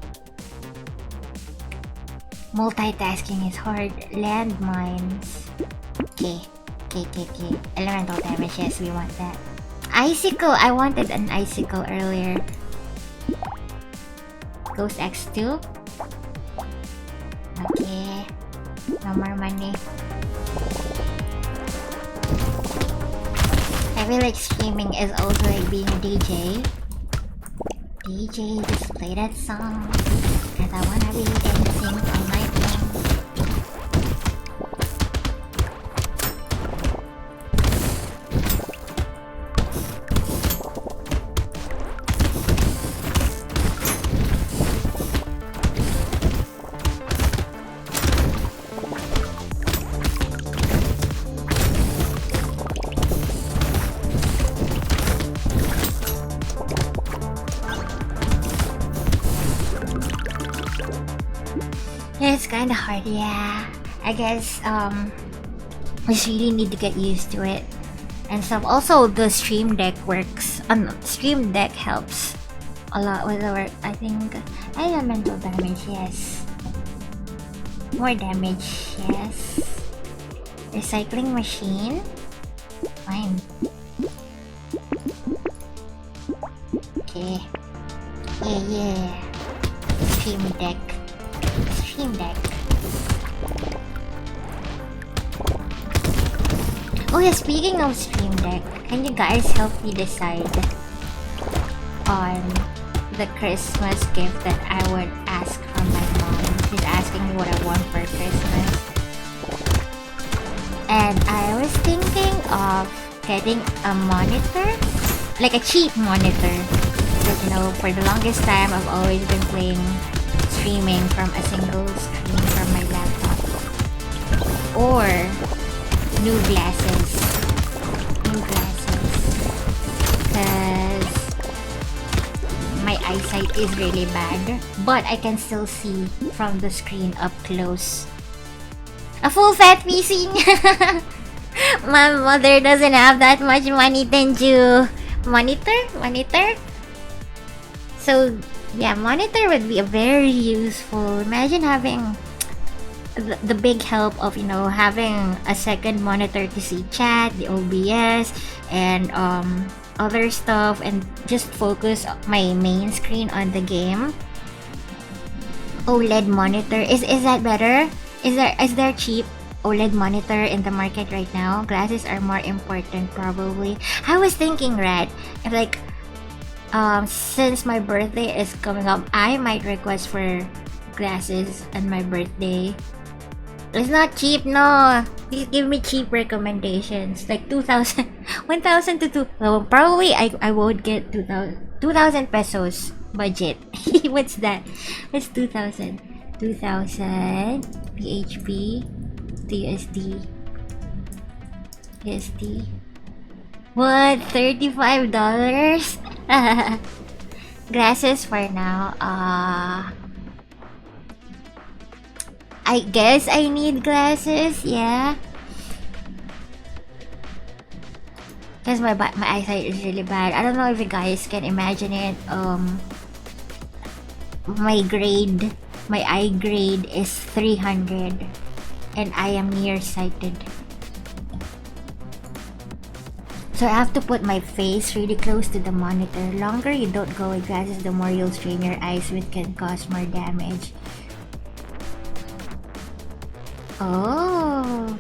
A: Multitasking is hard. Landmines. Okay. Elemental damage, yes, we want that. Icicle! I wanted an icicle earlier. Ghost X2. Okay. No more money. I feel like streaming is also like being a DJ. DJ, just play that song. Cause I wanna be dancing all night long. It's kinda hard, yeah. I guess we just really need to get used to it and stuff. Also, the Stream Deck works. Stream Deck helps a lot with the work. I think elemental damage, yes. More damage, yes. Recycling machine, fine. Okay. Yeah. Stream Deck. Oh yeah, speaking of Stream Deck, can you guys help me decide on the Christmas gift that I would ask from my mom? She's asking me what I want for Christmas. And I was thinking of getting a monitor, like a cheap monitor. Because you know, for the longest time I've always been streaming from a single screen from my laptop. Or new glasses. Because my eyesight is really bad, but I can still see from the screen up close. A full fat PC. My mother doesn't have that much money, thank you. Monitor? So yeah, monitor would be a very useful. Imagine having the big help of, you know, having a second monitor to see chat, the OBS, and other stuff, and just focus my main screen on the game. OLED monitor, is that better? Is there cheap OLED monitor in the market right now? Glasses are more important probably. I was thinking, Rad, like since my birthday is coming up, I might request for glasses on my birthday. It's not cheap, no. Please give me cheap recommendations. Like 2,000, 1,000 to 2. So probably I would get 2,000 pesos budget. What's that? What's 2,000? 2,000 PHP to USD. USD. What? $35? Glasses for now. I guess I need glasses, yeah. Because my eyesight is really bad. I don't know if you guys can imagine it. My eye grade is 300. And I am nearsighted. So I have to put my face really close to the monitor. Longer you don't go with glasses, the more you'll strain your eyes, which can cause more damage. Oh,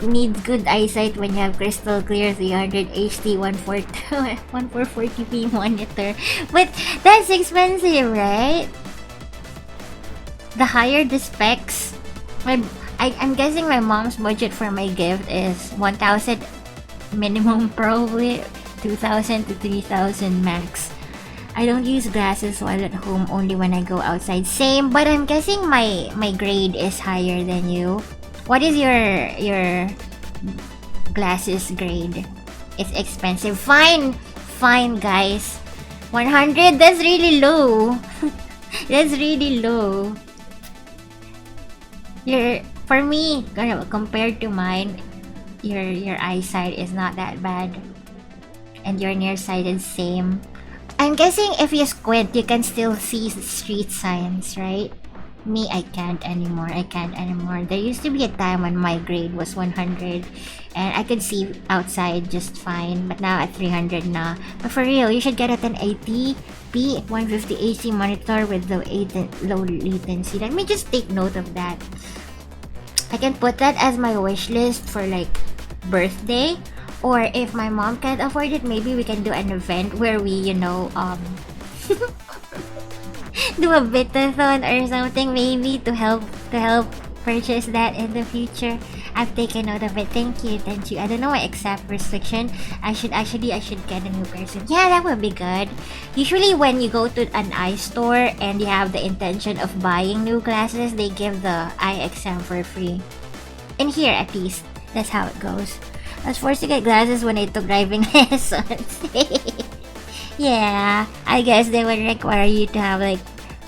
A: needs good eyesight when you have crystal clear 300 HD 1440p monitor. But that's expensive, right? The higher the specs, I'm guessing my mom's budget for my gift is 1,000 minimum, probably 2,000 to 3,000 max. I don't use glasses while at home, only when I go outside. Same, but I'm guessing my grade is higher than you. What is your glasses grade? It's expensive. Fine, guys. 100, that's really low. That's really low. For me, compared to mine, your eyesight is not that bad. And your nearsighted, same. I'm guessing if you squint, you can still see street signs, right? Me, I can't anymore. There used to be a time when my grade was 100 and I could see outside just fine, but now at 300 na. But for real, you should get a 1080p 150 AC monitor with low latency. Let me just take note of that. I can put that as my wish list for like birthday. Or if my mom can't afford it, maybe we can do an event where we, do a bitathon or something, maybe to help purchase that in the future. I've taken note of it. Thank you. I don't know my exact restriction. I should get a new person. Yeah, that would be good. Usually when you go to an eye store and you have the intention of buying new glasses, they give the eye exam for free. In here, at least. That's how it goes. I was forced to get glasses when I took driving lessons. Yeah, I guess they would require you to have like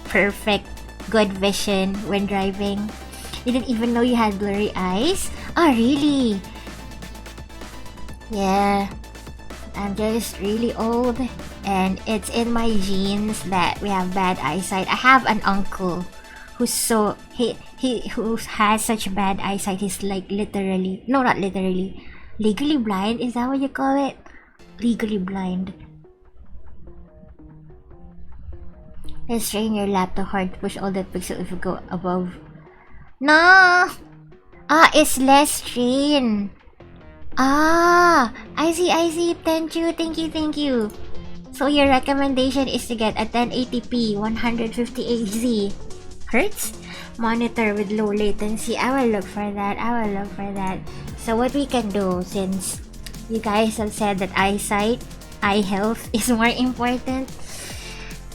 A: perfect good vision when driving. You didn't even know you had blurry eyes? Oh, really? Yeah, I'm just really old and it's in my genes that we have bad eyesight. I have an uncle who's who has such bad eyesight. He's like literally, no, not literally, legally blind. Is that what you call it? Legally blind. Let's strain your laptop hard to push all that pixel if you go above. No! It's less strain. I see. Thank you. So your recommendation is to get a 1080p 150 Hz monitor with low latency. I will look for that. So what we can do, since you guys have said that eye health is more important,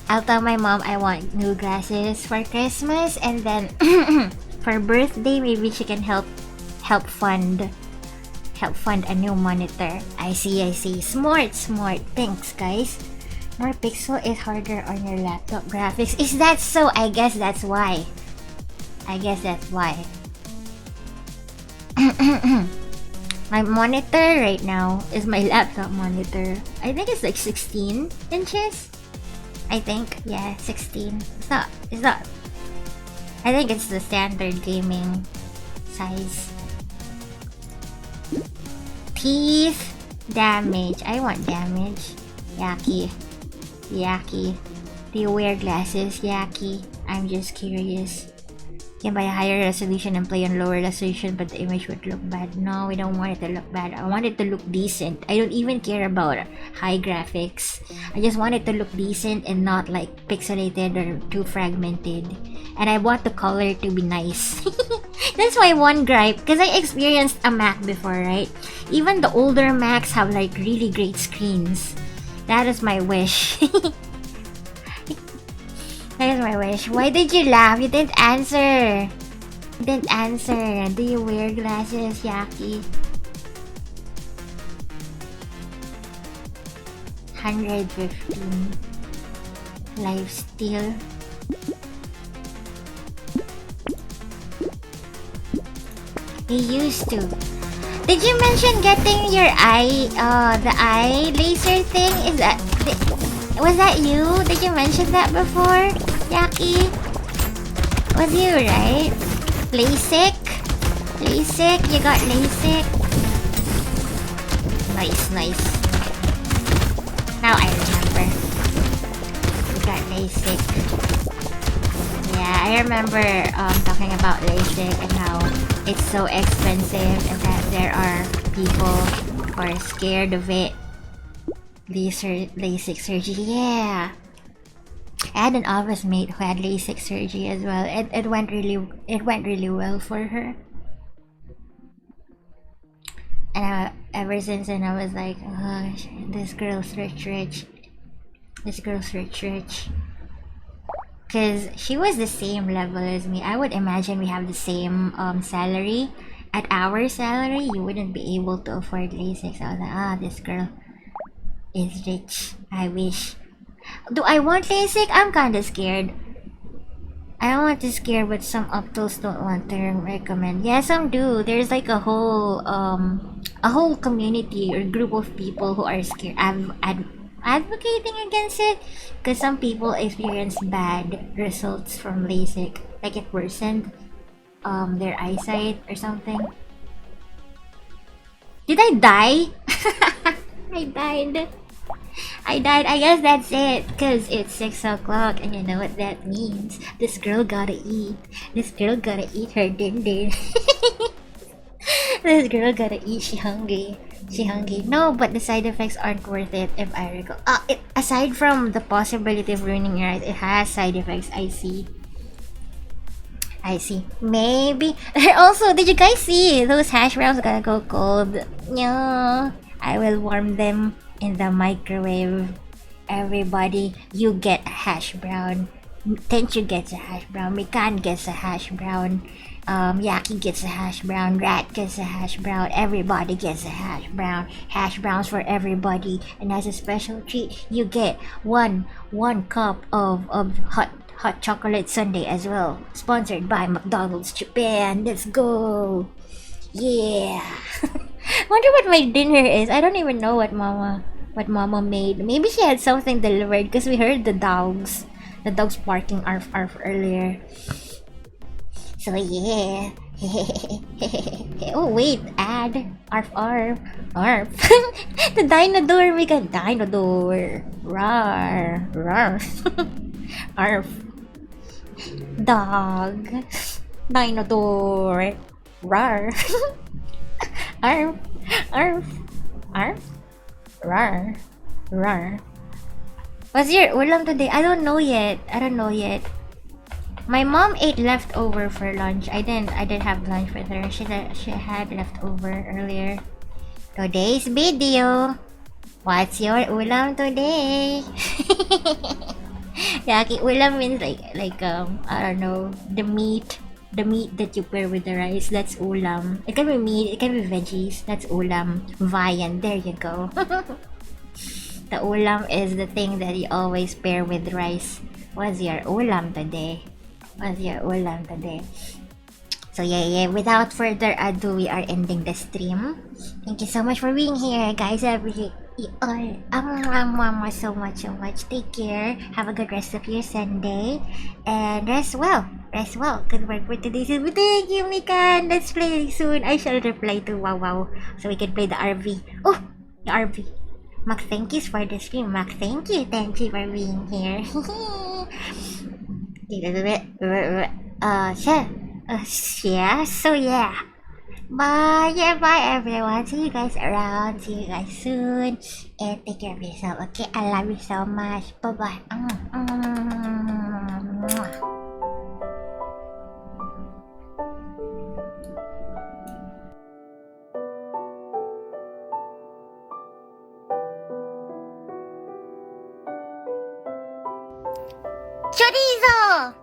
A: I'll tell my mom I want new glasses for Christmas, and then for birthday maybe she can help fund a new monitor. I see. Smart. Thanks, guys. More pixel is harder on your laptop graphics. Is that so? I guess that's why. My monitor right now is my laptop monitor. I think it's like 16 inches. I think, yeah, 16. It's not. I think it's the standard gaming size. Teeth damage. I want damage. Yaki. Do you wear glasses? Yaki. I'm just curious. You can buy a higher resolution and play on lower resolution, but the image would look bad. No, we don't want it to look bad. I want it to look decent. I don't even care about high graphics. I just want it to look decent and not like pixelated or too fragmented. And I want the color to be nice. That's my one gripe, because I experienced a Mac before, right? Even the older Macs have like really great screens. That is my wish. That is my wish. Why did you laugh? You didn't answer. Do you wear glasses, Yaki? 115 lifesteal. He used to. Did you mention getting your eye, the eye laser thing? Was that you? Did you mention that before, Yaki? Was you, right? LASIK? LASIK? You got LASIK? Nice. Now I remember. You got LASIK. Yeah, I remember talking about LASIK and how it's so expensive and that there are people who are scared of it. LASIK surgery, yeah. I had an office mate who had LASIK surgery as well. It went really well for her. And ever since then I was like, oh, this girl's rich. This girl's rich. Cause she was the same level as me. I would imagine we have the same salary. At our salary, you wouldn't be able to afford LASIK. So I was like, this girl is rich. I wish. Do I want LASIK? I'm kinda scared. I don't want to scare, but some optals don't want to recommend. Yeah, some do. There's like a whole community or group of people who are scared. Advocating against it because some people experience bad results from LASIK, like it worsened their eyesight or something. Did I die? I died. I guess that's it because it's 6 o'clock and you know what that means. This girl gotta eat. This girl gotta eat her din. This girl gotta eat. She hungry. No, but the side effects aren't worth it if I recall. Aside from the possibility of ruining your eyes, it has side effects. I see. Maybe. Also, did you guys see those hash browns gonna go cold? No. I will warm them in the microwave. Everybody, you get a hash brown. Tenchu gets a hash brown. Mikan gets a hash brown. Yaki gets a hash brown. Rat gets a hash brown. Everybody gets a hash brown. Hash browns for everybody. And as a special treat, you get one cup of hot chocolate sundae as well. Sponsored by McDonald's Japan. Let's go. Yeah. Wonder what my dinner is. I don't even know what mama made. Maybe she had something delivered because we heard the dogs barking arf arf earlier. So yeah. Oh wait, add arf arf arf. The dinosaur, we got dinosaur. Rar rar. Arf. Dog. Dinosaur. Rar. Arf. Arf. Arf. Rar. Rar. What's your ulam today? I don't know yet. My mom ate leftover for lunch. I didn't have lunch with her. She had leftover earlier. Today's video. What's your ulam today? Yaki ulam means like I don't know, the meat that you pair with the rice. That's ulam. It can be meat, it can be veggies. That's ulam. Viand. There you go. The ulam is the thing that you always pair with rice. What's your ulam today? So yeah, without further ado, we are ending the stream. Thank you so much for being here, guys. Every so much. Take care. Have a good rest of your Sunday. And rest well. Good work for today's video. Thank you, Mikan. Let's play soon. I shall reply to Wow. So we can play the RV. Oh, the RV. Mac, thank you for the stream. Mac, thank you for being here. Yeah, so yeah. Bye everyone. See you guys around. See you guys soon. And take care of yourself, okay? I love you so much. Bye. Chorizo!